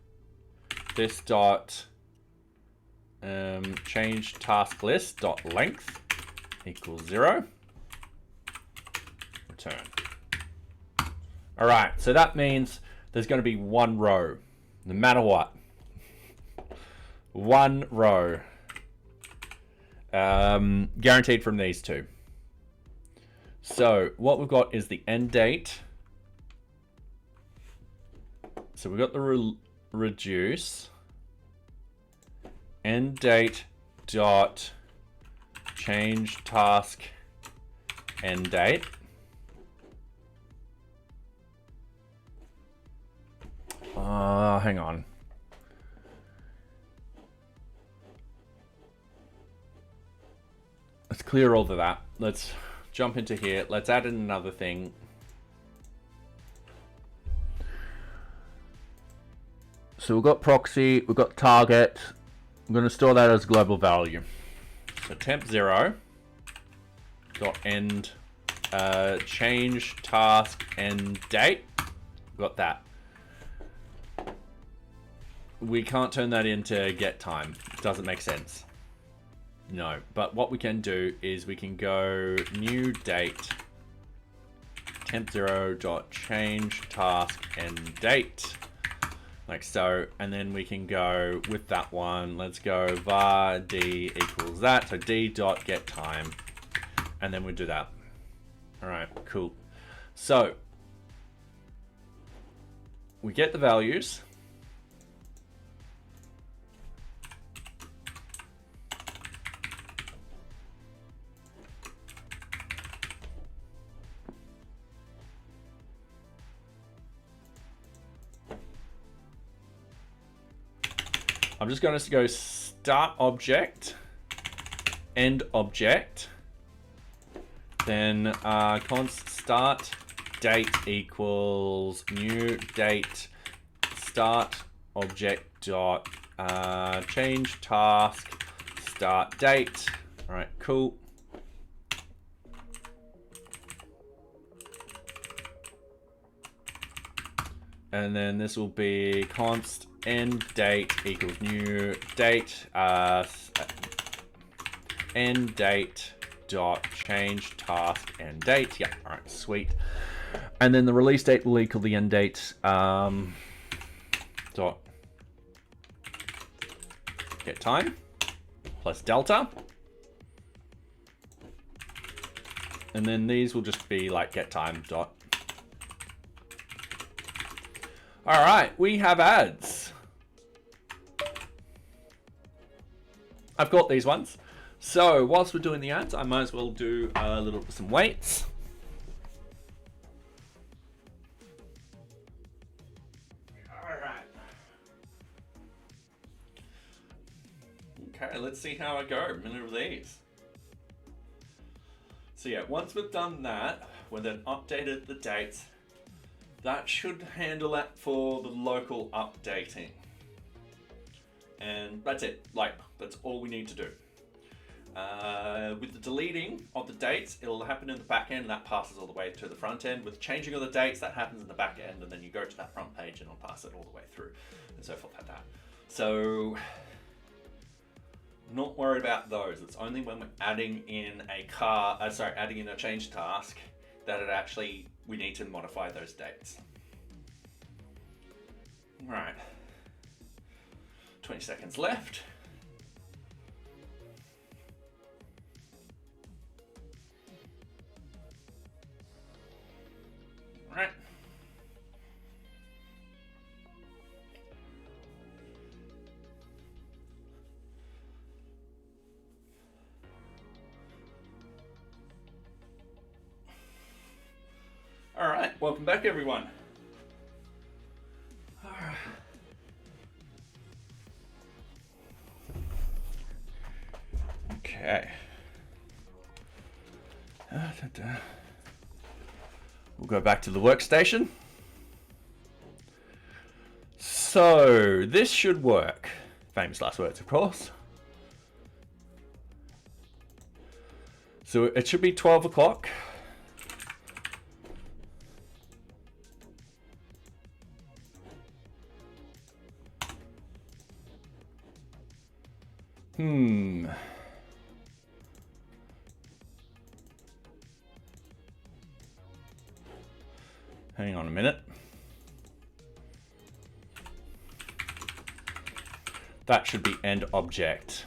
this dot change task list dot length equals 0, return. All right, so that means there's going to be one row, no matter what. One row, guaranteed from these two. So what we've got is the end date. So we've got the reduce end date dot change task end date. Hang on. Let's clear all of that. Let's jump into here. Let's add in another thing. So we've got proxy, we've got target. I'm going to store that as global value. So temp 0 dot end change task end date. Got that. We can't turn that into get time. It doesn't make sense. No, but what we can do is we can go new date temp 0 dot change task end date. Like so, and then we can go with that one. Let's go var d equals that. So d dot get time, and then we do that. All right, cool. So we get the values. I'm just going to go start object, end object, then const start date equals new date start object dot change task start date. All right, cool. And then this will be const end date equals new date end date dot change task end date. Yeah, all right, sweet. And then the release date will equal the end date dot get time plus delta. And then these will just be like get time dot. All right, we have ads. I've got these ones. So whilst we're doing the ads, I might as well do some weights. All right. Okay, let's see how I go. A minute of these. So yeah, once we've done that, we've then updated the dates. That should handle that for the local updating. And that's it. Like, that's all we need to do. With the deleting of the dates, it'll happen in the back end, and that passes all the way to the front end. With changing of the dates, that happens in the back end, and then you go to that front page and it'll pass it all the way through, and so forth like that. So, not worried about those. It's only when we're adding in adding in a change task that it actually, we need to modify those dates. All right. 20 seconds left. All right. All right, welcome back, everyone. All right. Okay. We'll go back to the workstation. So this should work. Famous last words, of course. So it should be 12 o'clock. Hang on a minute. That should be end object.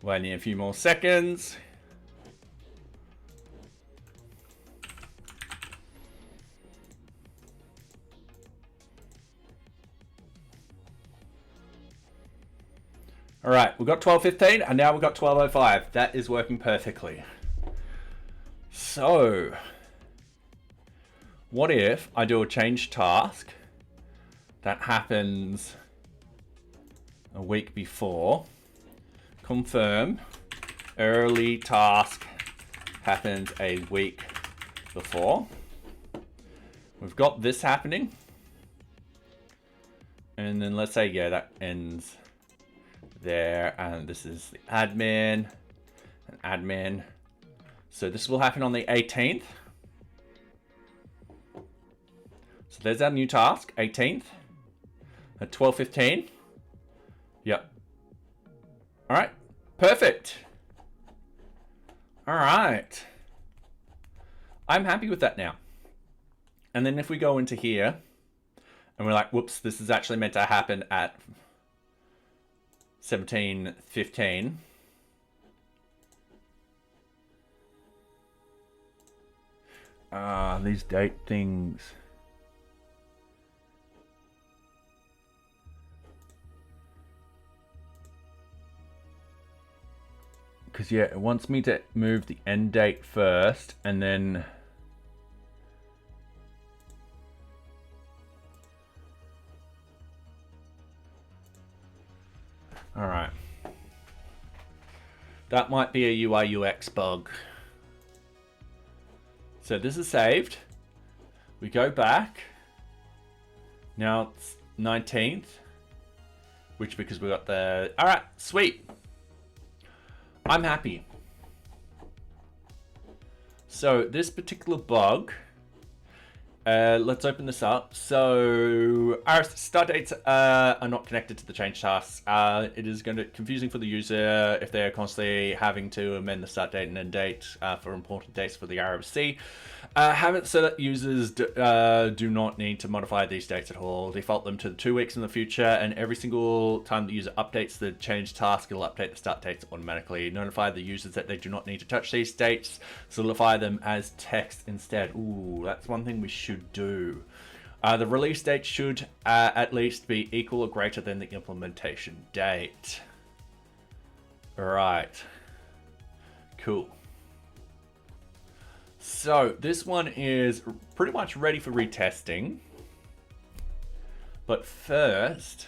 Waiting a few more seconds. All right, we've got 12:15 and now we've got 12:05. That is working perfectly. So, what if I do a change task that happens a week before? Confirm early task happens a week before. We've got this happening. And then let's say, yeah, that ends there. And this is the admin and admin. So this will happen on the 18th. So there's our new task, 18th at 12:15. Yep. All right, perfect. All right. I'm happy with that now. And then if we go into here and we're like, whoops, this is actually meant to happen at 17:15. These date things. Because, yeah, it wants me to move the end date first, and then... Alright. That might be a UI UX bug. So this is saved. We go back. Now it's 19th. Which, because we got the... Alright, sweet. I'm happy. So this particular bug, let's open this up. So our start dates are not connected to the change tasks. It is going to be confusing for the user if they're constantly having to amend the start date and end date for important dates for the RFC. Have it so that users do not need to modify these dates at all. Default them to 2 weeks in the future, and every single time the user updates the change task, it'll update the start dates automatically. Notify the users that they do not need to touch these dates. Solidify them as text instead. Ooh, that's one thing we should do. The release date should at least be equal or greater than the implementation date. Alright. Cool. So this one is pretty much ready for retesting. But first,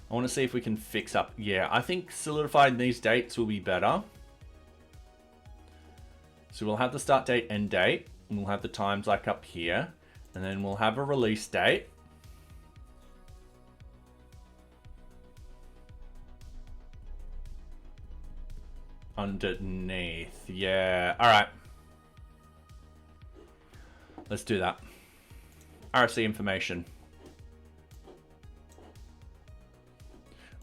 I want to see if we can fix up. Yeah, I think solidifying these dates will be better. So we'll have the start date, end date, and we'll have the times like up here. And then we'll have a release date. Underneath. Yeah, alright. Let's do that. RFC information.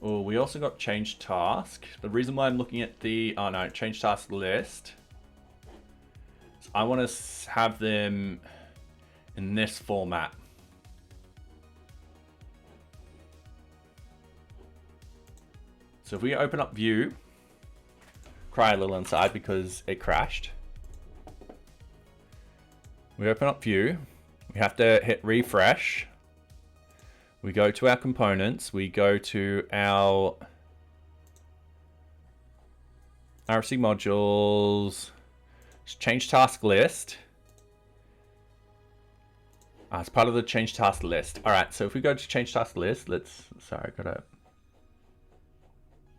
Oh, we also got change task. The reason why I'm looking at the change task list is I want to have them in this format. So if we open up Vue, cry a little inside because it crashed. We open up Vue, we have to hit refresh. We go to our components, we go to our RFC modules, change task list. It's part of the change task list. All right, so if we go to change task list, sorry, I gotta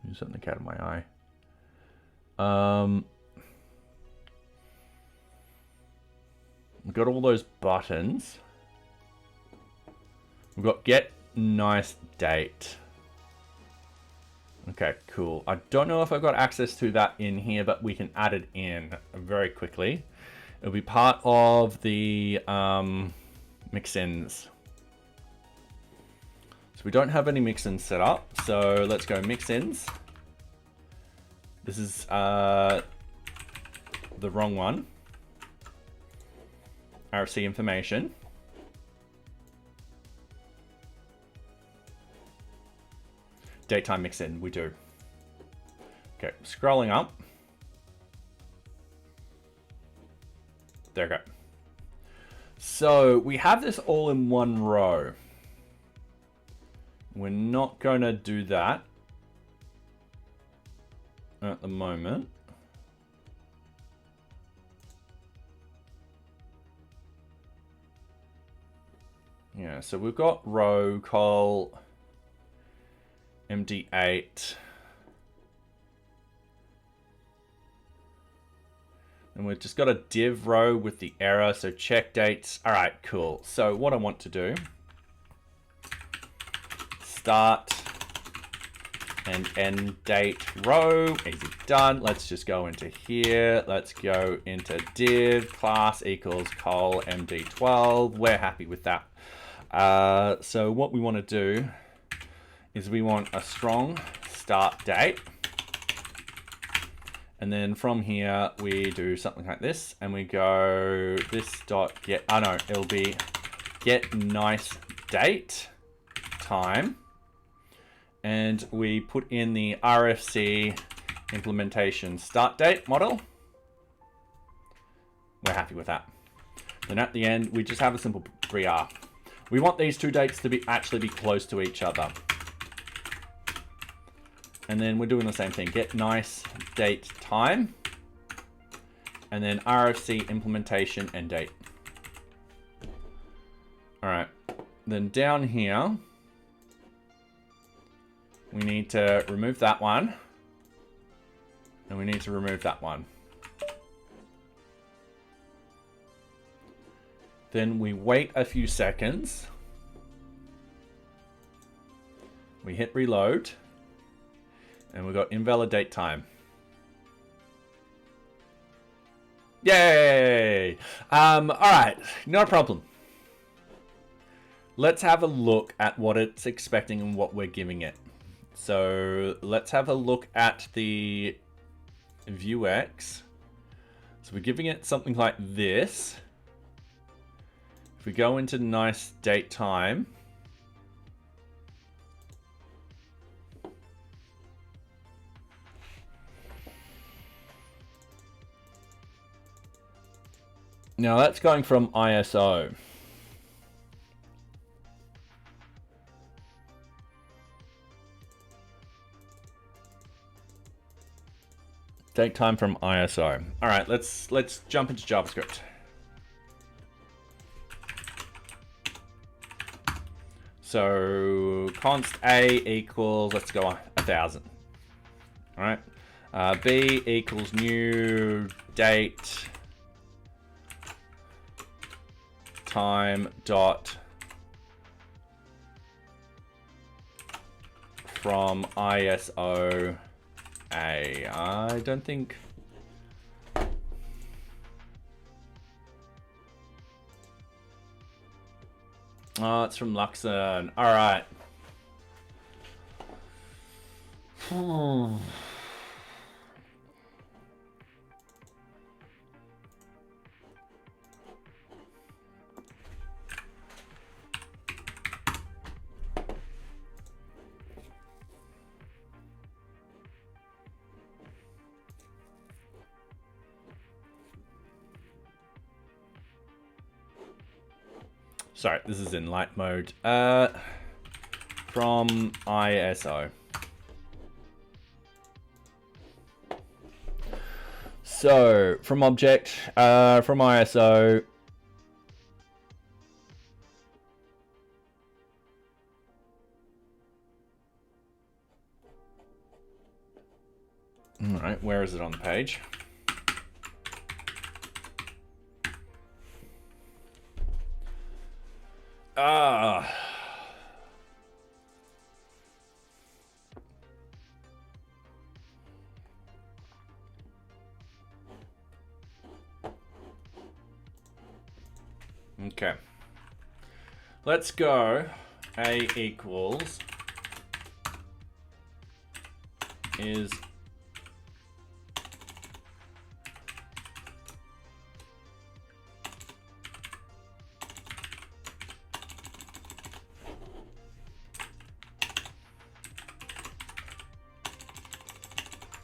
do something out of my eye. We've got all those buttons. We've got get nice date. Okay, cool. I don't know if I've got access to that in here, but we can add it in very quickly. It'll be part of the mix-ins. So we don't have any mix-ins set up, so let's go mix-ins. This is the wrong one. RFC information. Daytime mix-in, we do. Okay, scrolling up. There we go. So we have this all in one row. We're not going to do that at the moment. Yeah, so we've got row col MD8. And we've just got a div row with the error, so check dates. All right, cool. So what I want to do, start and end date row, easy, done. Let's just go into here. Let's go into div class equals col MD12. We're happy with that. So what we want to do is we want a strong start date. And then from here, we do something like this, and we go this dot get, it'll be get nice date time. And we put in the RFC implementation start date model. We're happy with that. Then at the end, we just have a simple br. We want these two dates to actually be close to each other. And then we're doing the same thing. Get nice date time. And then RFC implementation and date. All right. Then down here, we need to remove that one. And we need to remove that one. Then we wait a few seconds. We hit reload. And we got invalidate time. Yay! All right, no problem. Let's have a look at what it's expecting and what we're giving it. So let's have a look at the Vuex. So we're giving it something like this. If we go into nice date time. Now that's going from ISO. Date time from ISO. All right, let's jump into JavaScript. So const A equals, let's go 1,000. All right, B equals new date time dot from ISO A. I don't think. Oh, it's from Luxon. All right. Sorry, this is in light mode. From ISO. So, from object, from ISO. All right, where is it on the page? Okay. Let's go A equals is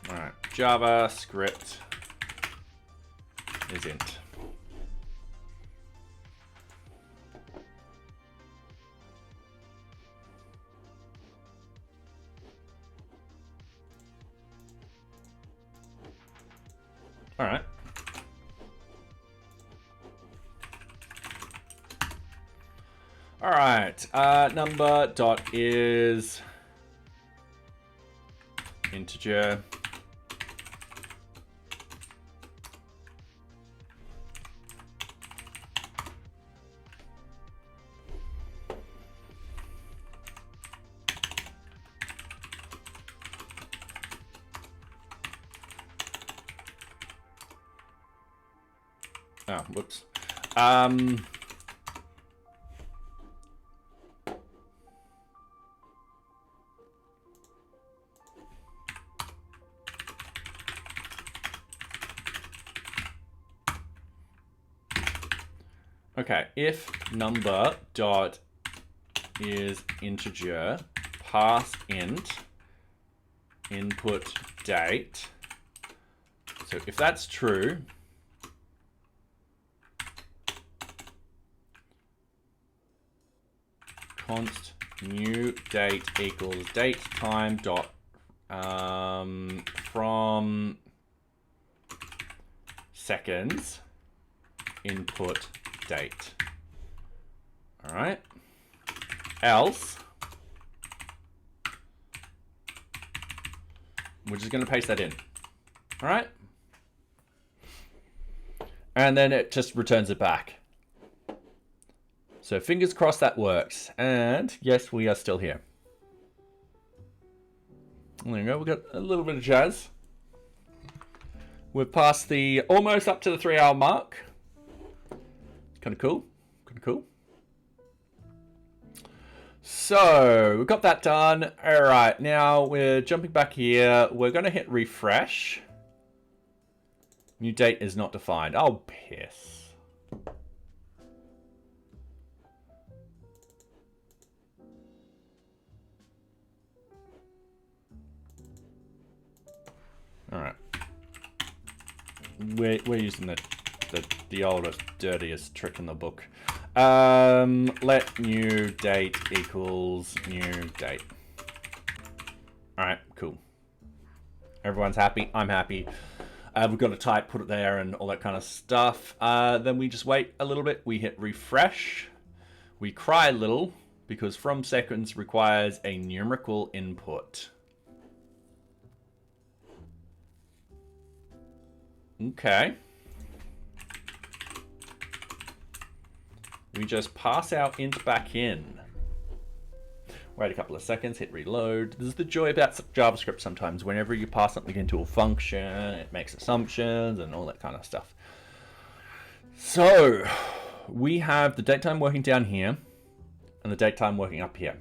all right, JavaScript is int. All right. All right. Number dot is integer. Oh, whoops. Okay, if number dot is integer, pass int, input date. So if that's true, const new date equals date time dot from seconds input date. All right. Else, we're just going to paste that in. All right. And then it just returns it back. So fingers crossed that works. And yes, we are still here. There you go. We've got a little bit of jazz. We've passed the almost up to the 3-hour mark. Kind of cool. Kind of cool. So we've got that done. All right. Now we're jumping back here. We're going to hit refresh. New date is not defined. Oh, piss. All right. We're using the oldest, dirtiest trick in the book. Let new date equals new date. All right, cool. Everyone's happy. I'm happy. We've got to type, put it there, and all that kind of stuff. Then we just wait a little bit. We hit refresh. We cry a little because from seconds requires a numerical input. Okay. We just pass our int back in. Wait a couple of seconds, hit reload. This is the joy about JavaScript sometimes. Whenever you pass something into a function, it makes assumptions and all that kind of stuff. So we have the date time working down here and the date time working up here.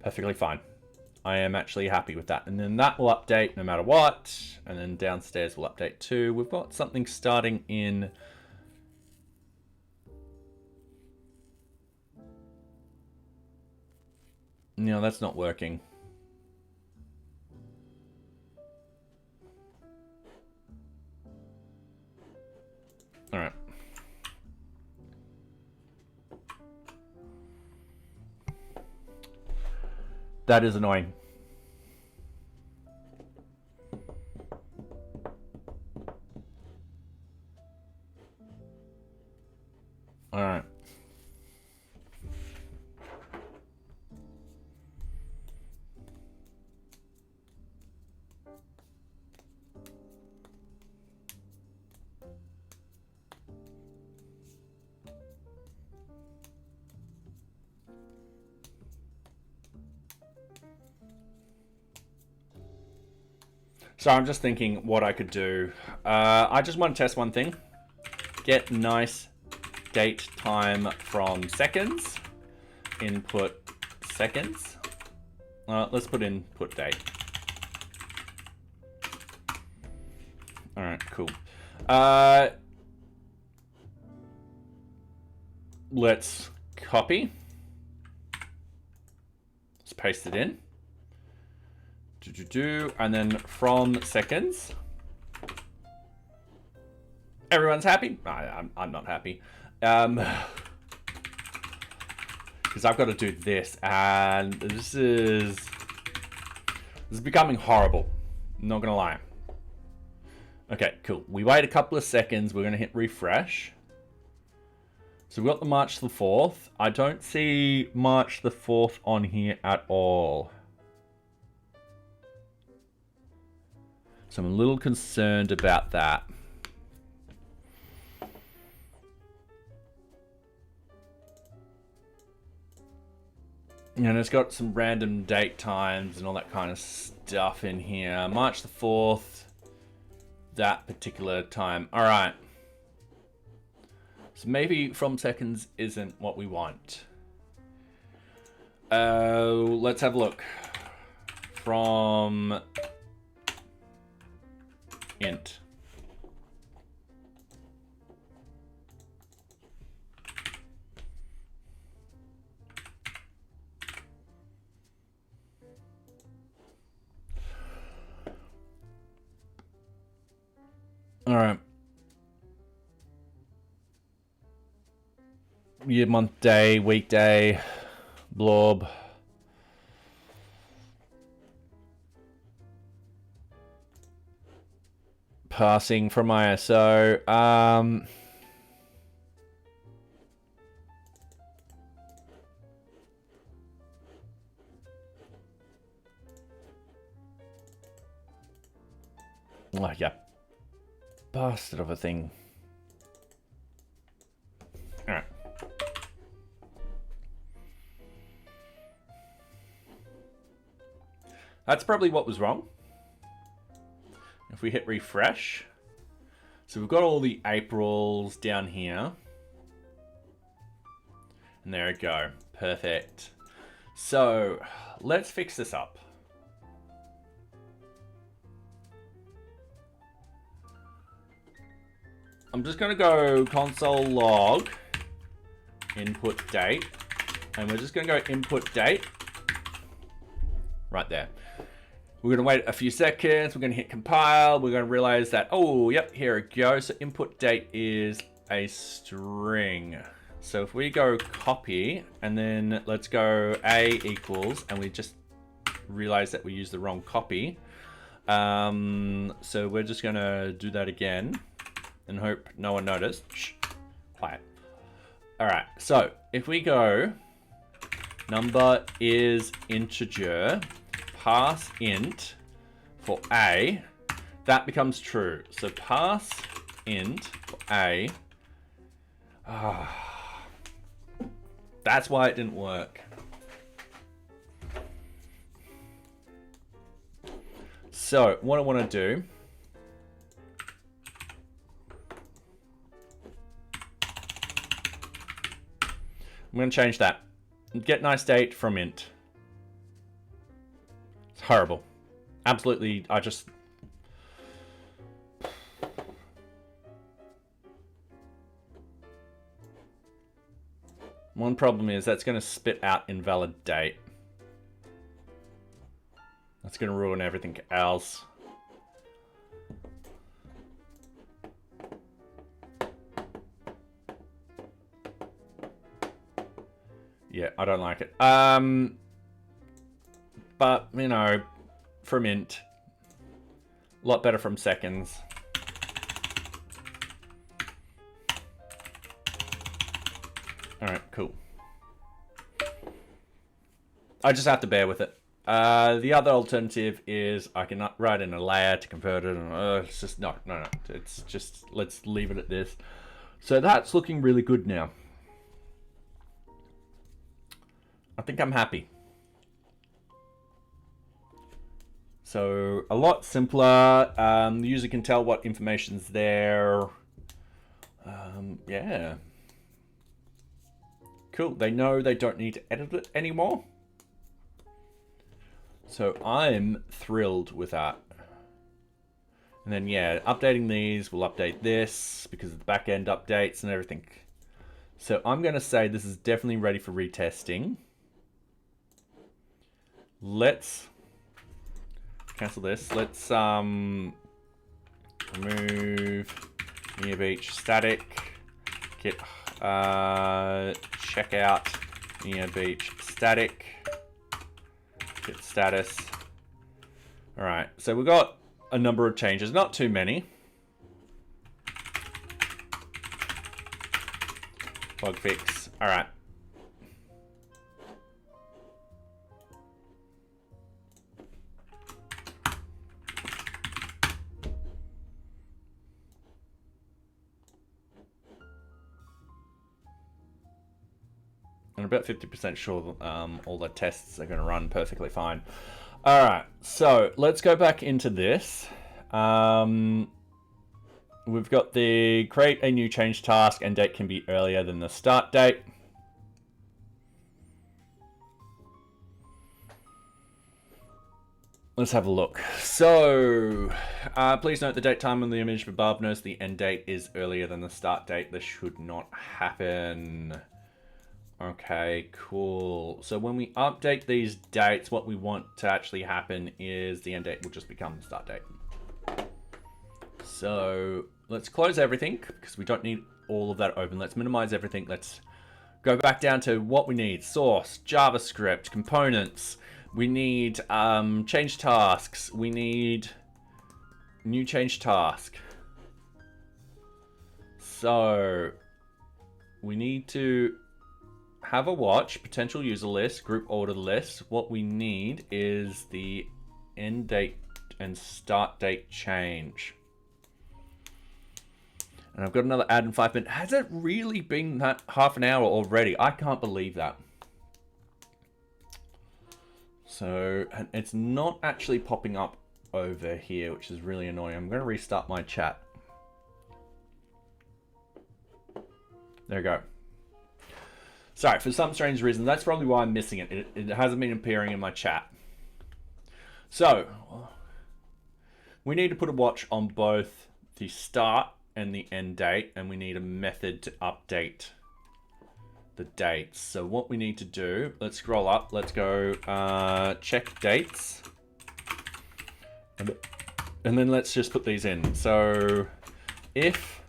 Perfectly fine. I am actually happy with that. And then that will update no matter what. And then downstairs will update too. We've got something starting in... No, that's not working. All right. That is annoying. All right. So I'm just thinking what I could do. I just want to test one thing. Get nice date time from seconds. Input seconds. Let's put input date. All right, cool. Let's copy. Let's paste it in. And then from seconds. Everyone's happy? I'm not happy. Because I've got to do this, and this is becoming horrible. I'm not gonna lie. Okay, cool. We wait a couple of seconds. We're gonna hit refresh. So we've got the March the 4th. I don't see March the 4th on here at all. So I'm a little concerned about that. And it's got some random date times and all that kind of stuff in here. March the 4th, that particular time. All right. So maybe from seconds isn't what we want. Let's have a look. From int. All right. Year, month, day, weekday. Blob. Passing from ISO. Oh, yeah. Bastard of a thing. Alright. That's probably what was wrong. If we hit refresh. So we've got all the Aprils down here. And there we go. Perfect. So let's fix this up. I'm just going to go console log input date. And we're just going to go input date. Right there. We're going to wait a few seconds. We're going to hit compile. We're going to realize that, oh, yep, here we go. So input date is a string. So if we go copy and then let's go a equals, and we just realize that we used the wrong copy. So we're just going to do that again and hope no one noticed. Shh, quiet. All right. So if we go number is integer, pass int for a, that becomes true. So pass int for a. That's why it didn't work. So what I want to do, I'm going to change that. Get nice date from int. It's horrible. Absolutely, I just... One problem is that's going to spit out invalid date. That's going to ruin everything else. Yeah, I don't like it. But, you know, from int, a lot better from seconds. All right, cool. I just have to bear with it. The other alternative is I can write in a layer to convert it. And, it's just, no. It's just, let's leave it at this. So that's looking really good now. I think I'm happy. So a lot simpler. The user can tell what information's there. Yeah. Cool. They know they don't need to edit it anymore. So I'm thrilled with that. And then, yeah, updating these, we'll update this because of the backend updates and everything. So I'm going to say this is definitely ready for retesting. Let's cancel this. Let's remove NearBeach static. Get checkout NearBeach static. Get status. All right, so we've got a number of changes, not too many. Bug fix. All right. I'm about 50% sure all the tests are going to run perfectly fine. All right, so let's go back into this. We've got the create a new change task and date can be earlier than the start date. Let's have a look. So, please note the date time on the image above knows the end date is earlier than the start date. This should not happen. Okay, cool. So when we update these dates, what we want to actually happen is the end date will just become the start date. So let's close everything because we don't need all of that open. Let's minimize everything. Let's go back down to what we need. Source, JavaScript, components. We need change tasks. We need new change task. So we need to have a watch, potential user list, group order list. What we need is the end date and start date change. And I've got another ad in 5 minutes. Has it really been that half an hour already? I can't believe that. So, and it's not actually popping up over here, which is really annoying. I'm going to restart my chat. There we go. Sorry, for some strange reason, that's probably why I'm missing it. It hasn't been appearing in my chat. So, we need to put a watch on both the start and the end date, and we need a method to update the dates. So what we need to do, let's scroll up, let's go check dates, and then let's just put these in. So if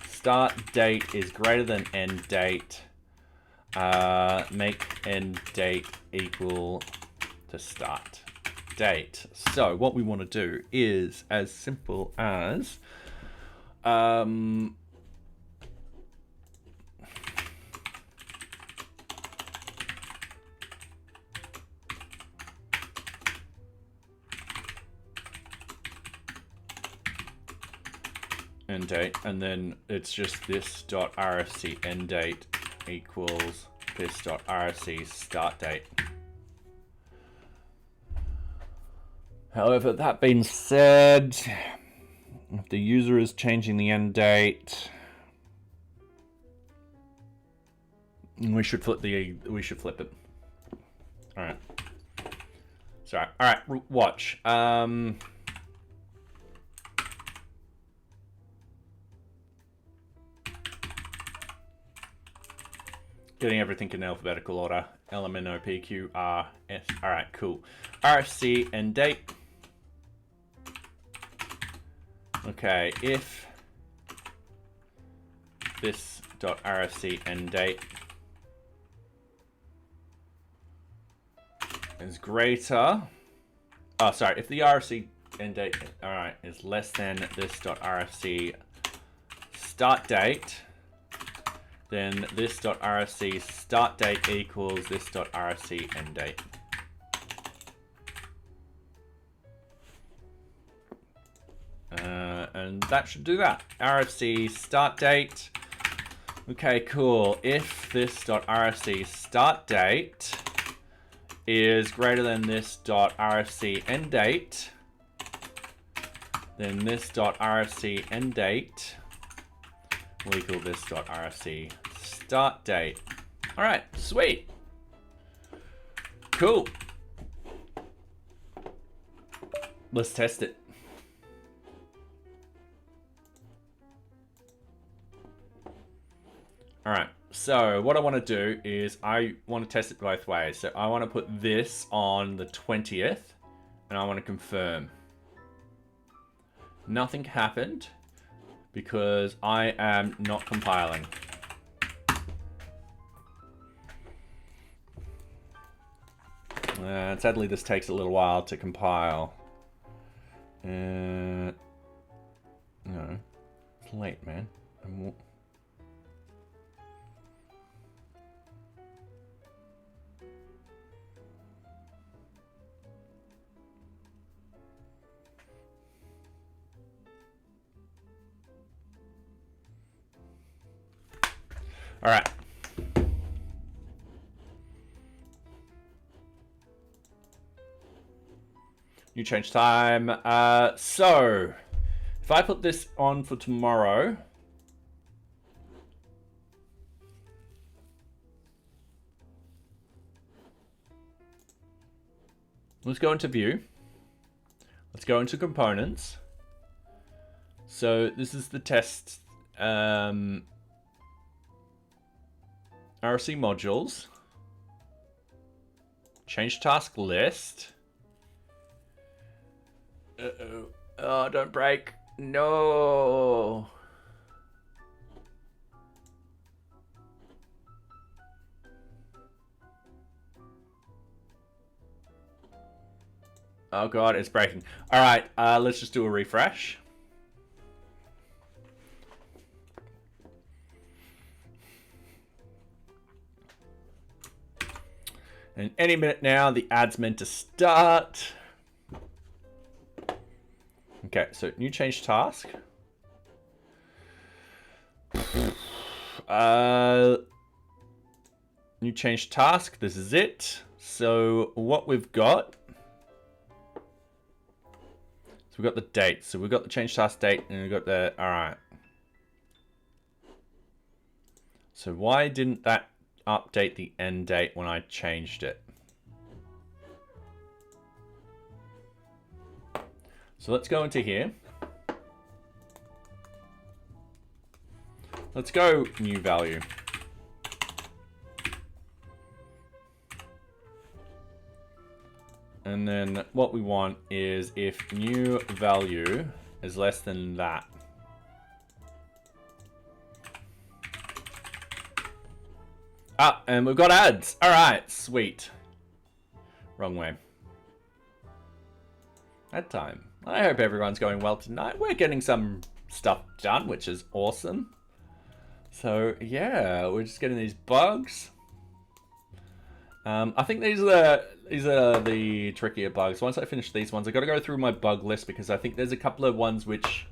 start date is greater than end date, make end date equal to start date. So what we want to do is as simple as end date, and then it's just this dot RFC end date equals this dot RFC start date. However, that being said, if the user is changing the end date, we should flip it. All right. Sorry. All right. Watch. Getting everything in alphabetical order. L M N O P Q R S. All right. Cool. RFC end date. Okay, if this dot RFC end date is greater, if the RFC end date, all right, is less than this dot RFC start date, then this dot RFC start date equals this dot RFC end date. And that should do that. RFC start date. Okay, cool. If this dot RFC start date is greater than this dot RFC end date, then this dot RFC end date will equal this dot RFC start date. All right, sweet. Cool. Let's test it. All right, so what I want to do is I want to test it both ways. So I want to put this on the 20th and I want to confirm. Nothing happened because I am not compiling. Sadly, this takes a little while to compile. No, it's late, man. All right. New change time. So if I put this on for tomorrow, let's go into view. Let's go into components. So this is the test RC modules. Change task list. Uh-oh. Oh, don't break. No. Oh god, it's breaking. All right, let's just do a refresh. And any minute now, the ad's meant to start. Okay, so new change task. New change task. This is it. So what we've got. So we've got the date. So we've got the change task date, and we've got the. All right. So why didn't that update the end date when I changed it? So let's go into here. Let's go new value. And then what we want is if new value is less than that. Ah, and we've got ads. All right, sweet. Wrong way. Ad time. I hope everyone's going well tonight. We're getting some stuff done, which is awesome. So yeah, we're just getting these bugs. I think these are the trickier bugs. Once I finish these ones, I got to go through my bug list because I think there's a couple of ones which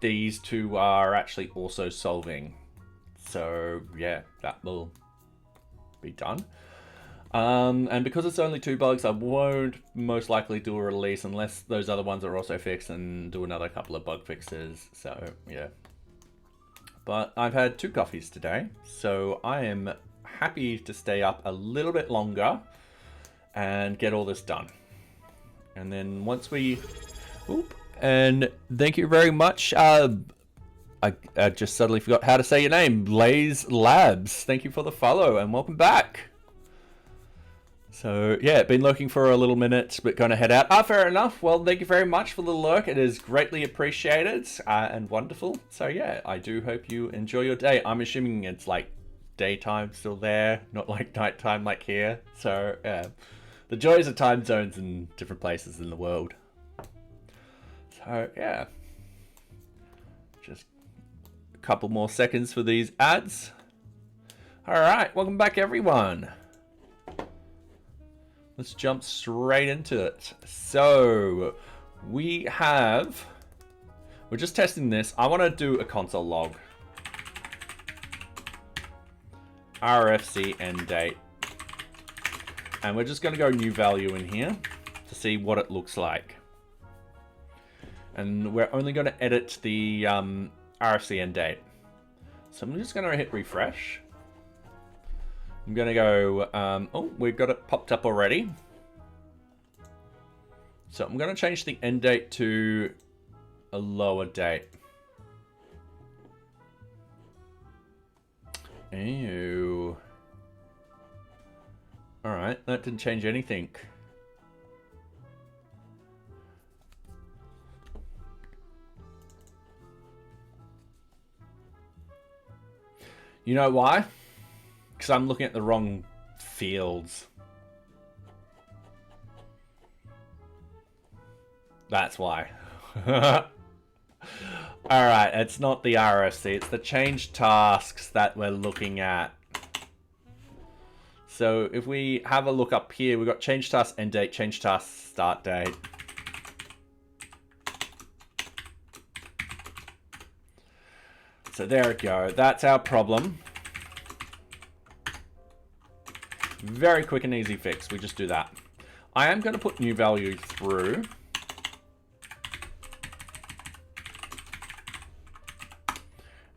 these two are actually also solving. So yeah, that will be done. And because it's only 2 bugs, I won't most likely do a release unless those other ones are also fixed and do another couple of bug fixes. So yeah. But I've had 2 coffees today, so I am happy to stay up a little bit longer and get all this done. And then once we... Oop, and thank you very much. I just suddenly forgot how to say your name. Blaze Labs. Thank you for the follow and welcome back. So yeah, been lurking for a little minute, but gonna head out. Fair enough. Well, thank you very much for the lurk. It is greatly appreciated and wonderful. So yeah, I do hope you enjoy your day. I'm assuming it's like daytime still there, not like nighttime like here. So yeah, the joys of time zones in different places in the world. So yeah, just a couple more seconds for these ads. All right, welcome back everyone. Let's jump straight into it. So we're just testing this. I want to do a console log. RFC end date. And we're just going to go new value in here to see what it looks like. And we're only going to edit the RFC end date. So I'm just going to hit refresh. I'm going to go, oh, we've got it popped up already. So I'm going to change the end date to a lower date. Ew. All right, that didn't change anything. You know why? Because I'm looking at the wrong fields. That's why. Alright, it's not the RFC, it's the change tasks that we're looking at. So if we have a look up here, we've got change task end date, change task start date. So there we go, that's our problem. Very quick and easy fix. We just do that. I am going to put new value through.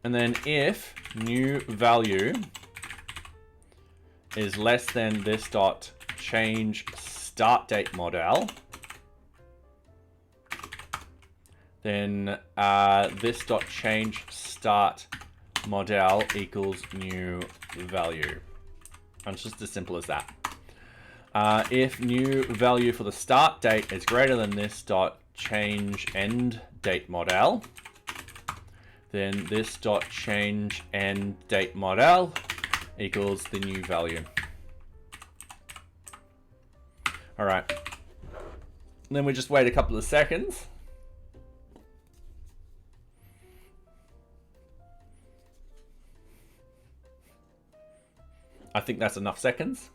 And then if new value is less than this dot change start date model, then this dot change start model equals new value. And it's just as simple as that. If new value for the start date is greater than this dot change end date model, then this dot change end date model equals the new value. All right. And then we just wait a couple of seconds. I think that's enough seconds.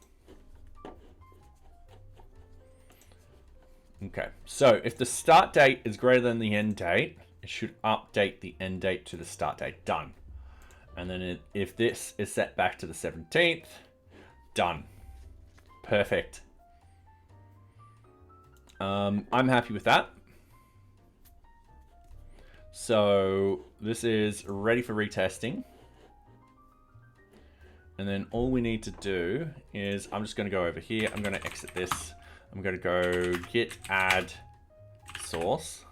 Okay, so if the start date is greater than the end date, it should update the end date to the start date. Done. And then if this is set back to the 17th, done. Perfect. I'm happy with that. So this is ready for retesting. And then all we need to do is, I'm just going to go over here. I'm going to exit this. I'm going to go git add source,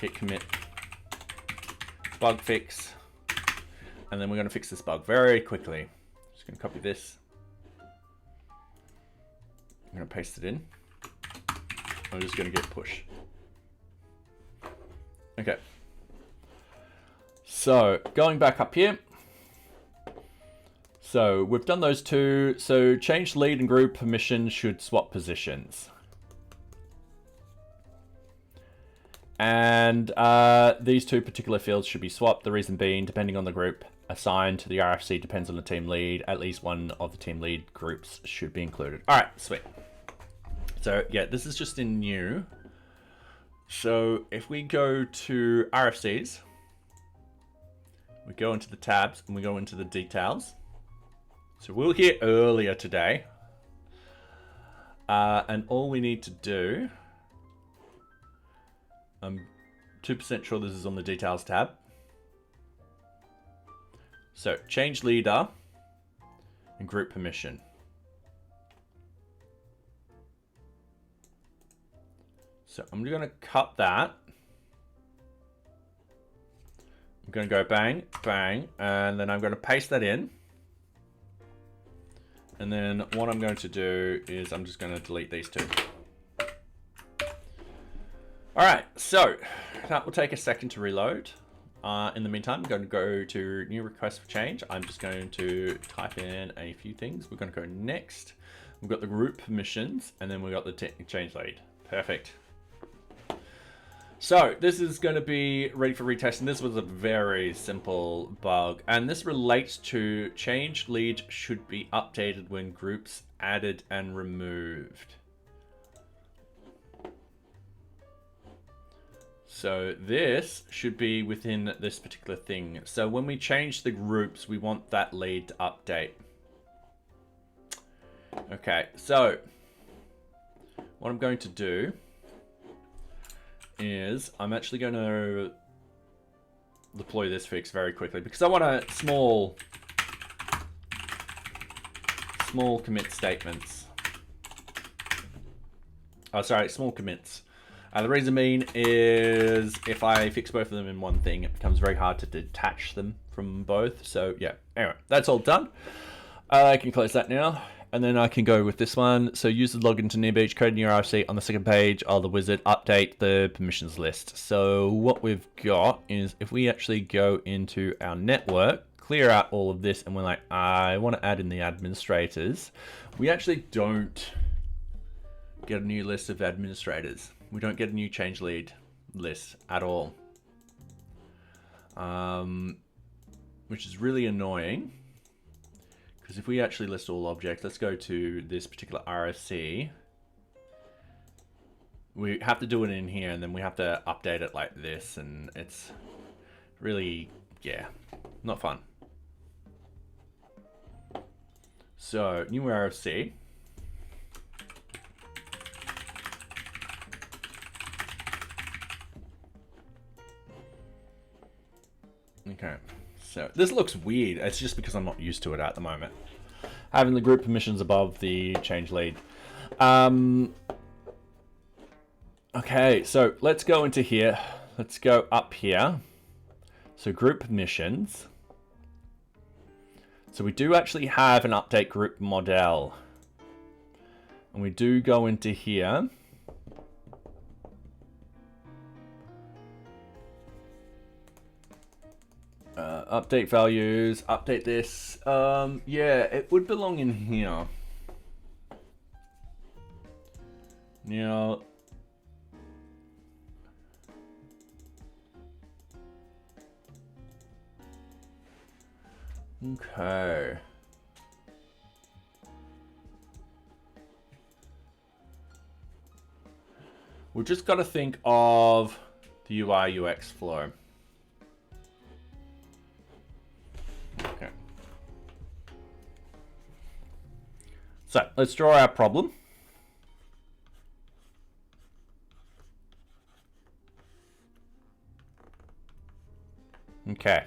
git commit bug fix, and then we're going to fix this bug very quickly. Just going to copy this. I'm going to paste it in. I'm just going to git push. Okay. So going back up here. So we've done those two. So change lead and group permission should swap positions. And these two particular fields should be swapped. The reason being, depending on the group assigned to the RFC depends on the team lead. At least one of the team lead groups should be included. All right, sweet. So yeah, this is just in new. So if we go to RFCs, we go into the tabs and we go into the details. So we're here earlier today. And all we need to do, I'm 2% sure this is on the details tab. So change leader and group permission. So I'm going to cut that. I'm going to go bang, bang, and then I'm going to paste that in. And then what I'm going to do is I'm just going to delete these two. All right, so that will take a second to reload. In the meantime, I'm going to go to new request for change. I'm just going to type in a few things. We're going to go next. We've got the group permissions, and then we've got the change lead. Perfect. So this is going to be ready for retesting. This was a very simple bug, and this relates to change lead should be updated when groups added and removed. So this should be within this particular thing. So when we change the groups, we want that lead to update. Okay, so what I'm going to do is I'm actually going to deploy this fix very quickly because I want a small commit statements. Oh, sorry, small commits. The reason being is if I fix both of them in one thing, it becomes very hard to detach them from both. So yeah, anyway, that's all done. I can close that now. And then I can go with this one. So use the login to NearBeach, code in your RFC on the second page of the wizard, update the permissions list. So what we've got is if we actually go into our network, clear out all of this, and we're like, I want to add in the administrators. We actually don't get a new list of administrators. We don't get a new change lead list at all. Which is really annoying. Because if we actually list all objects, let's go to this particular RFC. We have to do it in here, and then we have to update it like this, and it's really, yeah, not fun. So, new RFC. Okay. So this looks weird. It's just because I'm not used to it at the moment. Having the group permissions above the change lead. Okay, so let's go into here. Let's go up here. So group permissions. So we do actually have an update group model. And we do go into here. Update values, update this. Yeah, it would belong in here. Now, Okay. We've just got to think of the UI UX flow. Okay. So let's draw our problem. Okay.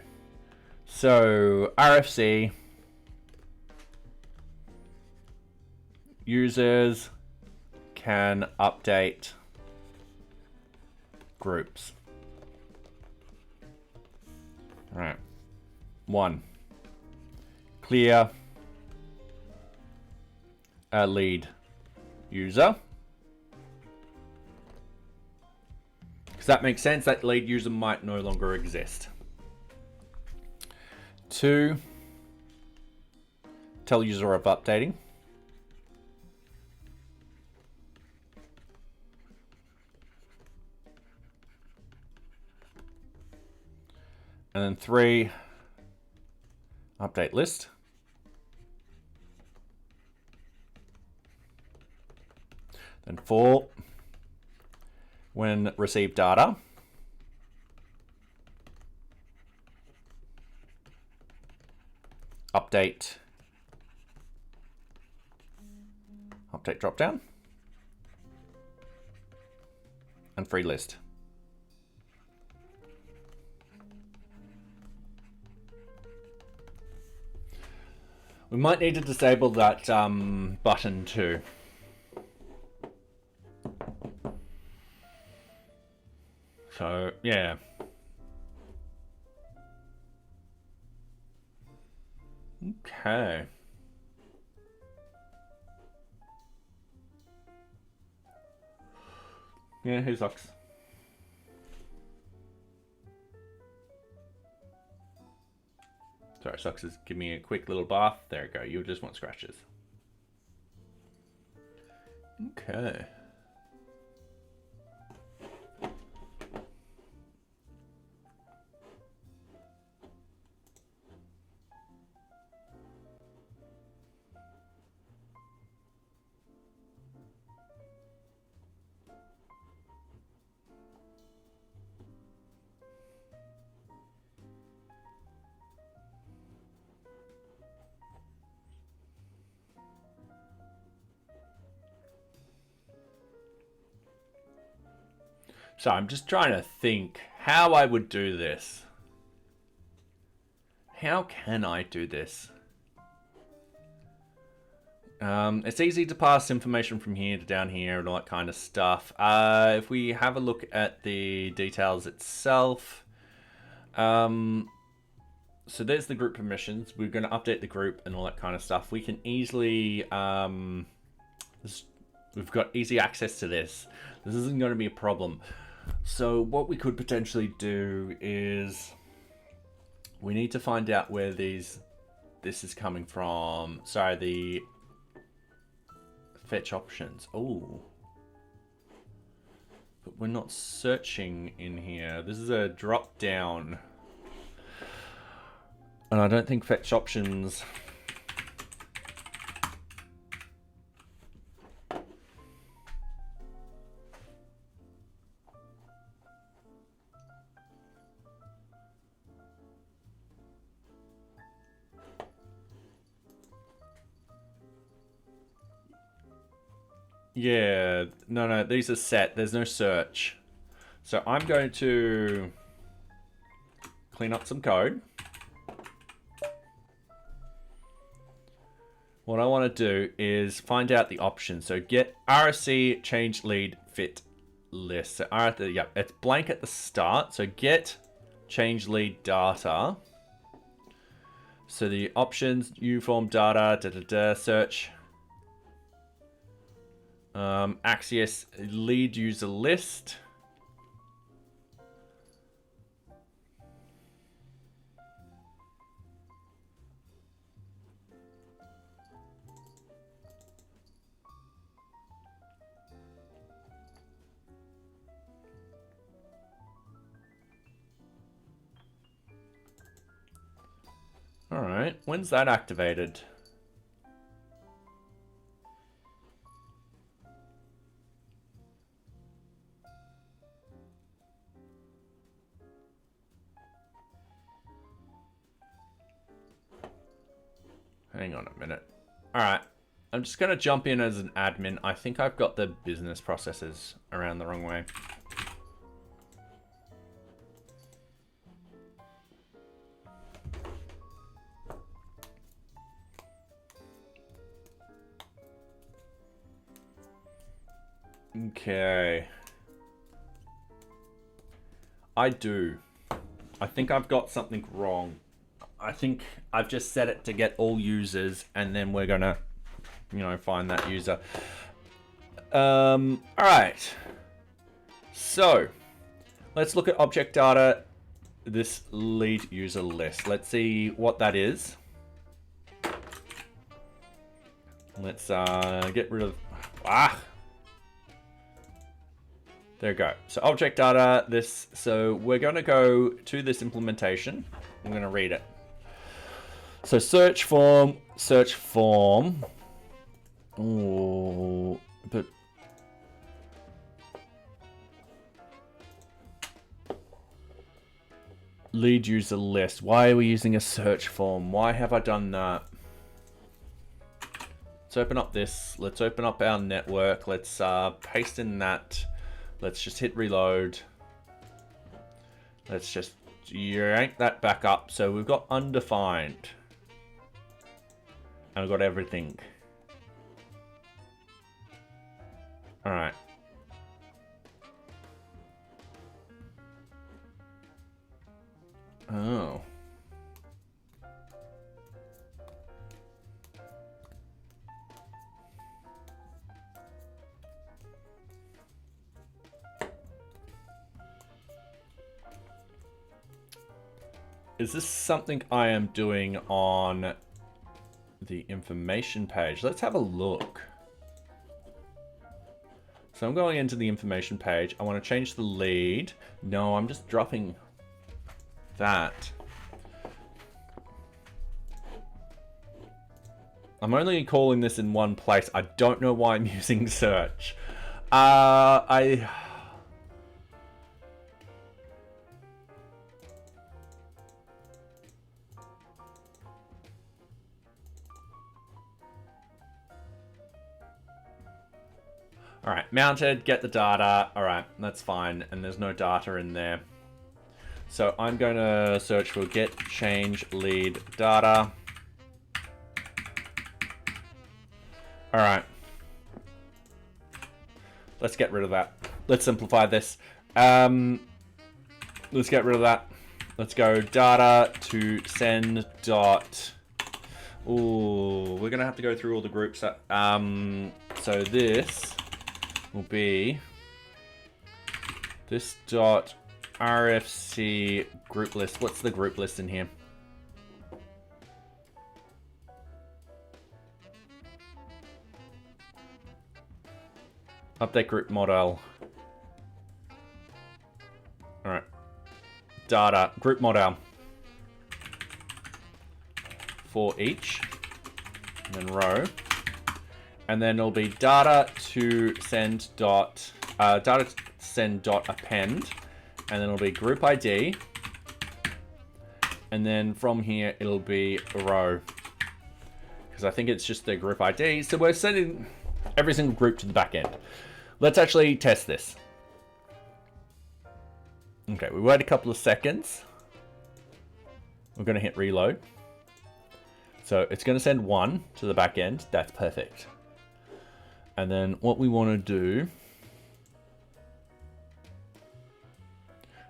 So RFC users can update groups. All right. 1. Clear a lead user. Because that makes sense, that lead user might no longer exist. 2. Tell user of updating. And then 3, update list. Then 4, when receive data, update dropdown, and free list. We might need to disable that button too. So, yeah. Okay. Yeah, who sucks? Sorry, sucks is give me a quick little bath. There you go. You just want scratches. Okay. So I'm just trying to think how I would do this. How can I do this? It's easy to pass information from here to down here and all that kind of stuff. If we have a look at the details itself, so there's the group permissions. We're going to update the group and all that kind of stuff. We can easily, we've got easy access to this. This isn't going to be a problem. So what we could potentially do is we need to find out where this is coming from. Sorry, the fetch options. Oh, but we're not searching in here. This is a drop down, and I don't think fetch options. Yeah, no, these are set. There's no search. So I'm going to clean up some code. What I want to do is find out the options. So get RSC change lead fit list. So yeah, it's blank at the start. So get change lead data. So the options, new form data, search. Axios lead user list. All All right. When's that activated? Hang on a minute. All right. I'm just going to jump in as an admin. I think I've got the business processes around the wrong way. Okay. I do. I think I've got something wrong. I think I've just set it to get all users, and then we're gonna, you know, find that user. All right. So let's look at object data, this lead user list. Let's see what that is. Let's get rid of, there we go. So object data, this, so we're gonna go to this implementation. I'm gonna read it. So search form. Oh, but lead user list. Why are we using a search form? Why have I done that? Let's open up this. Let's open up our network. Let's paste in that. Let's just hit reload. Let's just yank that back up. So we've got undefined. And we've got everything. All right. Oh. Is this something I am doing on the information page? Let's have a look. So I'm going into the information page. I want to change the lead. No, I'm just dropping that. I'm only calling this in one place. I don't know why I'm using search. All right, mounted, get the data. All right, that's fine. And there's no data in there. So I'm going to search for get change lead data. All right. Let's get rid of that. Let's simplify this. Let's get rid of that. Let's go data to send dot. Ooh, we're going to have to go through all the groups. So this will be this dot RFC group list. What's the group list in here? Update group model. All right. Data group model for each, and then row. And then it'll be data to send dot append, and then it'll be group ID, and then from here it'll be a row, because I think it's just the group ID. So we're sending every single group to the back end. Let's actually test this. Okay, we wait a couple of seconds. We're going to hit reload. So it's going to send one to the back end. That's perfect. And then what we want to do,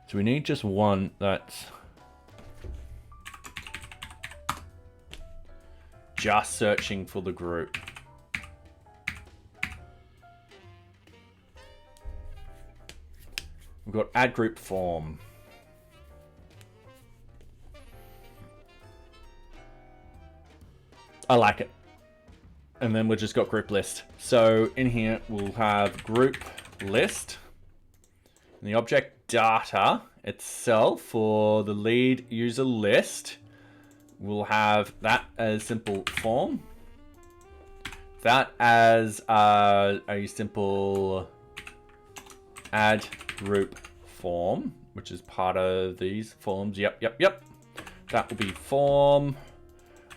so we need just one that's just searching for the group. We've got add group form. I like it. And then we've just got group list. So in here, we'll have group list. And the object data itself for the lead user list we'll have that as simple form. That as a simple add group form, which is part of these forms. Yep. That will be form,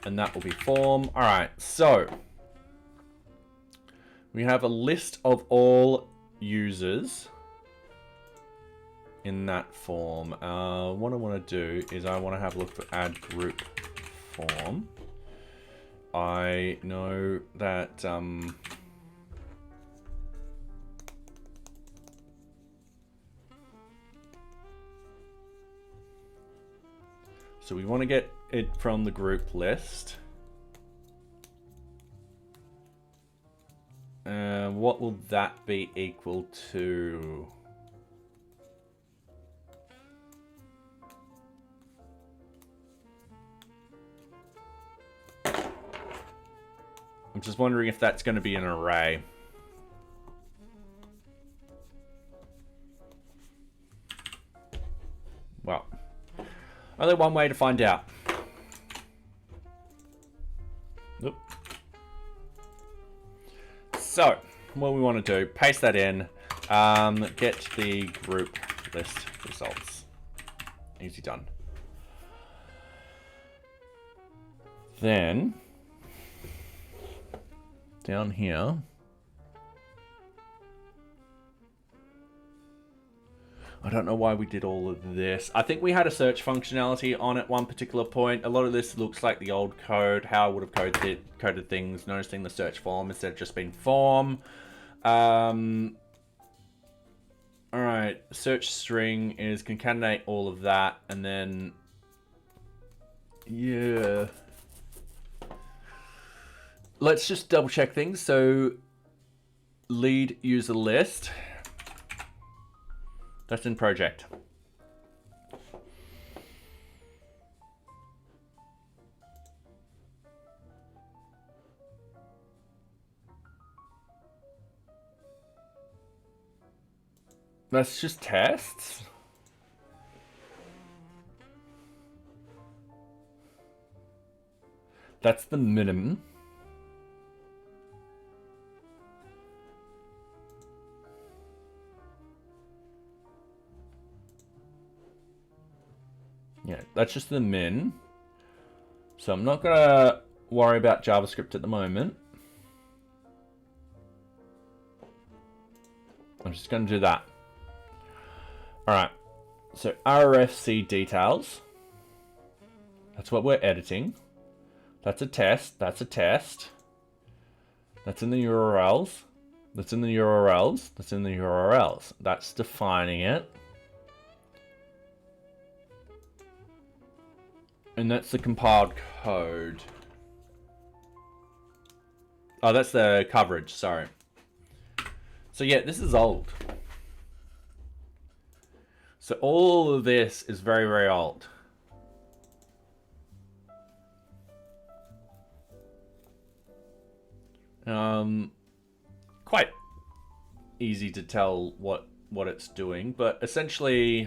and that will be form. All right, so we have a list of all users in that form. What I want to do is I want to have a look for add group form. I know that so we want to get it from the group list. What will that be equal to? I'm just wondering if that's going to be an array. Well, only one way to find out. Nope. So, what we want to do, paste that in, get the group list results. Easy done. Then, down here, I don't know why we did all of this. I think we had a search functionality on at one particular point. A lot of this looks like the old code, how I would have coded things, noticing the search form instead of just being form. All right, search string is concatenate all of that, and then, yeah. Let's just double check things. So, lead user list. That's in project. That's just tests. That's the minimum. Yeah, that's just the min. So I'm not gonna worry about JavaScript at the moment. I'm just gonna do that. All right, so RFC details. That's what we're editing. That's a test, that's a test. That's in the URLs. That's in the URLs. That's in the URLs. That's defining it. And that's the compiled code. Oh, that's the coverage, sorry. So yeah, this is old. So all of this is very, very old. Quite easy to tell what it's doing, but essentially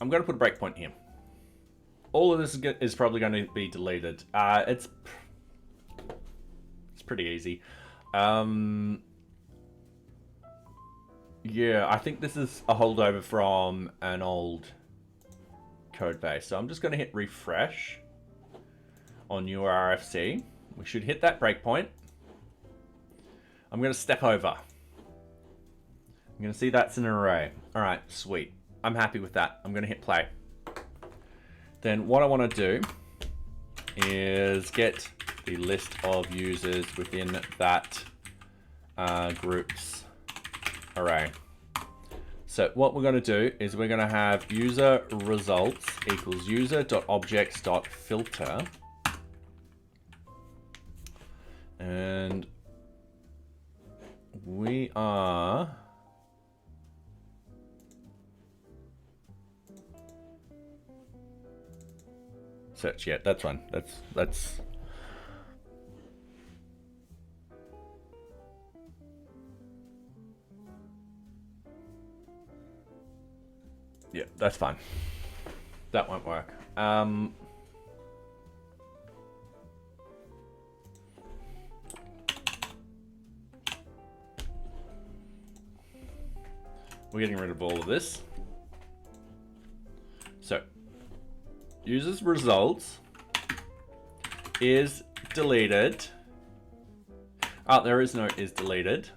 I'm going to put a breakpoint here. All of this is probably going to be deleted. It's pretty easy. Yeah, I think this is a holdover from an old code base. So I'm just going to hit refresh on new RFC. We should hit that breakpoint. I'm going to step over. I'm going to see that's an array. All right, sweet. I'm happy with that. I'm going to hit play. Then what I want to do is get the list of users within that groups array. So what we're going to do is we're going to have user results equals user.objects.filter. And we are search, yeah, that's one. That's that's fine. That won't work. We're getting rid of all of this. So, users results is deleted. Oh, there is no is deleted.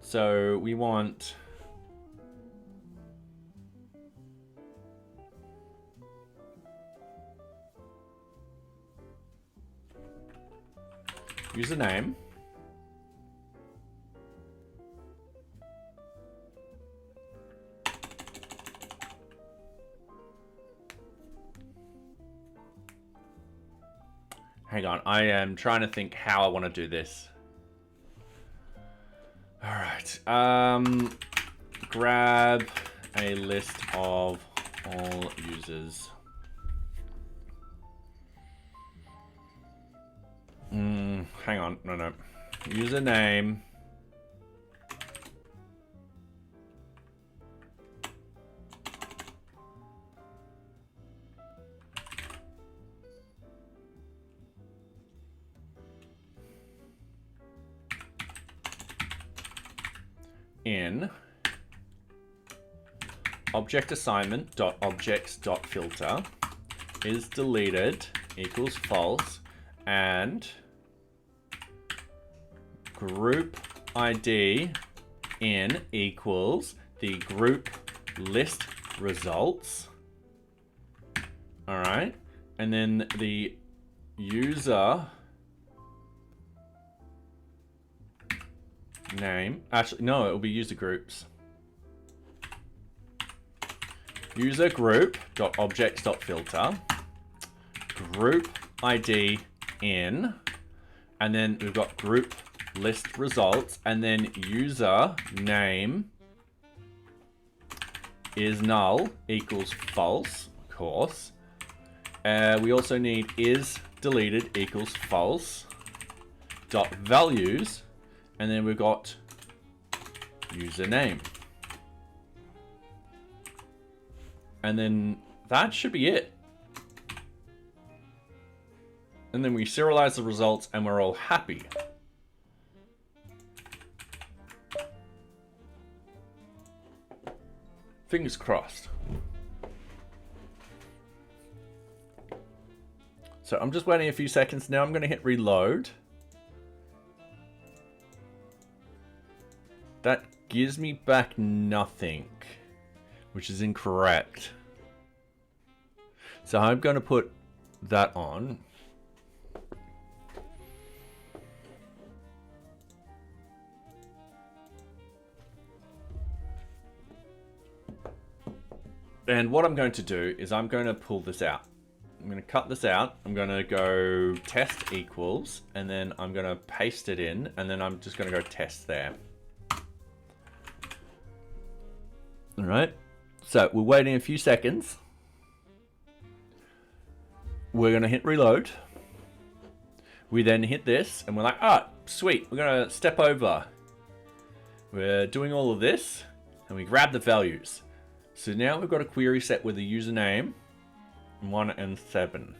So we want username. Hang on, I am trying to think how I want to do this. All right, grab a list of all users. Hang on, no. Username. In object assignment dot objects dot filter is deleted equals false, and group ID in equals the group list results. All right, and then the user name, actually no, it will be user groups. User group dot objects dot filter, group ID in, and then we've got group list results, and then user name is null equals false, of course. We also need is deleted equals false dot values. And then we've got username. And then that should be it. And then we serialize the results and we're all happy. Fingers crossed. So I'm just waiting a few seconds now. I'm going to hit reload. That gives me back nothing, which is incorrect. So I'm going to put that on. And what I'm going to do is I'm going to pull this out. I'm going to cut this out. I'm going to go test equals, and then I'm going to paste it in, and then I'm just going to go test there. All right, so we're waiting a few seconds. We're going to hit reload. We then hit this and we're like, ah, sweet. We're going to step over. We're doing all of this and we grab the values. So now we've got a query set with a username 1 and 7.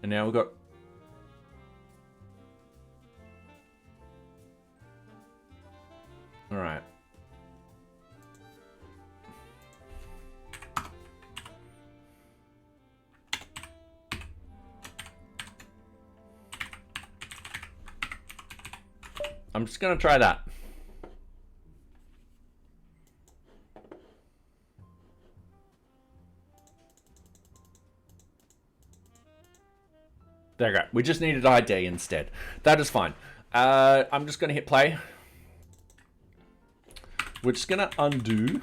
And now we've got all right. I'm just going to try that. There we go. We just needed ID instead. That is fine. I'm just going to hit play. We're just going to undo,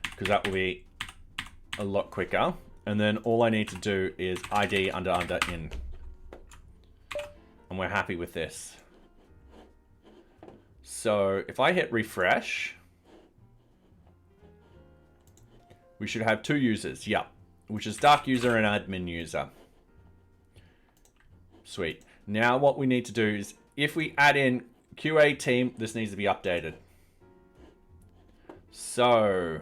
because that will be a lot quicker. And then all I need to do is ID under in. And we're happy with this. So if I hit refresh, we should have 2 users. Yeah, which is dark user and admin user. Sweet. Now what we need to do is if we add in QA team, this needs to be updated. So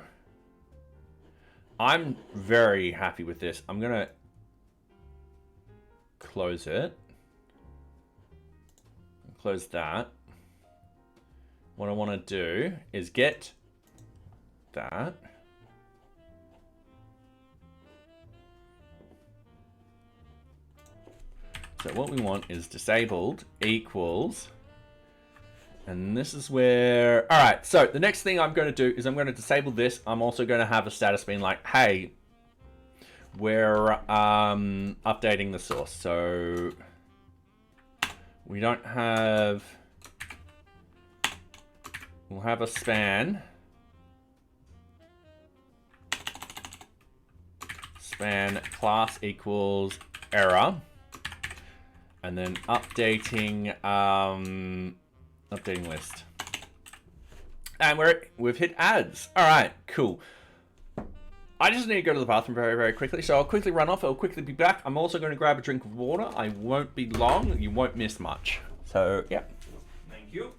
I'm very happy with this. I'm going to close it. Close that. What I want to do is get that. So what we want is disabled equals, and this is where, all right, so the next thing I'm going to do is I'm going to disable this. I'm also going to have a status being like, hey, we're updating the source. So we don't have, we'll have a span. Span class equals error. And then updating updating list. And we've hit ads. All right, cool. I just need to go to the bathroom very, very quickly. So I'll quickly run off. I'll quickly be back. I'm also going to grab a drink of water. I won't be long. You won't miss much. So, yeah. Thank you.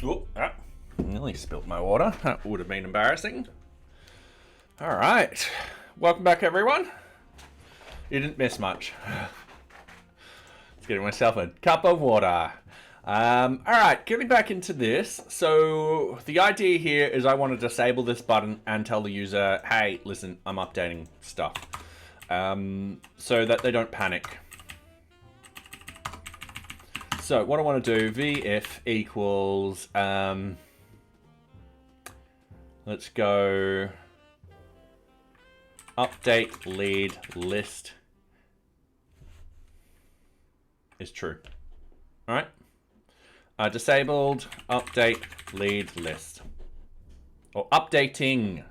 Oh, nearly spilt my water. That would have been embarrassing. All right. Welcome back, everyone. You didn't miss much. Let's get myself a cup of water. All right, getting back into this. So the idea here is I want to disable this button and tell the user, hey, listen, I'm updating stuff. So that they don't panic. So what I want to do, vif equals, let's go update lead list is true. All right. Disabled update lead list, or updating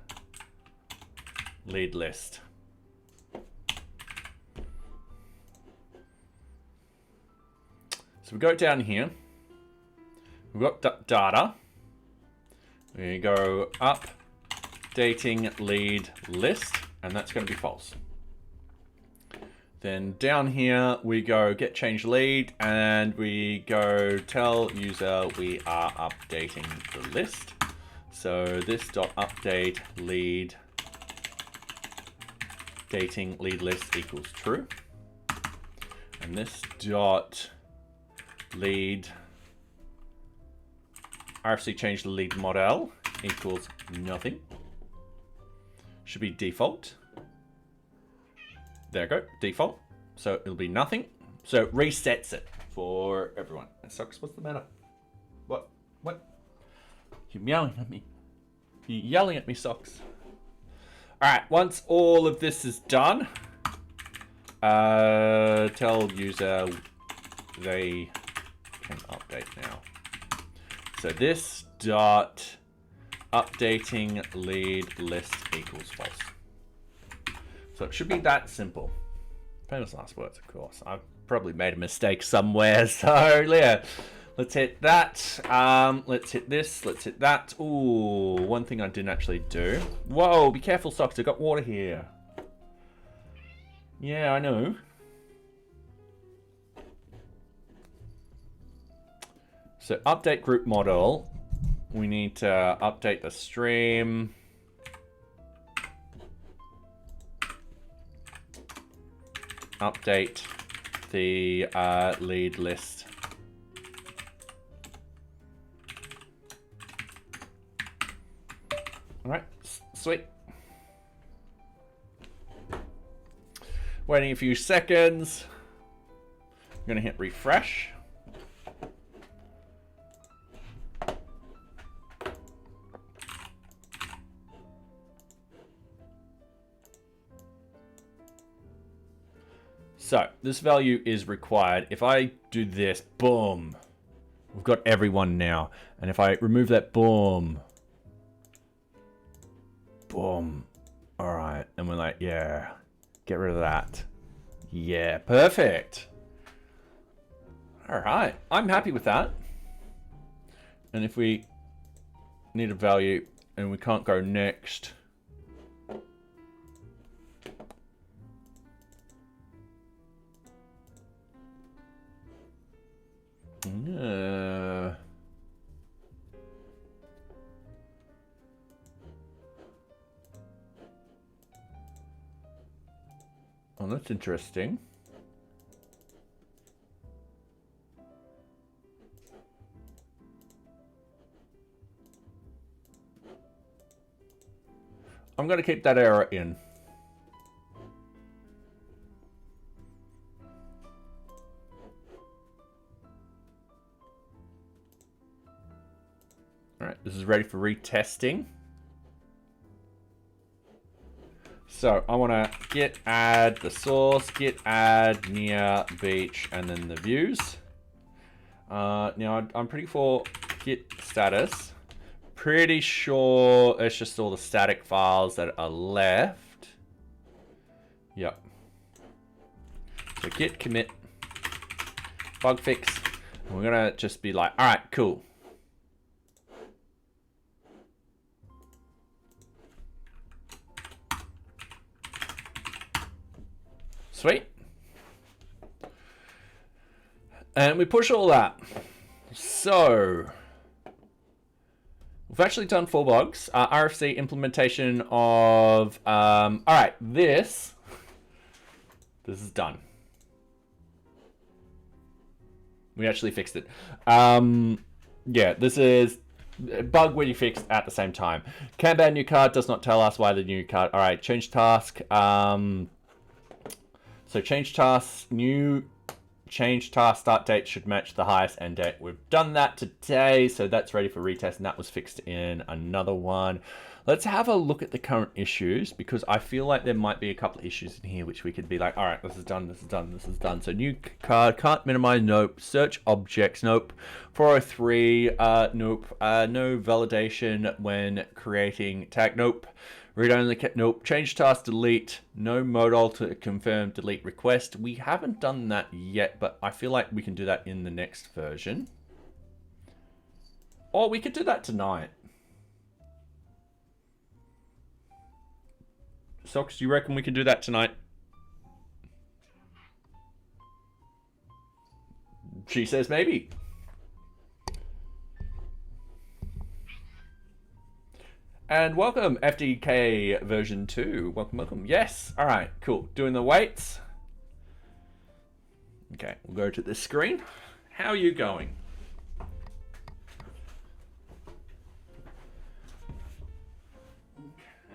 lead list. So we go down here, we've got data, we go updating lead list, and that's going to be false. Then down here, we go get change lead, and we go tell user we are updating the list. So this dot update lead dating lead list equals true. And this dot lead RFC change the lead model equals nothing. Should be default. There we go, default. So it'll be nothing. So it resets it for everyone. Socks, what's the matter? What? You're yelling at me. You're yelling at me, Socks. All right, once all of this is done, tell user they can update now. So this dot updating lead list equals false. So it should be that simple. Famous last words, of course. I've probably made a mistake somewhere. So yeah, let's hit that. Let's hit this. Let's hit that. Ooh, one thing I didn't actually do. Whoa, be careful, Socks. I've got water here. Yeah, I know. So update group model. We need to update the stream. Update the lead list. All right, sweet. Waiting a few seconds. I'm gonna hit refresh. So this value is required. If I do this, boom, we've got everyone now. And if I remove that, boom, boom. All right, and we're like, yeah, get rid of that. Yeah, perfect. All right, I'm happy with that. And if we need a value and we can't go next, oh, that's interesting. I'm going to keep that error in. All right, this is ready for retesting. So I want to git add the source, git add NearBeach, and then the views. Now I'm pretty for git status. Pretty sure it's just all the static files that are left. Yep. So git commit, bug fix. And we're gonna just be like, all right, cool. Sweet. And we push all that. So we've actually done 4 bugs. RFC implementation of, all right, this is done. We actually fixed it. Yeah, this is a bug where you fixed at the same time. Kanban new card does not tell us why the new card. All right, change task. So change task, new change task start date should match the highest end date. We've done that today, so that's ready for retest, and that was fixed in another one. Let's have a look at the current issues, because I feel like there might be a couple of issues in here which we could be like, all right, this is done, this is done, this is done. So new card, can't minimize, nope. Search objects, nope. 403, nope. No validation when creating tag, nope. Read only, nope. Change task, delete. No modal to confirm delete request. We haven't done that yet, but I feel like we can do that in the next version. Or we could do that tonight. Socks, do you reckon we can do that tonight? She says maybe. And welcome, FDK version 2. Welcome, welcome. Yes. All right, cool. Doing the weights. Okay, we'll go to this screen. How are you going?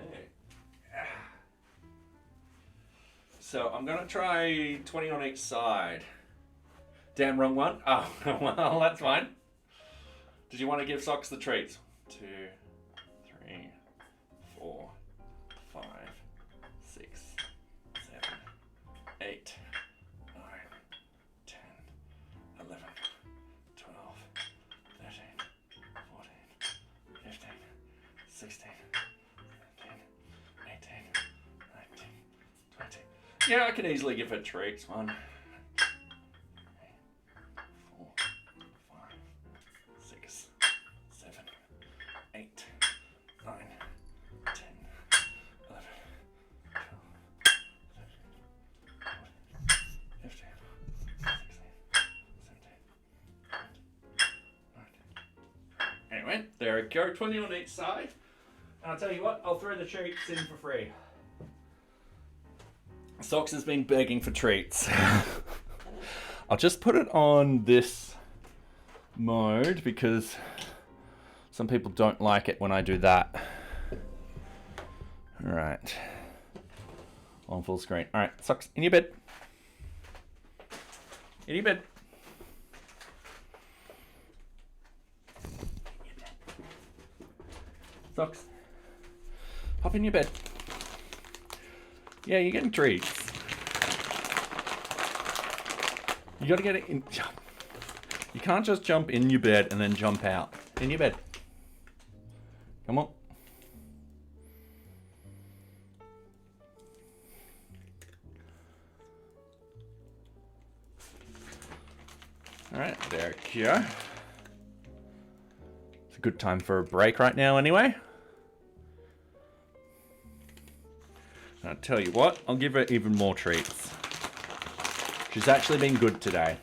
Okay. So I'm going to try 20 on each side. Damn, wrong one. Oh, well, that's fine. Did you want to give Socks the treats? 2, 3, 4, 5, 6, 7, 8, 9, 10, 11, 12, 13, 14, 15, 16, 17, 18, 19, 20. Yeah, I can easily give her treats. 1, 4, 5, 6, 7, 8, 9, 10, 11, 12, 13, 15, 16, 17, 19. Anyway, there we go. 20 on each side. And I'll tell you what, I'll throw the treats in for free. Socks has been begging for treats. I'll just put it on this mode because some people don't like it when I do that. All right. On full screen. All right, socks in your bed. In your bed. Socks. Hop in your bed. Yeah, you're getting treats. You gotta get it in. You can't just jump in your bed and then jump out. In your bed. Come on. Alright, there you go. It's a good time for a break right now anyway. I'll tell you what, I'll give her even more treats. She's actually been good today.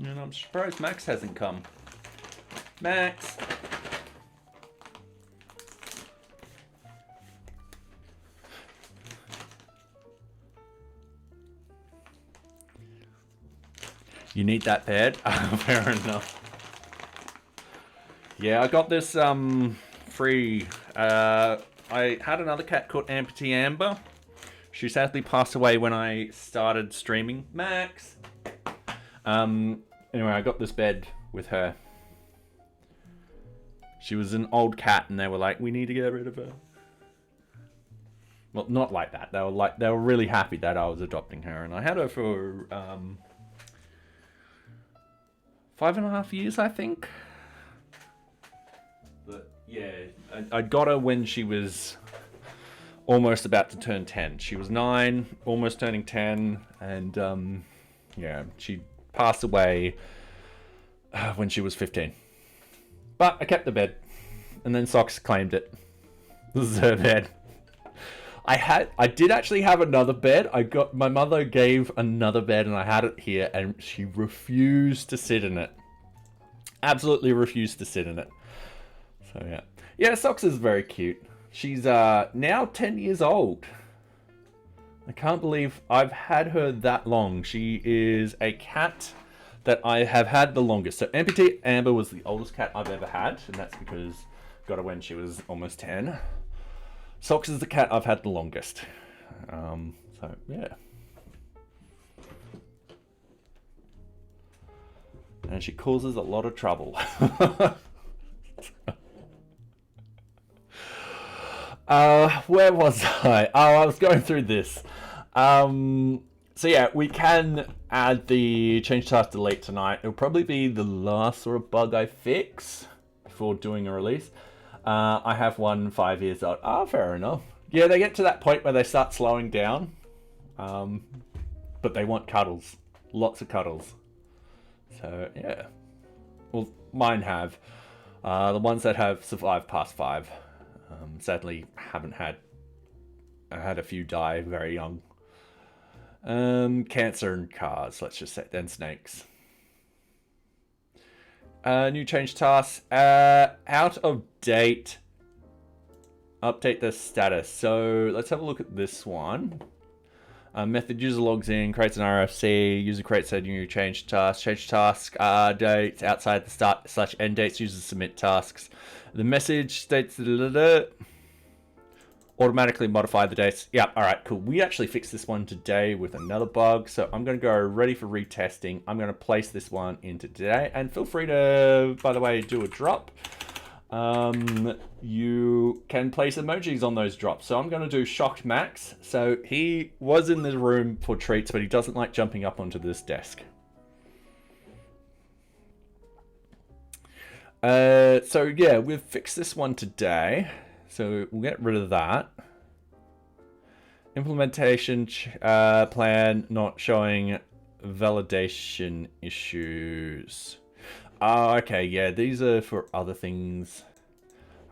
And I'm surprised Max hasn't come. Max! You need that bed? Fair enough. Yeah, I got this free. I had another cat called Amputee Amber. She sadly passed away when I started streaming. Max! Anyway, I got this bed with her. She was an old cat and they were like, we need to get rid of her. Well, not like that. They were really happy that I was adopting her, and I had her for 5.5 years, I think. But yeah, I got her when she was almost about to turn 10. She was 9, almost turning 10, and yeah, she passed away when she was 15. But I kept the bed, and then Socks claimed it. This is her bed. I did actually have another bed. My mother gave another bed, and I had it here, and she refused to sit in it. Absolutely refused to sit in it. So yeah. Yeah, Socks is very cute. She's now 10 years old. I can't believe I've had her that long. She is a cat that I have had the longest. So Amputee Amber was the oldest cat I've ever had, and that's because I got her when she was almost 10. Socks is the cat I've had the longest. So yeah. And she causes a lot of trouble. Where was I? Oh, I was going through this. So yeah, we can add the change task delete tonight. It'll probably be the last sort of bug I fix before doing a release. I have one 5 years old. Ah, fair enough. Yeah, they get to that point where they start slowing down. But they want cuddles. Lots of cuddles. So yeah. Well, mine have. The ones that have survived past 5. Sadly, haven't had. I had a few die very young. Cancer and cars, let's just say, then snakes. New change task. Out of date. Update the status. So let's have a look at this one. Method user logs in, creates an RFC, user creates a new change task, dates outside the start / end dates, users submit tasks. The message states automatically modify the dates. Yeah, all right, cool. We actually fixed this one today with another bug, so I'm going to go ready for retesting. I'm going to place this one into today, and feel free to, by the way, do a drop. You can place emojis on those drops. So I'm going to do Shocked Max. So he was in the room for treats, but he doesn't like jumping up onto this desk. So yeah, we've fixed this one today. So we'll get rid of that. Implementation plan not showing validation issues. Oh, okay, yeah, these are for other things.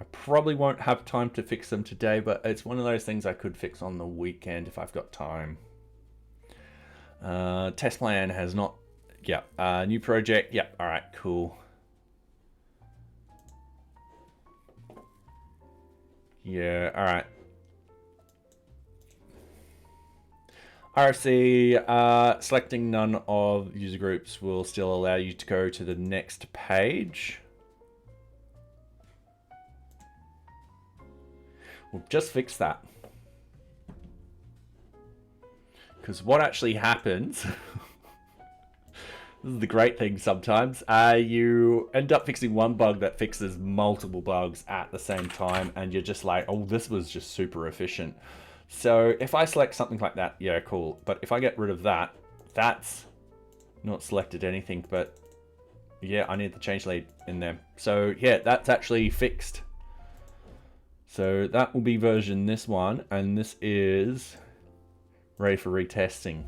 I probably won't have time to fix them today, but it's one of those things I could fix on the weekend if I've got time. Test plan has not... Yeah, new project. Yeah, all right, cool. Yeah, all right. RFC, selecting none of user groups will still allow you to go to the next page. We'll just fix that. Because what actually happens, this is the great thing sometimes, you end up fixing one bug that fixes multiple bugs at the same time, and you're just like, oh, this was just super efficient. So if I select something like that, yeah, cool. But if I get rid of that, that's not selected anything, but yeah, I need the change lead in there. So yeah, that's actually fixed. So that will be version this one, and this is ready for retesting.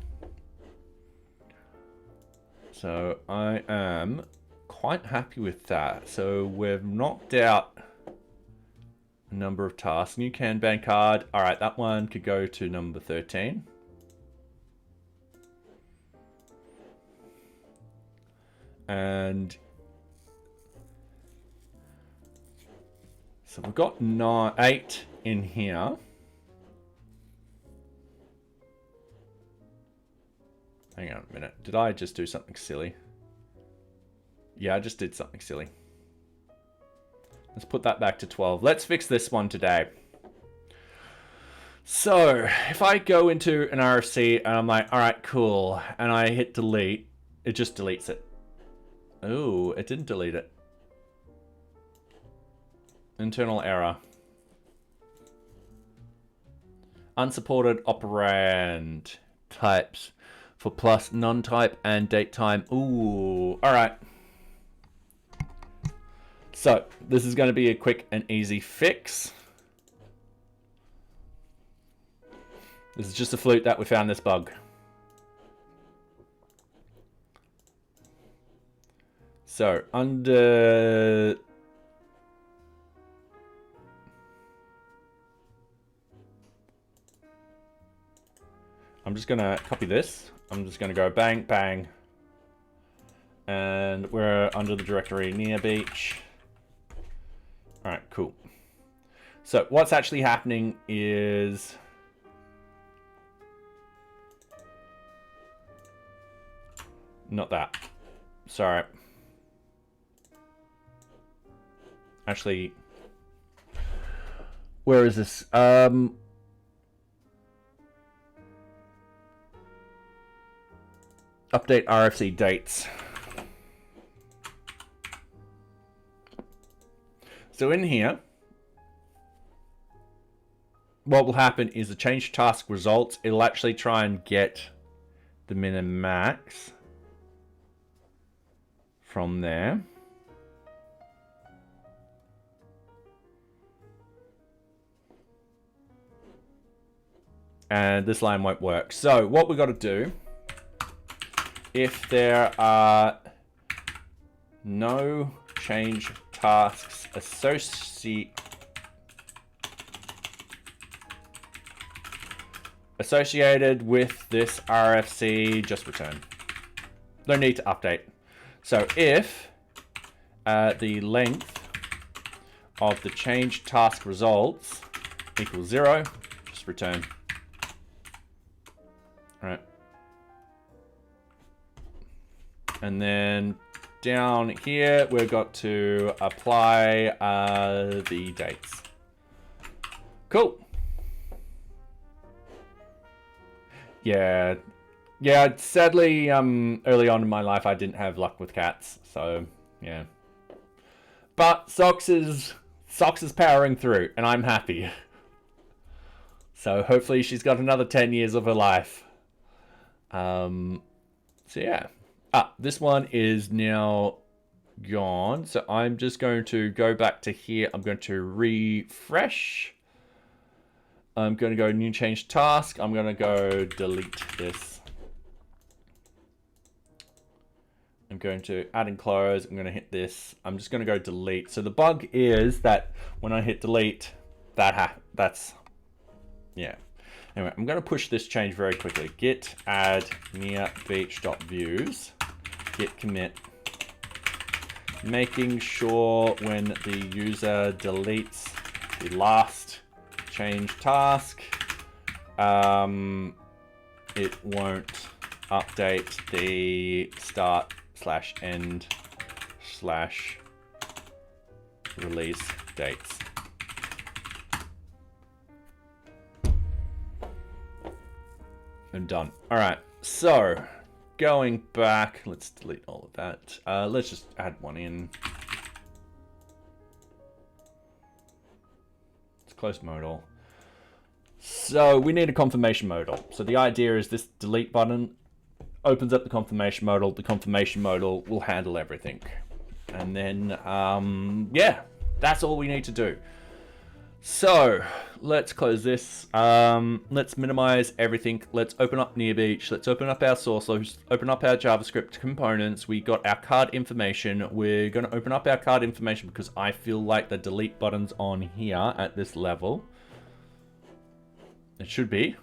So I am quite happy with that. So we've knocked out a number of tasks. New Kanban card. All right, that one could go to number 13. And so we've got 8 in here. Hang on a minute. Did I just do something silly? Yeah, I just did something silly. Let's put that back to 12. Let's fix this one today. So if I go into an RFC and I'm like, all right, cool. And I hit delete, it just deletes it. Oh, it didn't delete it. Internal error. Unsupported operand types for plus non-type and date time. Ooh, all right. So this is going to be a quick and easy fix. This is just a fluke that we found this bug. So under I'm just going to copy this. I'm just going to go bang, bang. And we're under the directory NearBeach. All right, cool. So what's actually happening is not that. Sorry. Actually, where is this? Update RFC dates. So in here, what will happen is the change task results. It'll actually try and get the min and max from there. And this line won't work. So what we've got to do, if there are no change tasks associated with this RFC, just return. No need to update. So if the length of the change task results equals 0, just return. All right. And then down here, we've got to apply the dates. Cool. Yeah. Yeah, sadly, early on in my life, I didn't have luck with cats. So, yeah. But Socks is powering through, and I'm happy. So hopefully she's got another 10 years of her life. So, yeah. This one is now gone. So I'm just going to go back to here. I'm going to refresh. I'm going to go new change task. I'm going to go delete this. I'm going to add and close. I'm going to hit this. I'm just going to go delete. So the bug is that when I hit delete, that's, yeah. Anyway, I'm going to push this change very quickly. Git add NearBeach.views. Git commit. Making sure when the user deletes the last change task. It won't update the start/end/release dates. And done. All right, so going back, let's delete all of that. Let's just add one in. Let's close modal. So we need a confirmation modal. So the idea is this delete button opens up the confirmation modal. The confirmation modal will handle everything. And then, yeah, that's all we need to do. So let's close this. Let's minimize everything. Let's open up NearBeach. Let's open up our source. Let's open up our JavaScript components. We got our card information. We're going to open up our card information because I feel like the delete button's on here at this level. It should be.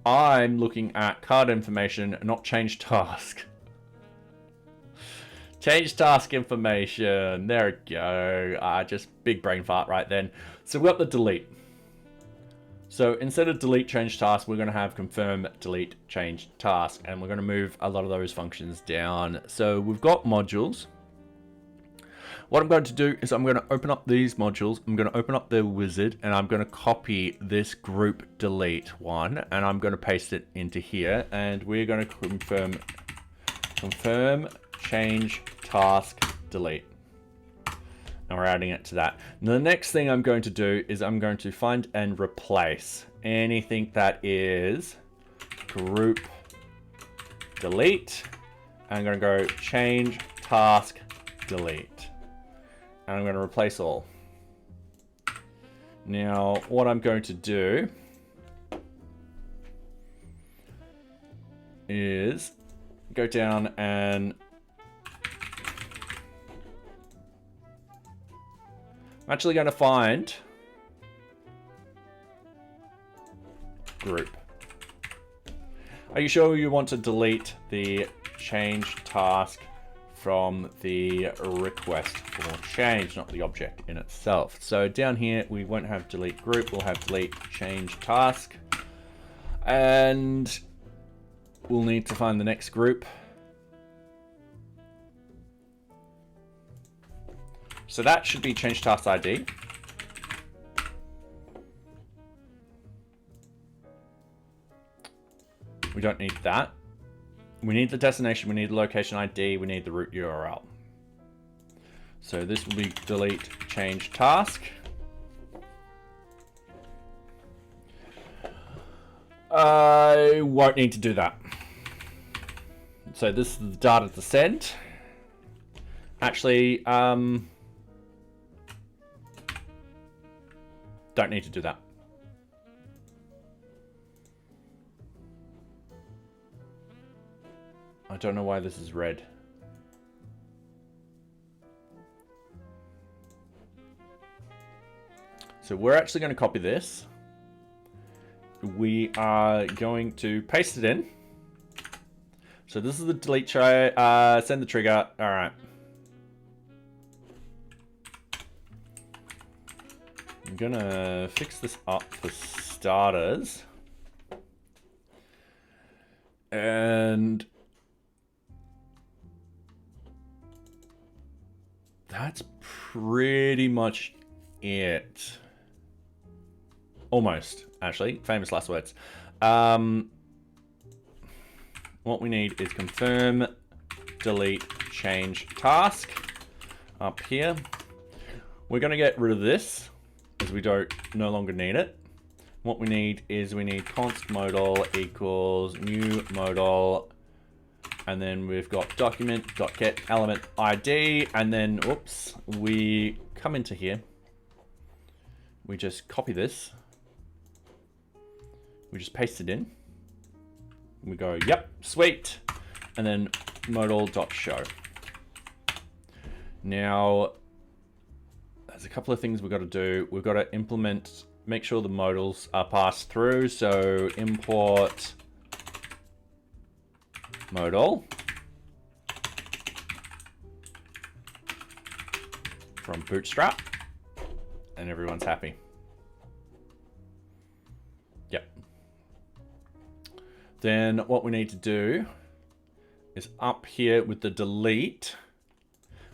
I'm looking at card information, not change task. Change task information. There we go. Just big brain fart right then. So we've got the delete. So instead of delete change task, we're going to have confirm delete change task. And we're going to move a lot of those functions down. So we've got modules. What I'm going to do is I'm going to open up these modules. I'm going to open up the wizard and I'm going to copy this group delete one and I'm going to paste it into here and we're going to confirm change task delete. And we're adding it to that. Now, the next thing I'm going to do is I'm going to find and replace anything that is group delete. I'm going to go change task delete. And I'm going to replace all. Now, what I'm going to do is go down and I'm actually going to find group. Are you sure you want to delete the change task from the request for change, not the object in itself? So down here, we won't have delete group, we'll have delete change task. And we'll need to find the next group. So that should be change task ID. We don't need that. We need the destination, we need the location ID, we need the root URL. So this will be delete change task. I won't need to do that. So this is the data to send. Actually, don't need to do that. I don't know why this is red. So we're actually going to copy this. We are going to paste it in. So this is the delete try, send the trigger. All right. I'm gonna fix this up for starters. And that's pretty much it. Almost, actually. Famous last words. What we need is confirm delete change task up here. We're going to get rid of this because we no longer need it. What we need is we need const modal equals new modal, and then we've got document.get element ID, and then oops, we come into here. We just copy this. We just paste it in. We go, yep, sweet. And then modal.show. Now, there's a couple of things we've got to do. We've got to implement, make sure the modals are passed through. So import modal from Bootstrap, and everyone's happy. Yep. Then what we need to do is up here with the delete,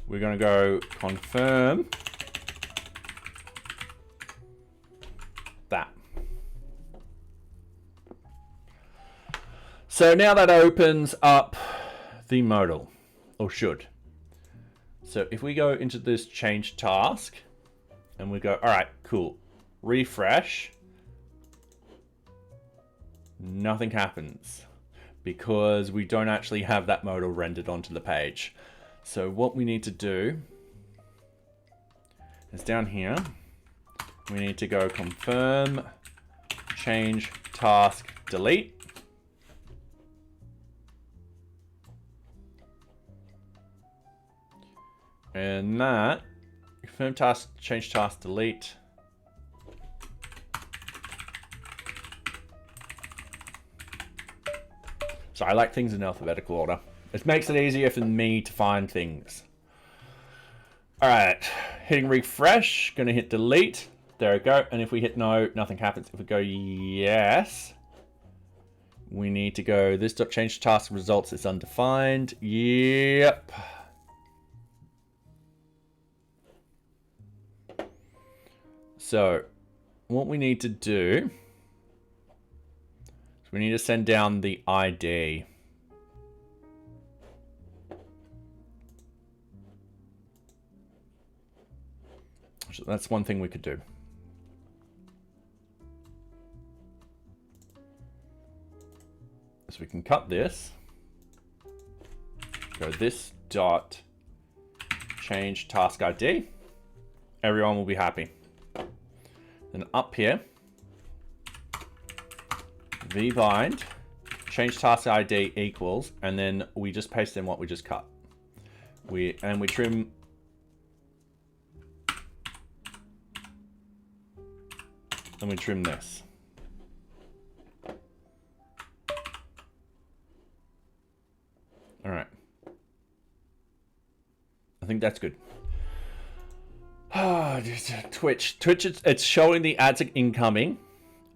we're going to go confirm that. So now that opens up the modal, or should. So if we go into this change task and we go, all right, cool, refresh, nothing happens because we don't actually have that modal rendered onto the page. So what we need to do is down here, we need to go confirm change task delete. And that, confirm task, change task, delete. So I like things in alphabetical order. It makes it easier for me to find things. All right, hitting refresh, gonna hit delete. There we go. And if we hit no, nothing happens. If we go yes, we need to go this.change task results is undefined. Yep. So what we need to do is we need to send down the ID. So that's one thing we could do. So we can cut this. Go this dot change task ID. Everyone will be happy. Then up here, vbind change task ID equals, and then we just paste in what we just cut. We trim. And we trim this. All right. I think that's good. Twitch, it's showing the ads incoming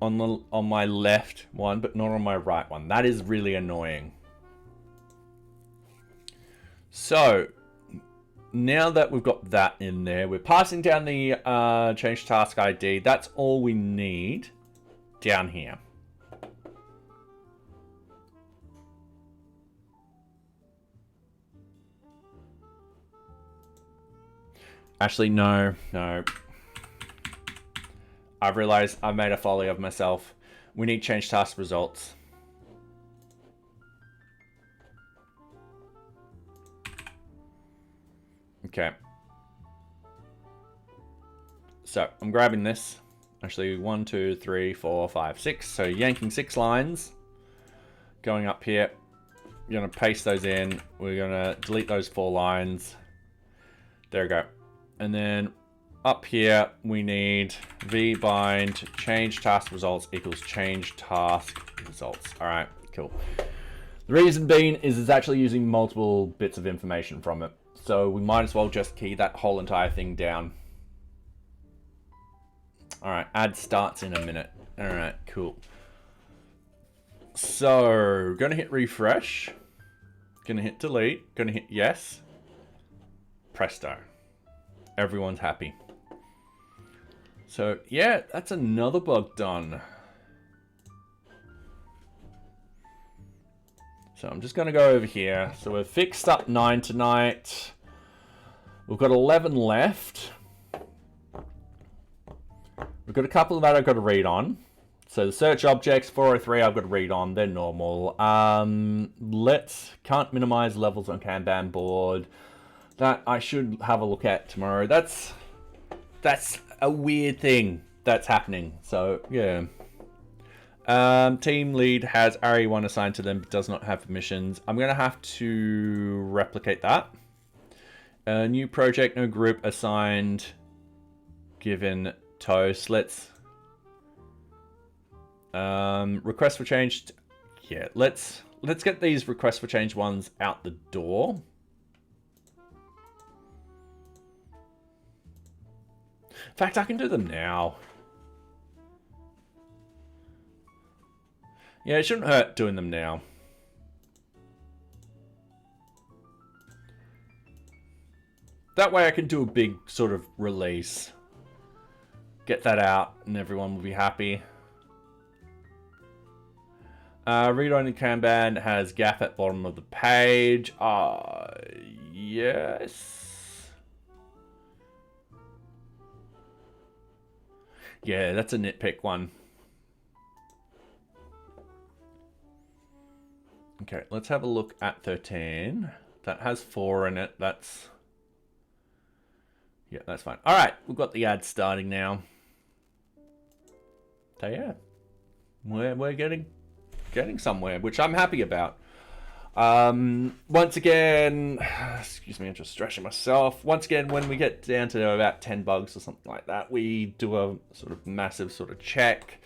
on my left one, but not on my right one. That is really annoying. So now that we've got that in there, we're passing down the change task ID. That's all we need down here. Actually, no. I've realized I've made a folly of myself. We need change task results. Okay. So I'm grabbing this. Actually, 1, 2, 3, 4, 5, 6. So yanking 6 lines. Going up here. We're going to paste those in. We're going to delete those 4 lines. There we go. And then up here, we need vbind change task results equals change task results. All right, cool. The reason being is it's actually using multiple bits of information from it. So we might as well just key that whole entire thing down. All right, ad starts in a minute. All right, cool. So gonna hit refresh, gonna hit delete, gonna hit yes. Presto. Everyone's happy. So yeah, that's another bug done. So I'm just going to go over here. So we've fixed up 9 tonight. We've got 11 left. We've got a couple that I've got to read on. So the search objects, 403, I've got to read on. They're normal. Can't minimize levels on Kanban board. That I should have a look at tomorrow. That's a weird thing that's happening. So yeah. Team lead has RE1 assigned to them, but does not have permissions. I'm gonna have to replicate that. New project, no group assigned. Given toast. Let's request for change. Yeah, let's get these requests for change ones out the door. In fact, I can do them now. Yeah, it shouldn't hurt doing them now. That way I can do a big sort of release. Get that out and everyone will be happy. Read-only Kanban has gap at bottom of the page. Yes. Yeah, that's a nitpick one. Okay, let's have a look at 13. That has 4 in it. That's... yeah, that's fine. All right, we've got the ad starting now. So yeah, we're getting somewhere, which I'm happy about. Once again, excuse me, I'm just stretching myself. Once again, when we get down to about 10 bugs or something like that, we do a sort of massive sort of check.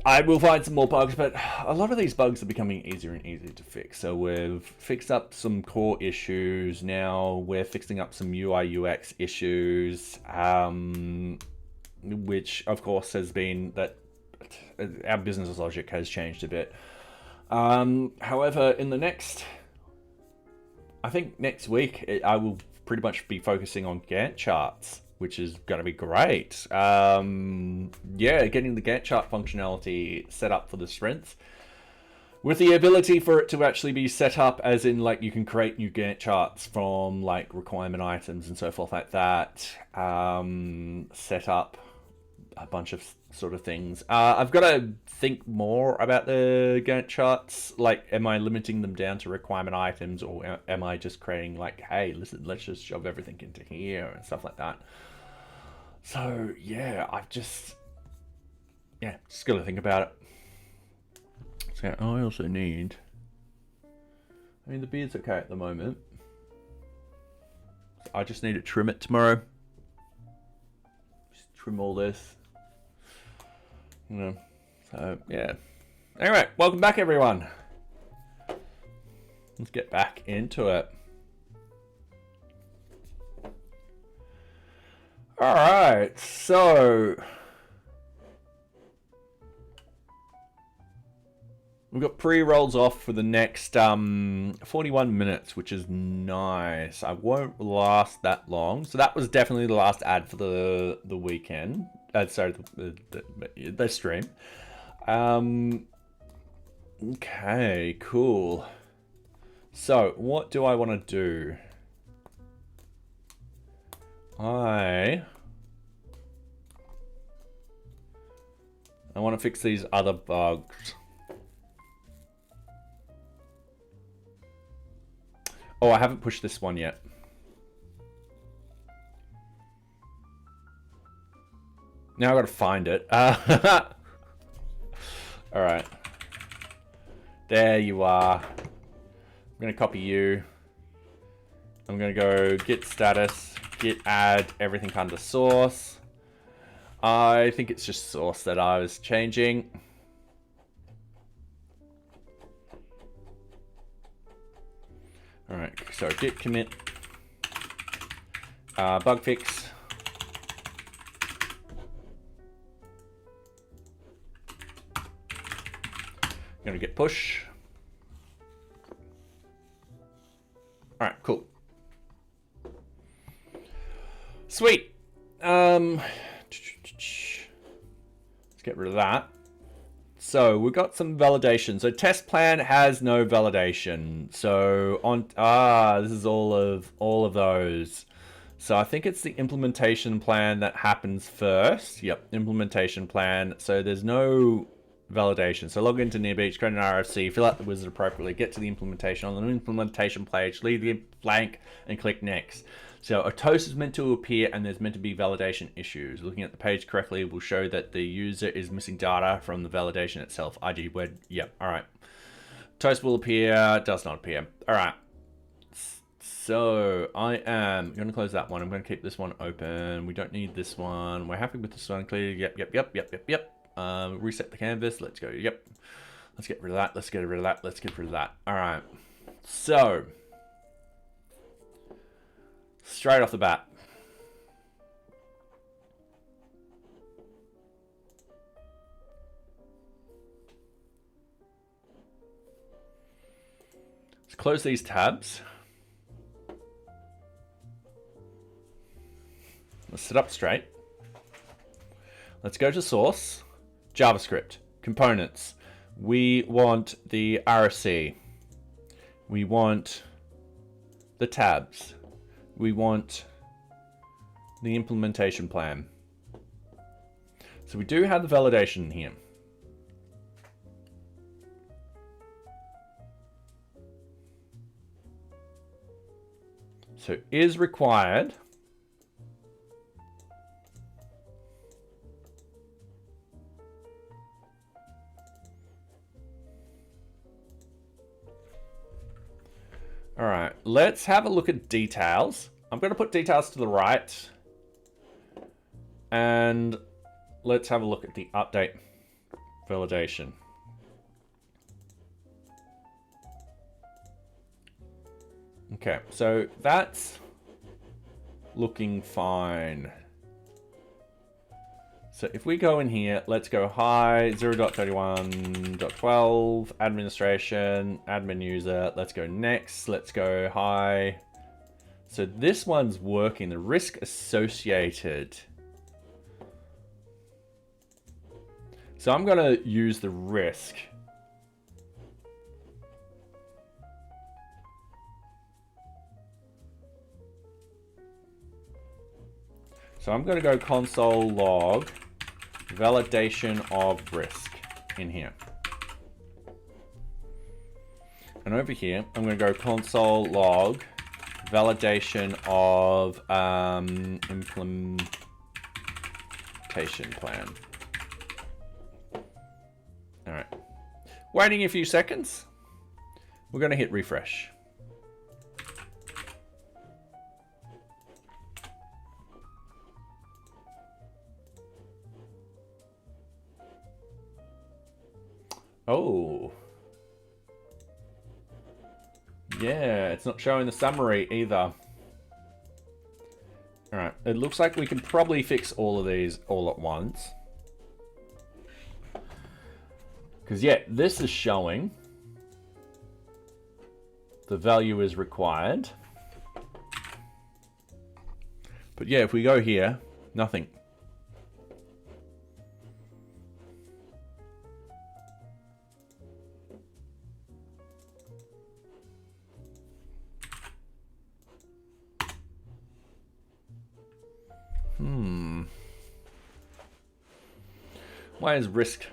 I will find some more bugs, but a lot of these bugs are becoming easier and easier to fix. So we've fixed up some core issues. Now we're fixing up some UI UX issues, which of course has been that our business logic has changed a bit. However, in the next, I think next week, I will pretty much be focusing on Gantt charts, which is going to be great. Yeah, getting the Gantt chart functionality set up for the sprints, with the ability for it to actually be set up as in, like, you can create new Gantt charts from, like, requirement items and so forth like that. Set up a bunch of sort of things. I've got to think more about the Gantt charts. Like, am I limiting them down to requirement items, or am I just creating, like, hey, listen, let's just shove everything into here and stuff like that? So yeah, just got to think about it. So I also need, I mean, the beard's okay at the moment. I just need to trim it tomorrow. Just trim all this. You know, so yeah. Anyway, welcome back everyone. Let's get back into it. All right, so we've got pre-rolls off for the next 41 minutes, which is nice. I won't last that long. So that was definitely the last ad for the weekend. Sorry, the stream. Okay, cool. So what do I want to do? I want to fix these other bugs. Oh, I haven't pushed this one yet. Now I got to find it. All right. There you are. I'm going to copy you. I'm going to go git status, git add, everything under source. I think it's just source that I was changing. All right, so git commit, bug fix. Gonna git push. All right, cool. Sweet. Let's get rid of that. So we've got some validation. So test plan has no validation. So on this is all of those. So I think it's the implementation plan that happens first. Yep, implementation plan. So there's no validation. So log into NearBeach, create an RFC, fill out the wizard appropriately, get to the implementation. On the implementation page, leave it blank and click next. So a toast is meant to appear and there's meant to be validation issues. Looking at the page correctly will show that the user is missing data from the validation itself. IG word, yep, all right. Toast will appear, does not appear. All right. So I am going to close that one. I'm going to keep this one open. We don't need this one. We're happy with this one. Clear, yep. Reset the canvas. Let's go, yep. Let's get rid of that. Let's get rid of that. Let's get rid of that. All right. So, straight off the bat. Let's close these tabs. Let's sit up straight. Let's go to source, JavaScript, components. We want the RFC. We want the tabs. We want the implementation plan. So we do have the validation here. So is required. All right, let's have a look at details. I'm going to put details to the right. And let's have a look at the update validation. Okay, so that's looking fine. So if we go in here, let's go hi 0.31.12 administration, admin user. Let's go next. Let's go hi. So this one's working. The risk associated. So I'm going to use the risk. So I'm going to go console log validation of risk in here. And over here, I'm going to go console log validation of implementation plan. All right. Waiting a few seconds. We're going to hit refresh. Oh. Yeah, it's not showing the summary either. All right, it looks like we can probably fix all of these all at once. Because, yeah, this is showing the value is required. But, yeah, if we go here, nothing. Why is risk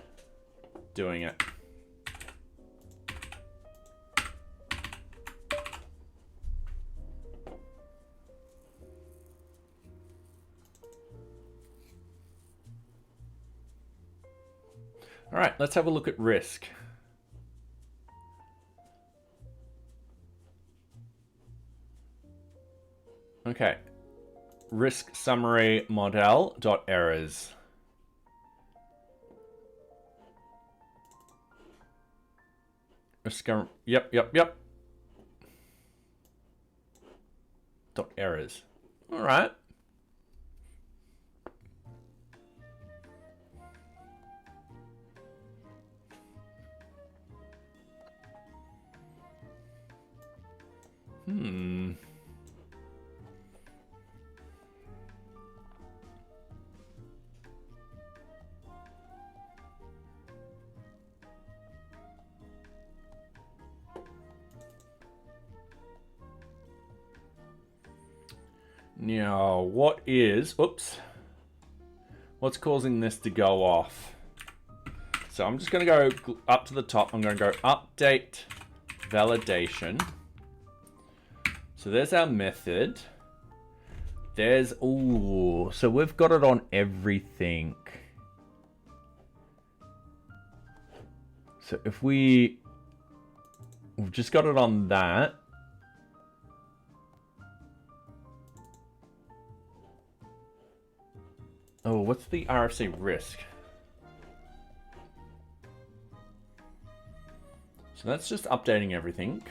doing it? All right, let's have a look at risk. Okay. Risk summary model dot errors. Yep. Dot errors. All right. Now, what's causing this to go off? So I'm just going to go up to the top. I'm going to go update validation. So there's our method. So we've got it on everything. So if we've just got it on that. Oh, what's the RFC risk? So that's just updating everything.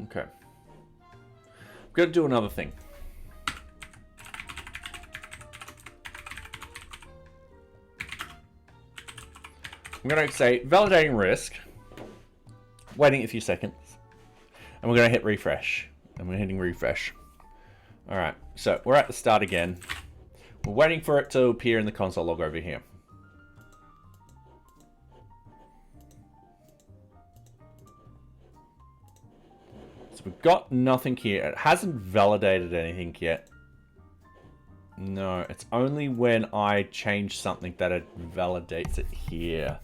Okay. I'm going to do another thing. I'm going to say validating risk, waiting a few seconds, and we're going to hit refresh. And we're hitting refresh. All right, so we're at the start again. We're waiting for it to appear in the console log over here. So we've got nothing here. It hasn't validated anything yet. No, it's only when I change something that it validates it here.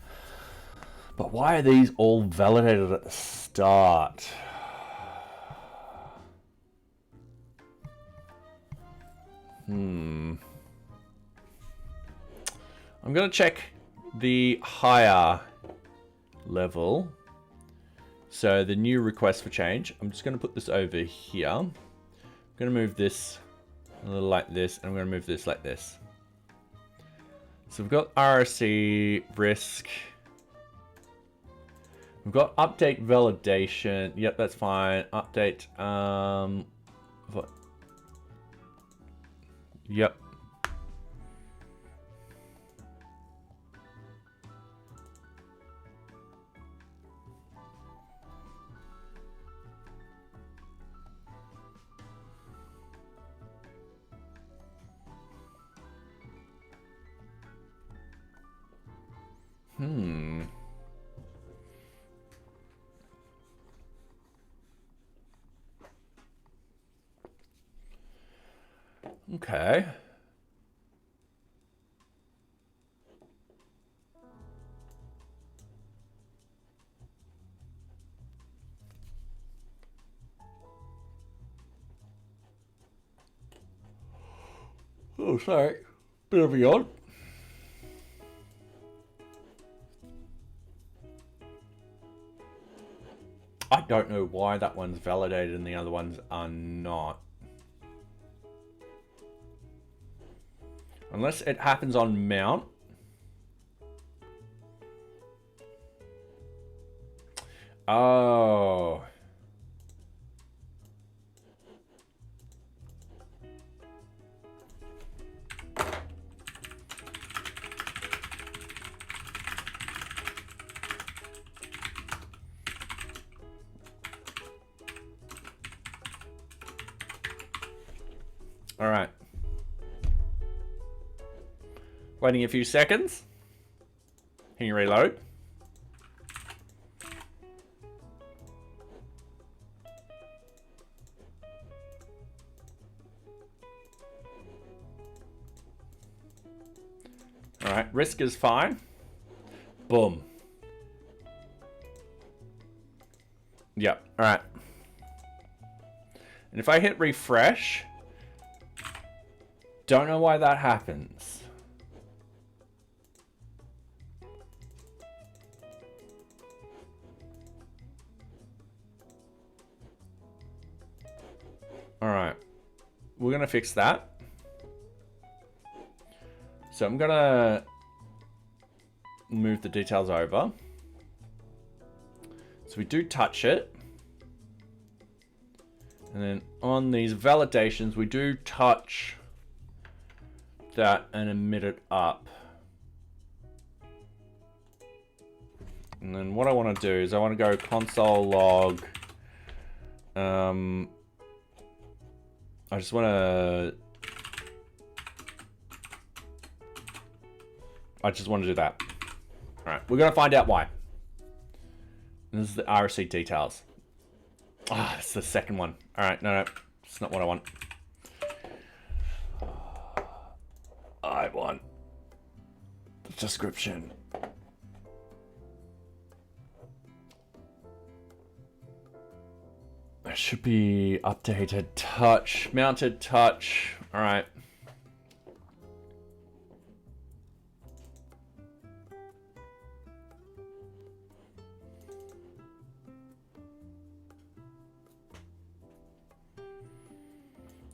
But why are these all validated at the start? I'm going to check the higher level. So the new request for change. I'm just going to put this over here. I'm going to move this a little like this, and I'm going to move this like this. So we've got RC risk. We've got update validation. Yep, that's fine. Update. What? Yep. Okay. Oh, sorry. Bit of a yawn. I don't know why that one's validated and the other ones are not. Unless it happens on mount. Oh. All right. Waiting a few seconds. Hitting reload. All right, risk is fine. Boom. Yep, all right. And if I hit refresh, don't know why that happens. All right, we're gonna fix that. So I'm gonna move the details over. So we do touch it. And then on these validations, we do touch that and emit it up. And then what I want to do is I want to go console log. I just want to do that. All right, we're going to find out why. And this is the RC details. Ah, it's the second one. All right, no, it's not what I want. I want the description. It should be updated touch, mounted touch. All right.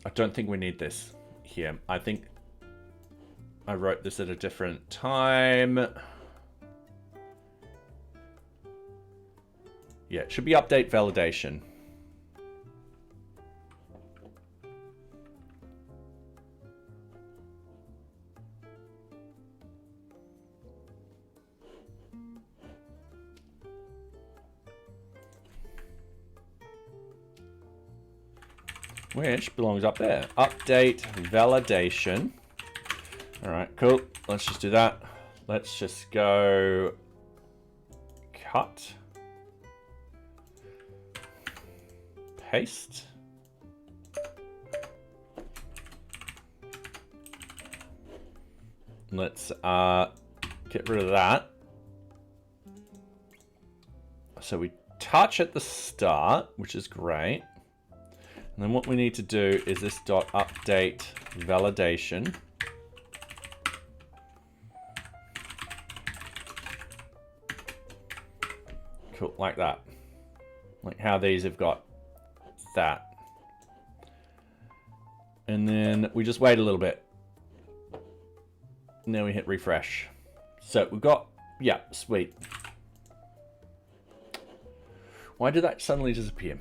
I don't think we need this here. I think I wrote this at a different time. Yeah, it should be update validation. Which belongs up there. Update validation. All right, cool. Let's just do that. Let's just go cut. Paste. Let's get rid of that. So we touch at the start, which is great. And then what we need to do is this dot update validation. Cool, like that. Like how these have got that. And then we just wait a little bit. And then we hit refresh. So we've got, yeah, sweet. Why did that suddenly disappear?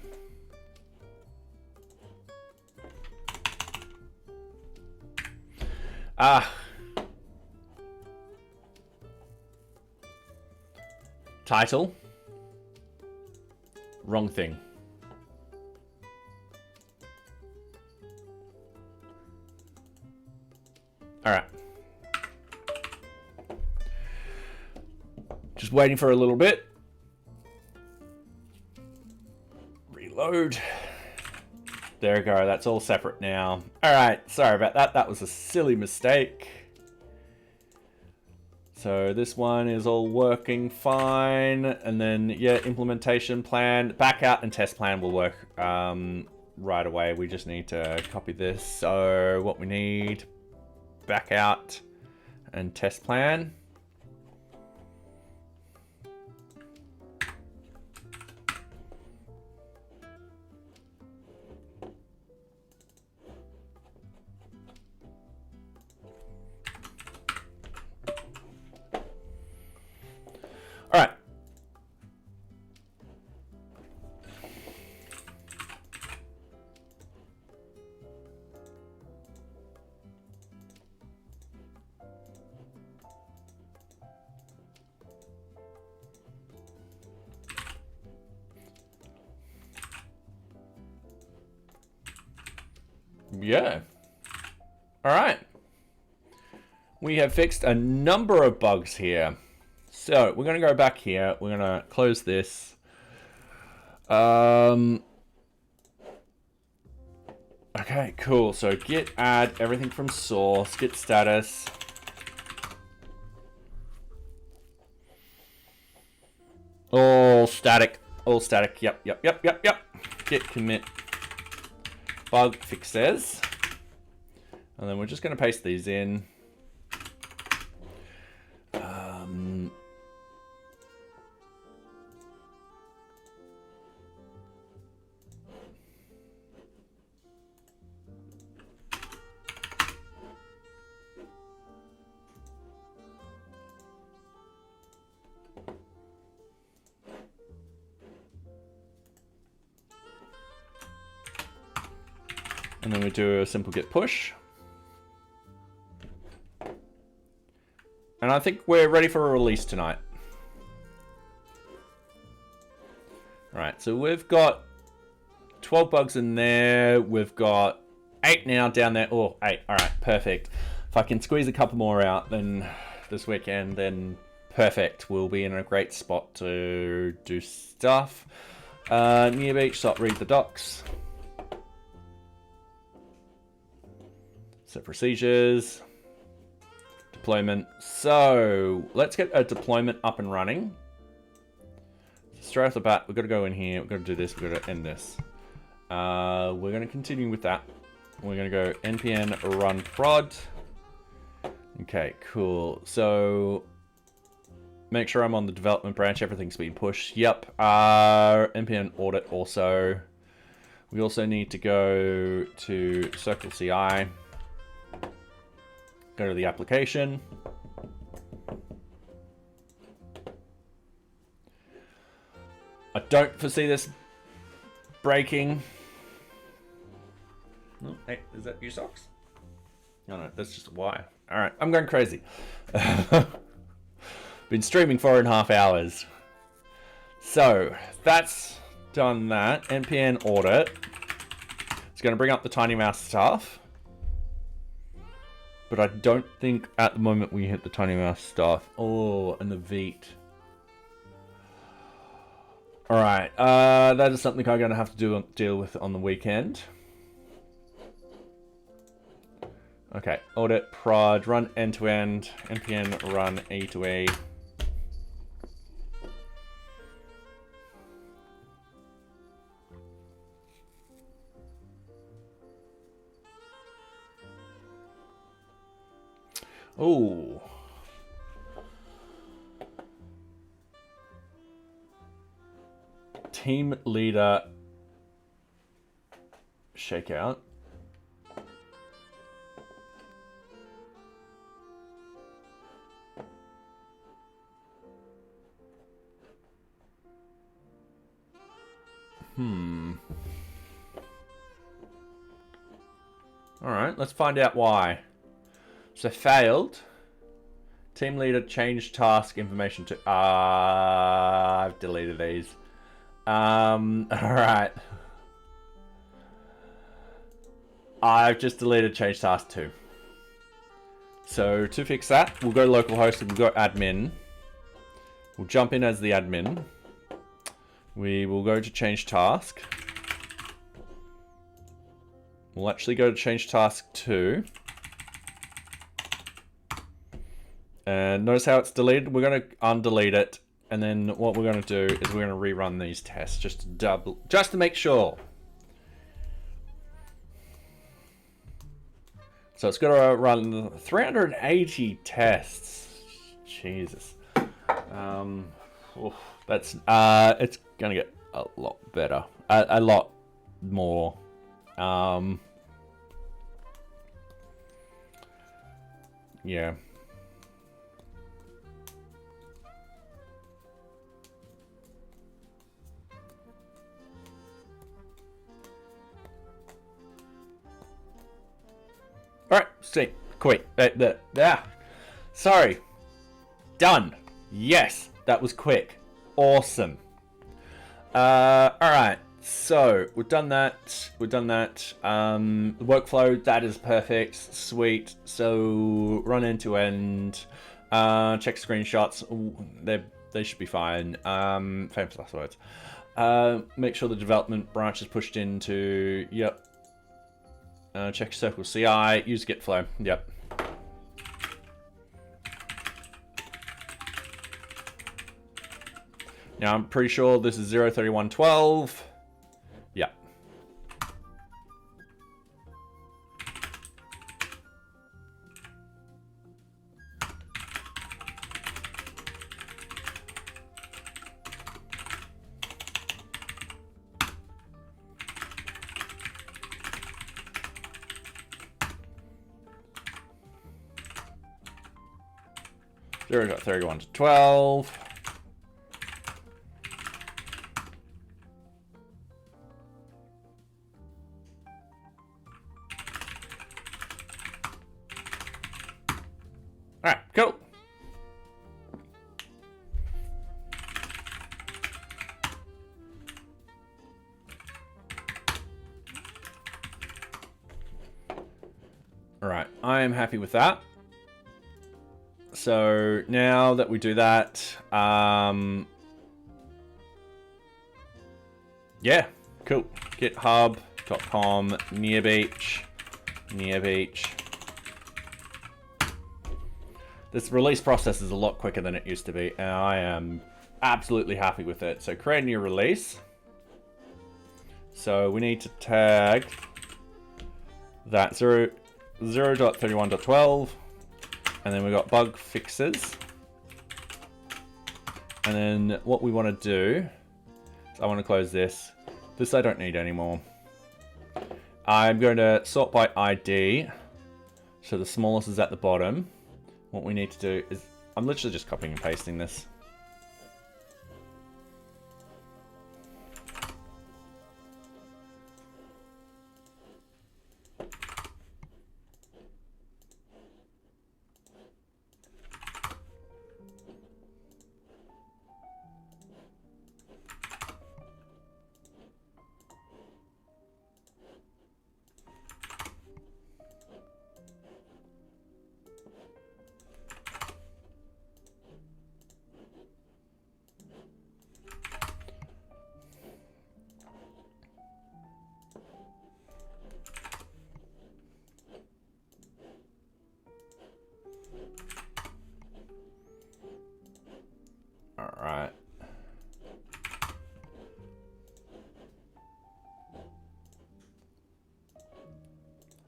Ah. Title. Wrong thing. All right. Just waiting for a little bit. Reload. There we go. That's all separate now. All right. Sorry about that. That was a silly mistake. So this one is all working fine. And then, yeah, implementation plan, back out and test plan will work right away. We just need to copy this. So what we need, back out and test plan. All right. Yeah. All right. We have fixed a number of bugs here. So we're going to go back here. We're going to close this. Okay, cool. So git add everything from source, git status. All static. All static. Yep. Git commit bug fixes. And then we're just going to paste these in. And then we do a simple git push. And I think we're ready for a release tonight. All right, so we've got 12 bugs in there. We've got 8 now down there. Oh, 8. All right, perfect. If I can squeeze a couple more out then this weekend, then perfect. We'll be in a great spot to do stuff. NearBeach, stop, read the docs. Set procedures. Deployment. So let's get a deployment up and running. Straight off the bat, we've got to go in here. We've got to do this. We've got to end this. We're going to continue with that. We're going to go npm run prod. Okay, cool. So make sure I'm on the development branch. Everything's been pushed. Yep. Npm audit also. We also need to go to Circle CI, go to the application. I don't foresee this breaking. Oh, hey, is that your socks? No, that's just a wire. All right, I'm going crazy. Been streaming 4.5 hours. So that's done that. npm audit. It's going to bring up the tiny mouse stuff. But I don't think at the moment we hit the tiny mouse stuff. Oh, and the Vite. All right, that is something I'm going to have to deal with on the weekend. Okay, audit prod, run end-to-end, npm run A to A. Oh. Team leader shakeout. All right, let's find out why. So failed. Team leader changed task information to. I've deleted these. All right. I've just deleted change task 2. So to fix that, we'll go localhost and we'll go admin. We'll jump in as the admin. We will go to change task. We'll actually go to change task 2. And notice how it's deleted. We're going to undelete it. And then what we're going to do is we're going to rerun these tests just to make sure. So it's going to run 380 tests. Jesus. That's it's going to get a lot better. A lot more. Yeah. Alright, see. Quick. Sorry. Done. Yes, that was quick. Awesome. Alright, so we've done that. The workflow, that is perfect. Sweet. So run end to end. Check screenshots. Ooh, they should be fine. Famous last words. Make sure the development branch is pushed into. Yep. Check Circle CI, use Git flow. Yep. Now I'm pretty sure this is 03112. Yep. There we go, 31 to 12. Alright, cool. Alright, I am happy with that. So now that we do that, yeah, cool. GitHub.com, NearBeach. This release process is a lot quicker than it used to be, and I am absolutely happy with it. So create a new release. So we need to tag that 0.31.12. And then we've got bug fixes. And then what we want to do is I want to close this. This I don't need anymore. I'm going to sort by ID. So the smallest is at the bottom. What we need to do is, I'm literally just copying and pasting this. Alright.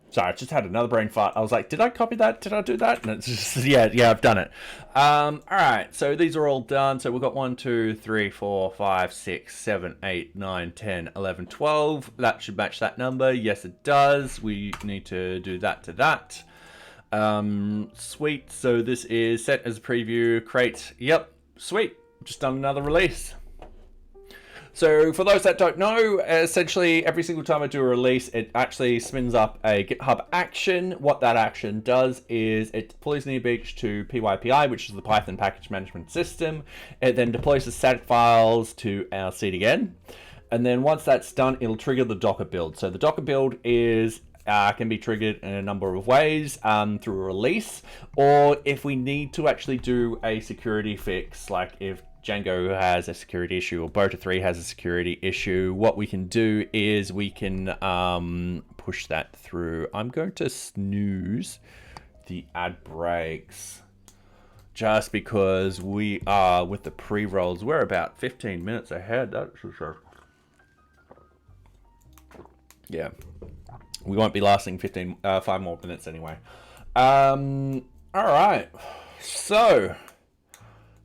Sorry, I just had another brain fart. I was like, did I copy that? Did I do that? And it's just, yeah, I've done it. Alright, so these are all done. So we've got 1, 2, 3, 4, 5, 6, 7, 8, 9, 10, 11, 12. That should match that number. Yes, it does. We need to do that to that. Sweet. So this is set as a preview. Create. Yep. Sweet. Just done another release. So for those that don't know, essentially every single time I do a release, it actually spins up a GitHub action. What that action does is it deploys NearBeach to PyPI, which is the Python package management system. It then deploys the static files to our CDN. And then once that's done, it'll trigger the Docker build. So the Docker build is can be triggered in a number of ways, through a release, or if we need to actually do a security fix, like if Django has a security issue or Bota 3 has a security issue, what we can do is we can push that through. I'm going to snooze the ad breaks just because we are with the pre-rolls. We're about 15 minutes ahead. That's for sure. Yeah. We won't be lasting 5 more minutes anyway. All right. So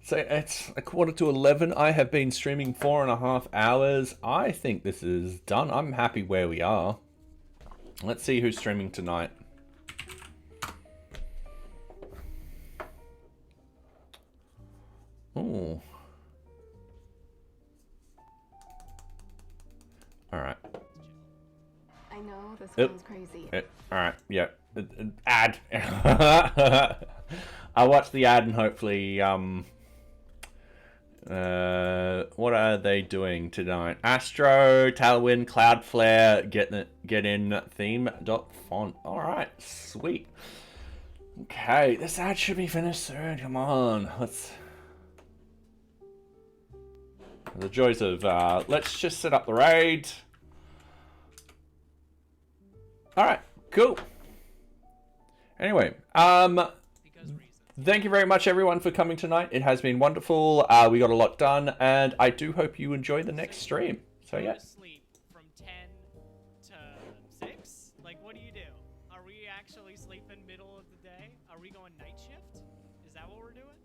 it's 11:15. I have been streaming 4.5 hours. I think this is done. I'm happy where we are. Let's see who's streaming tonight. Ooh. All right. I know this sounds crazy. All right. Yeah. Ad. I'll watch the ad and hopefully what are they doing tonight? Astro, Tailwind, Cloudflare, get in theme.font. All right, sweet. Okay, this ad should be finished soon. Come on, the joys of let's just set up the raid. All right, cool. Anyway, thank you very much, everyone, for coming tonight. It has been wonderful. We got a lot done, and I do hope you enjoy the next stream. So yeah. Sleep from 10 to 6? Like, what do you do? Are we actually sleeping middle of the day? Are we going night shift? Is that what we're doing?